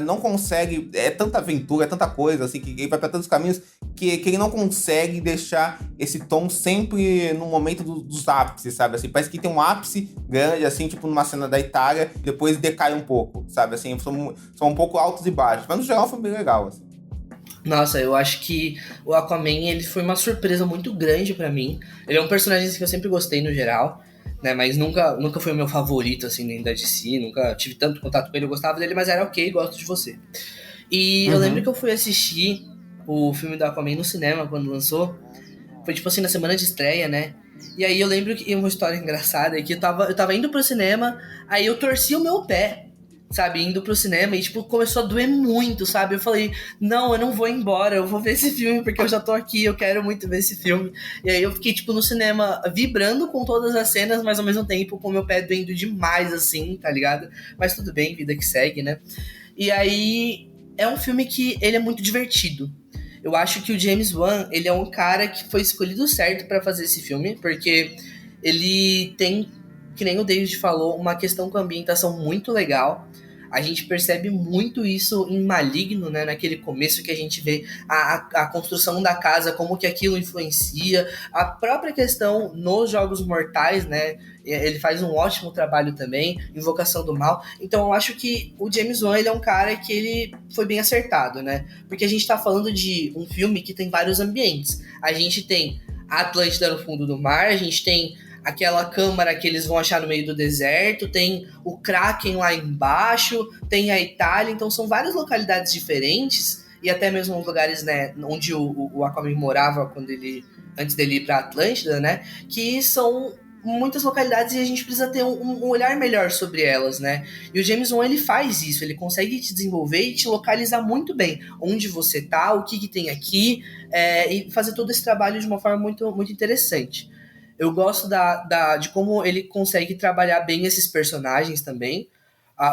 não consegue, tanta aventura, é tanta coisa, assim, que ele vai pra tantos caminhos que ele não consegue deixar esse tom sempre no momento dos ápices, sabe, assim, parece que tem um ápice grande, assim, tipo numa cena da Itália, depois decai um pouco, sabe, assim, são um pouco altos e baixos, mas no geral foi bem legal, assim. Nossa, eu acho que o Aquaman, ele foi uma surpresa muito grande pra mim. Ele é um personagem que eu sempre gostei no geral, né, mas nunca foi o meu favorito, assim, nem da DC, nunca tive tanto contato com ele, eu gostava dele, mas era ok, gosto de você. E eu lembro que eu fui assistir o filme do Aquaman no cinema, quando lançou, foi tipo assim, na semana de estreia, né, e aí eu lembro que uma história engraçada é que eu tava indo pro cinema, aí eu torci o meu pé, sabe, indo pro cinema, e tipo, começou a doer muito, sabe, eu falei, não, eu não vou embora, eu vou ver esse filme, porque eu já tô aqui, eu quero muito ver esse filme, e aí eu fiquei, tipo, no cinema, vibrando com todas as cenas, mas ao mesmo tempo com o meu pé doendo demais, assim, tá ligado, mas tudo bem, vida que segue, né, e aí, é um filme que, ele é muito divertido. Eu acho que o James Wan, ele é um cara que foi escolhido certo pra fazer esse filme, porque ele tem, que nem o David falou, uma questão com a ambientação muito legal. A gente percebe muito isso em Maligno, né? Naquele começo que a gente vê a construção da casa, como que aquilo influencia, a própria questão nos Jogos Mortais, né? Ele faz um ótimo trabalho também, Invocação do Mal. Então eu acho que o James Wan, ele é um cara que ele foi bem acertado, né? Porque a gente tá falando de um filme que tem vários ambientes. A gente tem a Atlântida no fundo do mar, a gente tem aquela câmara que eles vão achar no meio do deserto, tem o Kraken lá embaixo, tem a Itália, então são várias localidades diferentes, e até mesmo os lugares, né, onde o Aquaman morava antes dele ir pra Atlântida, né, que são muitas localidades e a gente precisa ter um olhar melhor sobre elas, né, e o James Wan, ele faz isso, ele consegue te desenvolver e te localizar muito bem onde você tá, o que tem aqui, e fazer todo esse trabalho de uma forma muito, muito interessante. Eu gosto de como ele consegue trabalhar bem esses personagens também,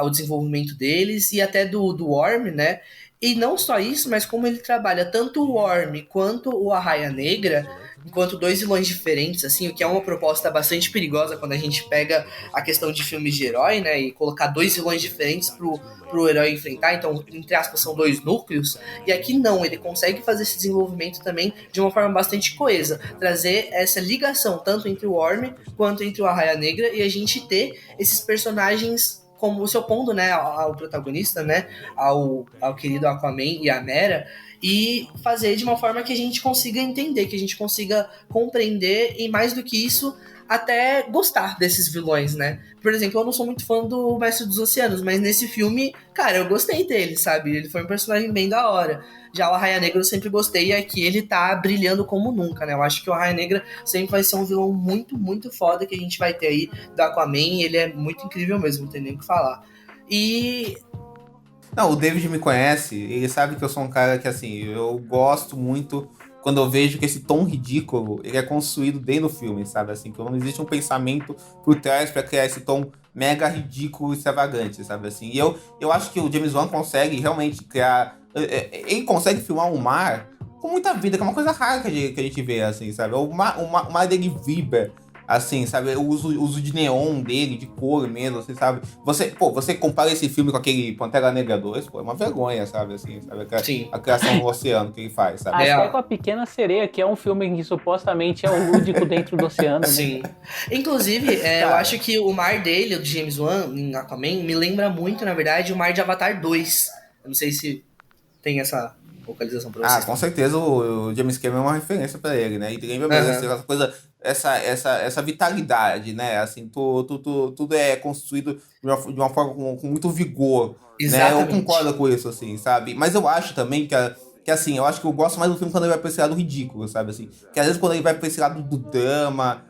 o desenvolvimento deles, e até do Worm, né? E não só isso, mas como ele trabalha tanto o Worm quanto o Arraia Negra, enquanto dois vilões diferentes, assim, o que é uma proposta bastante perigosa quando a gente pega a questão de filmes de herói, né, e colocar dois vilões diferentes pro herói enfrentar, então, entre aspas, são dois núcleos, e aqui não, ele consegue fazer esse desenvolvimento também de uma forma bastante coesa, trazer essa ligação tanto entre o Worm quanto entre o Arraia Negra, e a gente ter esses personagens como se opondo, né, ao protagonista, né, ao querido Aquaman e a Mera, e fazer de uma forma que a gente consiga entender, que a gente consiga compreender e, mais do que isso, até gostar desses vilões, né? Por exemplo, eu não sou muito fã do Mestre dos Oceanos, mas nesse filme, cara, eu gostei dele, sabe? Ele foi um personagem bem da hora. Já o Arraia Negra eu sempre gostei e aqui ele tá brilhando como nunca, né? Eu acho que o Arraia Negra sempre vai ser um vilão muito, muito foda que a gente vai ter aí do Aquaman. Ele é muito incrível mesmo, não tem nem o que falar. E Não, o David me conhece, ele sabe que eu sou um cara que, assim, eu gosto muito quando eu vejo que esse tom ridículo, ele é construído dentro do filme, sabe? Assim, que não existe um pensamento por trás pra criar esse tom mega ridículo e extravagante, sabe? Assim, e eu acho que o James Wan consegue realmente criar... Ele consegue filmar um mar com muita vida, que é uma coisa rara que a gente vê, assim, sabe? O mar dele vibra, assim, sabe? O uso de neon dele, de cor mesmo, assim, sabe? Você compara esse filme com aquele Pantera Negra 2, pô, é uma vergonha, sabe? Assim, sabe? Sim. A criação do oceano que ele faz, sabe? Até com a Pequena Sereia, que é um filme que supostamente é o lúdico dentro do oceano, né? Sim. Inclusive, eu acho que o mar dele, o de James Wan, em Aquaman, me lembra muito, na verdade, o mar de Avatar 2. Eu não sei se tem essa localização pra vocês. Com certeza o James Cameron é uma referência pra ele, né? E lembra mesmo essa coisa, essa vitalidade, né? Assim, tudo é construído de uma forma com muito vigor, né? Eu concordo com isso, assim, sabe? Mas eu acho também que assim, eu acho que eu gosto mais do filme quando ele vai pra esse lado ridículo, sabe? Assim, que às vezes quando ele vai pra esse lado do drama,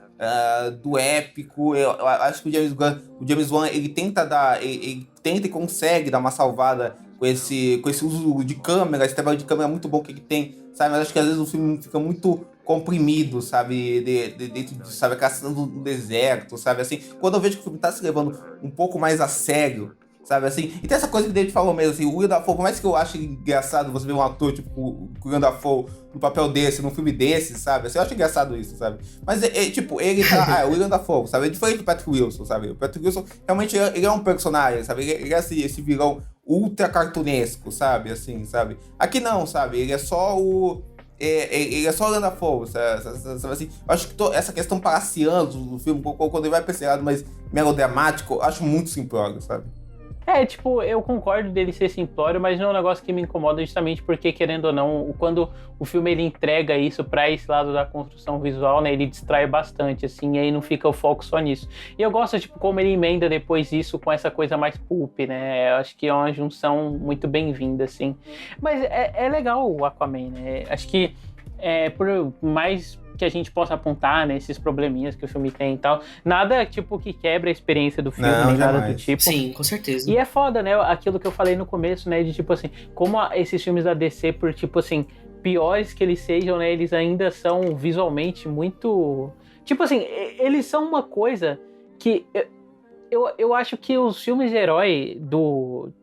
do épico, eu acho que o James Wan, ele tenta e consegue dar uma salvada com esse uso de câmera, esse trabalho de câmera muito bom que ele tem, sabe? Mas acho que às vezes o filme fica muito comprimido, sabe? Dentro de, sabe, aquela cena do deserto, sabe? Assim, quando eu vejo que o filme tá se levando um pouco mais a sério, sabe? Assim, e tem essa coisa que o David falou mesmo, assim, o Will Dafoe, por mais que eu ache engraçado você ver um ator tipo o Will Dafoe no papel desse, num filme desse, sabe? Assim, eu acho engraçado isso, sabe? Mas, tipo, ele tá... o Will Dafoe, sabe? É diferente do Patrick Wilson, sabe? O Patrick Wilson, realmente, ele é um personagem, sabe? Ele é esse vilão ultra cartunesco, sabe? Assim, sabe? Aqui não, sabe? Ele é só o... ele é só o Will Dafoe, sabe? Assim, eu acho que essa questão palaciana do filme, quando ele vai pra esse lado mais melodramático, eu acho muito simplório, sabe? Tipo, eu concordo dele ser simplório, mas não é um negócio que me incomoda justamente porque, querendo ou não, quando o filme ele entrega isso pra esse lado da construção visual, né, ele distrai bastante, assim, e aí não fica o foco só nisso. E eu gosto, tipo, como ele emenda depois isso com essa coisa mais pulp, né, eu acho que é uma junção muito bem-vinda, assim. Mas é legal o Aquaman, né, acho que por mais que a gente possa apontar, né, esses probleminhas que o filme tem e tal, nada, tipo, que quebra a experiência do filme, nem nada do tipo. Sim, com certeza. E é foda, né, aquilo que eu falei no começo, né, de, tipo assim, como esses filmes da DC, por, tipo assim, piores que eles sejam, né, eles ainda são visualmente muito... Tipo assim, eles são uma coisa que... Eu acho que os filmes de herói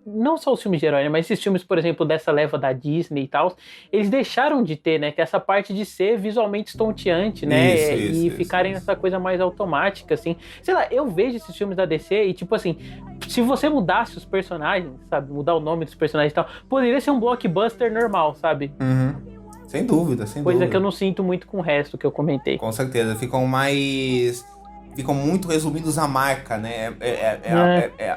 não só os filmes de herói, né, mas esses filmes, por exemplo, dessa leva da Disney e tal, eles deixaram de ter, né, que essa parte de ser visualmente estonteante, né, e ficarem nessa coisa mais automática, assim. Sei lá, eu vejo esses filmes da DC e, tipo assim, se você mudasse os personagens, sabe, mudar o nome dos personagens e tal, poderia ser um blockbuster normal, sabe? Uhum. Sem dúvida, sem dúvida. Coisa que eu não sinto muito com o resto que eu comentei. Com certeza, ficam muito resumidos à marca, né?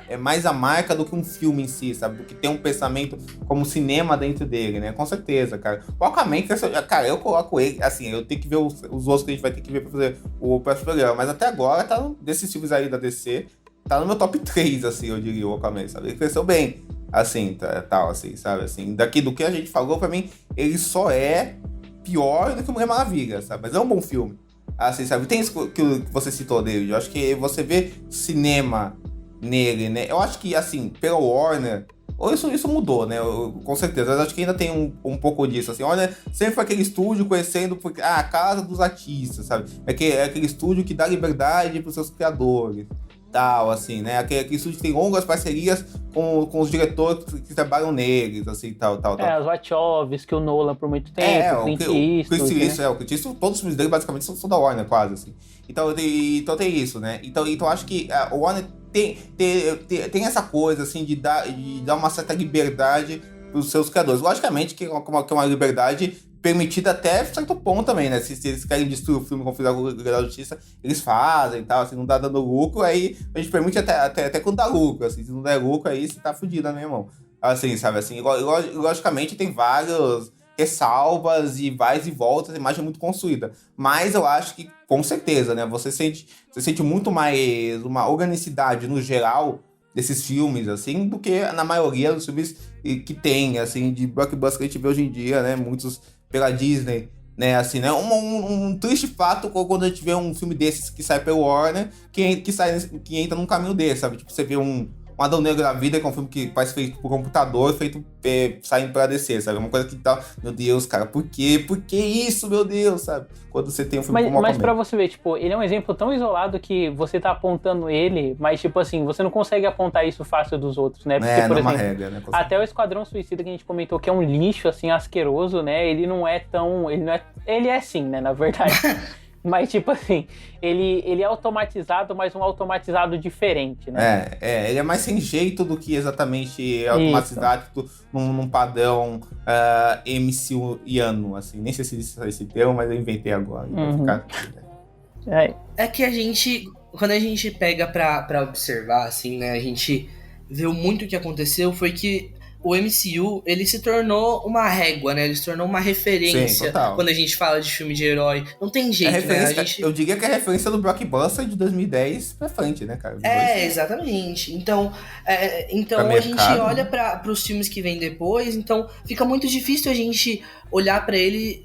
É mais a marca do que um filme em si, sabe? Do que tem um pensamento como cinema dentro dele, né? Com certeza, cara. O Aquaman, cara, eu coloco ele, assim, eu tenho que ver os outros que a gente vai ter que ver pra fazer o próximo programa, mas até agora, desses filmes aí da DC, tá no meu top 3, assim, eu diria, o Aquaman, sabe? Ele cresceu bem, assim, tal, assim, sabe? Assim, daqui do que a gente falou, pra mim, ele só é pior do que o Mulher Maravilha, sabe? Mas é um bom filme. Assim, sabe? Tem isso que você citou, David. Eu acho que você vê cinema nele, né? Eu acho que, assim, pela Warner, isso mudou, né? Com certeza. Eu acho que ainda tem um pouco disso, assim. Olha, sempre foi aquele estúdio conhecendo a casa dos artistas, sabe? É aquele estúdio que dá liberdade pros seus criadores. tal, assim, né? Aquele estúdio que tem longas parcerias com os diretores que trabalham neles, assim, tal. Os Wachowski, o Nolan por muito tempo, o Clint Eastwood, o Clint Eastwood, todos os filmes dele basicamente são da Warner, quase, assim. Então tem isso, né? Então acho que o Warner tem essa coisa, assim, de dar uma certa liberdade pros seus criadores. Logicamente que é uma liberdade permitida até certo ponto também, né? Se eles querem destruir o filme como fizeram com a Liga da Justiça, eles fazem e tal, assim, não dá dando lucro, aí a gente permite até quando dá lucro, assim, se não der lucro, aí você tá fudido na minha mão. Assim, sabe, assim, logicamente tem várias ressalvas e vais e voltas, a imagem é muito construída, mas eu acho que, com certeza, né, você sente muito mais uma organicidade no geral desses filmes, assim, do que na maioria dos filmes que tem, assim, de blockbuster que a gente vê hoje em dia, né, muitos pela Disney, né, assim, né, um triste fato quando a gente vê um filme desses que sai pelo Warner, que entra num caminho desse, sabe, tipo, você vê um Adão Negro da Vida, que é um filme que parece feito por computador, saindo pra descer, sabe, uma coisa que tá, meu Deus, cara, por quê? Por que isso, meu Deus, sabe, quando você tem um filme como Mas pra você ver, tipo, ele é um exemplo tão isolado que você tá apontando ele, mas, tipo assim, você não consegue apontar isso fácil dos outros, né? Porque, por exemplo, regra, né? até o Esquadrão Suicida que a gente comentou que é um lixo, assim, asqueroso, né? Ele é sim, né, na verdade. Mas, tipo assim, ele é automatizado, mas um automatizado diferente, né? Ele é mais sem jeito do que exatamente automatizado num padrão MCU-iano, assim. Nem sei se existe esse termo, mas eu inventei agora. É que a gente, quando a gente pega pra observar, assim, né, a gente vê muito o que aconteceu, foi que o MCU, ele se tornou uma régua, né? Ele se tornou uma referência. Sim, quando a gente fala de filme de herói. Não tem jeito, né? Eu diria que é a referência do blockbuster de 2010 pra frente, né, cara? Exatamente. Então a gente olha para os filmes que vêm depois, então fica muito difícil a gente olhar para ele,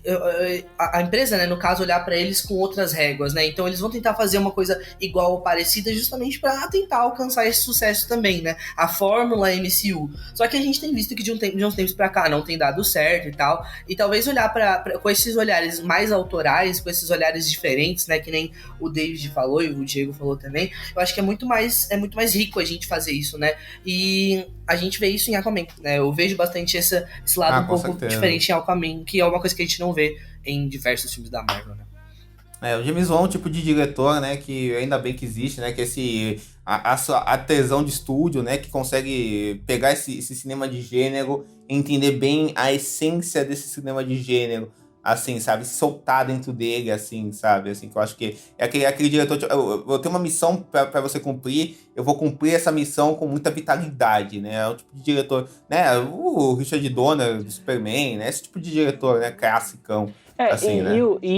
a empresa, né, no caso, olhar para eles com outras réguas, né? Então eles vão tentar fazer uma coisa igual ou parecida justamente para tentar alcançar esse sucesso também, né? A fórmula MCU. Só que a gente tem visto que de uns tempos pra cá não tem dado certo e tal, e talvez olhar com esses olhares mais autorais, com esses olhares diferentes, né, que nem o David falou e o Diego falou também, eu acho que é muito mais rico a gente fazer isso, né, e a gente vê isso em Aquaman, né, eu vejo bastante esse lado um pouco diferente em Aquaman, que é uma coisa que a gente não vê em diversos filmes da Marvel, né. O James Wan é um tipo de diretor, né, que ainda bem que existe, né, que esse artesão de estúdio, né, que consegue pegar esse cinema de gênero, entender bem a essência desse cinema de gênero, assim, sabe, se soltar dentro dele, assim, sabe, assim, que eu acho que é aquele diretor, eu tenho uma missão pra você cumprir, eu vou cumprir essa missão com muita vitalidade, né, é o tipo de diretor, né, o Richard Donner do Superman, né, esse tipo de diretor, né, classicão. Assim, né?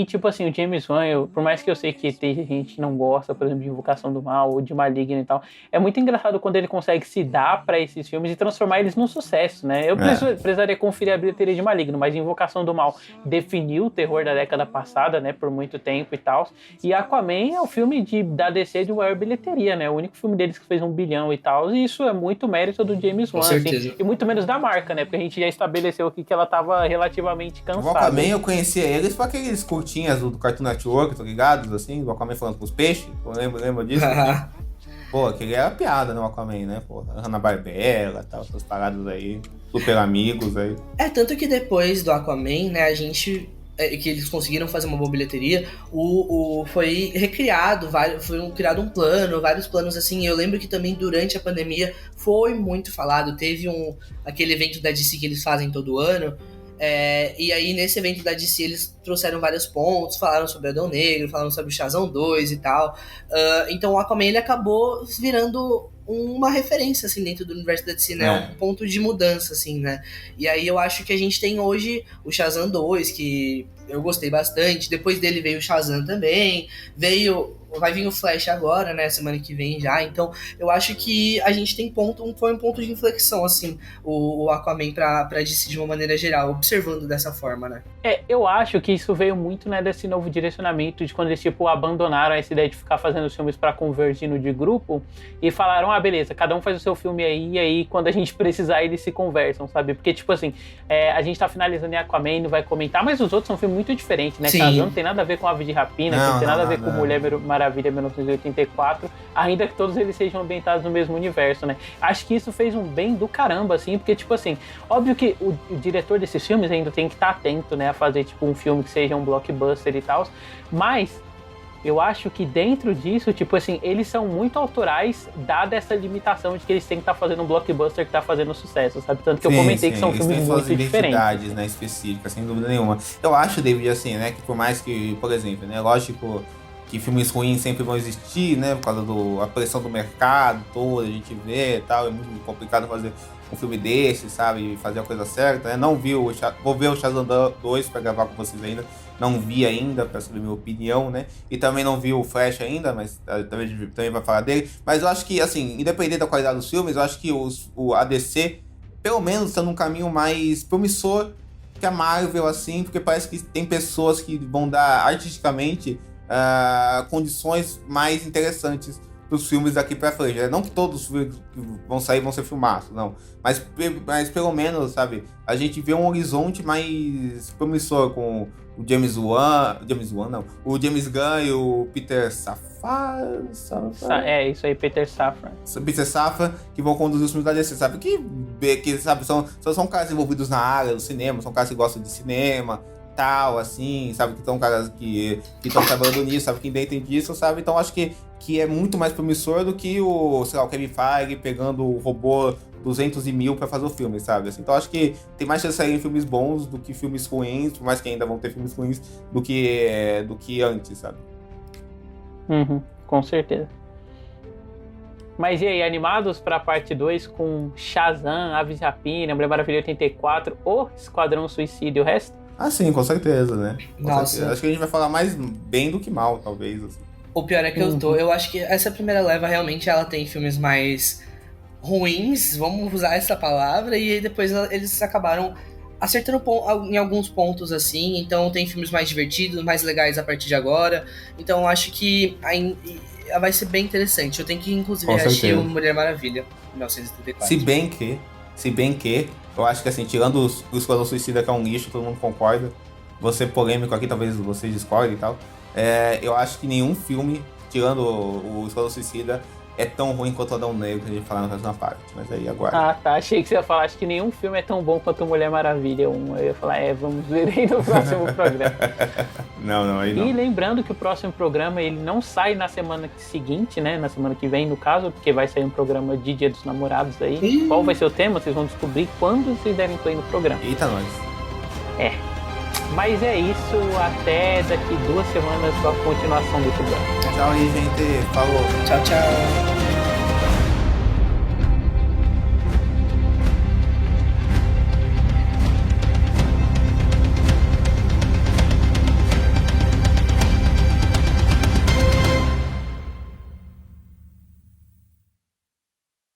Tipo assim, o James Wan, por mais que eu sei que tem gente que não gosta, por exemplo, de Invocação do Mal ou de Maligno e tal, é muito engraçado quando ele consegue se dar pra esses filmes e transformar eles num sucesso, né? Eu precisaria conferir a bilheteria de Maligno, mas Invocação do Mal definiu o terror da década passada, né, por muito tempo e tal, e Aquaman é o filme da DC de maior bilheteria, né? O único filme deles que fez 1 bilhão e tal, e isso é muito mérito do James Wan, assim, e muito menos da marca, né? Porque a gente já estabeleceu aqui que ela tava relativamente cansada. O Aquaman eu conhecia eles por aqueles curtinhas do Cartoon Network, tá ligado? Assim, o Aquaman falando com os peixes. Lembra disso? Pô, aquele era piada, né? O Aquaman, né? Pô, Hanna-Barbera e tal, essas paradas aí. Super amigos aí. Tanto que depois do Aquaman, né, a gente... que eles conseguiram fazer uma boa bilheteria, foi recriado, foi criado um plano, vários planos assim. Eu lembro que também durante a pandemia foi muito falado, teve aquele evento da DC que eles fazem todo ano. E aí nesse evento da DC eles trouxeram vários pontos, falaram sobre Adão Negro, falaram sobre Shazam 2 e tal. Então o Aquaman ele acabou virando uma referência assim dentro do universo da DC, né? Um ponto de mudança assim, né? E aí eu acho que a gente tem hoje o Shazam 2, que eu gostei bastante. Depois dele veio o Shazam também, vai vir o Flash agora, né, semana que vem já. Então, eu acho que a gente tem foi um ponto de inflexão, assim, o Aquaman pra DC de uma maneira geral, observando dessa forma, né. Eu acho que isso veio muito, né, desse novo direcionamento, de quando eles, tipo, abandonaram essa ideia de ficar fazendo os filmes pra convergir no de grupo, e falaram, beleza, cada um faz o seu filme aí, e aí, quando a gente precisar, eles se conversam, sabe? Porque, tipo assim, a gente tá finalizando em Aquaman, não vai comentar, mas os outros são filmes muito diferente, né? Sim. Shazam não tem nada a ver com Aves de Rapina, não tem nada a ver com Mulher Maravilha 1984, ainda que todos eles sejam ambientados no mesmo universo, né? Acho que isso fez um bem do caramba, assim, porque, tipo assim, óbvio que o diretor desses filmes ainda tem que estar atento, né, a fazer, tipo, um filme que seja um blockbuster e tal, mas eu acho que dentro disso, tipo assim, eles são muito autorais, dada essa limitação de que eles têm que estar fazendo um blockbuster que tá fazendo sucesso, sabe? Tanto que eu comentei que são filmes muito diferentes. Identidades, né, específicas, sem dúvida nenhuma. Eu acho, David, assim, né, que por mais que, por exemplo, né, lógico que filmes ruins sempre vão existir, né, por causa da pressão do mercado todo, a gente vê e tal, é muito complicado fazer um filme desse, sabe, fazer a coisa certa, né, vou ver o Shazam 2 pra gravar com vocês ainda, não vi ainda, pra saber a minha opinião, né, e também não vi o Flash ainda, mas também vai falar dele, mas eu acho que, assim, independente da qualidade dos filmes, eu acho que a DC, pelo menos, está num caminho mais promissor que a Marvel, assim, porque parece que tem pessoas que vão dar artisticamente condições mais interessantes dos filmes daqui pra frente, né? Não que todos os filmes que vão sair vão ser filmados, não, mas pelo menos, sabe, a gente vê um horizonte mais promissor com o James Wan não, o James Gunn e o Peter Safran, isso aí, Peter Safran, que vão conduzir os filmes da DC, sabe, que sabe, são caras envolvidos na área do cinema, são caras que gostam de cinema, tal, assim, sabe, que estão caras que estão trabalhando nisso, sabe, que entendem disso, sabe, então acho que é muito mais promissor do que o Kevin Feige pegando o robô 200 mil pra fazer o filme, sabe, assim, então acho que tem mais chance de saírem filmes bons do que filmes ruins, por mais que ainda vão ter filmes ruins do que antes, sabe. Com certeza. Mas e aí, animados pra parte 2 com Shazam, Aves de Rapina, Mulher Maravilha 84, ou Esquadrão Suicida e o resto? Ah, sim, com certeza, né? Nossa. Certeza. Acho que a gente vai falar mais bem do que mal, talvez, assim. O pior é que eu acho que essa primeira leva realmente ela tem filmes mais ruins, vamos usar essa palavra, e aí depois eles acabaram acertando em alguns pontos, assim, então tem filmes mais divertidos, mais legais a partir de agora, então eu acho que vai ser bem interessante. Eu tenho que, inclusive, assistir o Mulher Maravilha, 1984. Se bem que, eu acho que, assim, tirando o Esquadrão Suicida, que é um lixo, todo mundo concorda, vou ser polêmico aqui, talvez vocês discordem e tal, eu acho que nenhum filme, tirando o Esquadrão Suicida, é tão ruim quanto o Adão Negro, que a gente falar na próxima parte, mas aí agora. Ah, tá, achei que você ia falar, acho que nenhum filme é tão bom quanto Mulher Maravilha 1, eu ia falar, vamos ver aí no próximo programa. Não, aí não. E lembrando que o próximo programa, ele não sai na semana seguinte, né, na semana que vem, no caso, porque vai sair um programa de Dia dos Namorados aí. Qual vai ser o tema? Vocês vão descobrir quando vocês derem play no programa. Eita, nós. Mas é isso, até daqui 2 semanas com a continuação do programa. Tchau aí, gente. Falou. Tchau, tchau.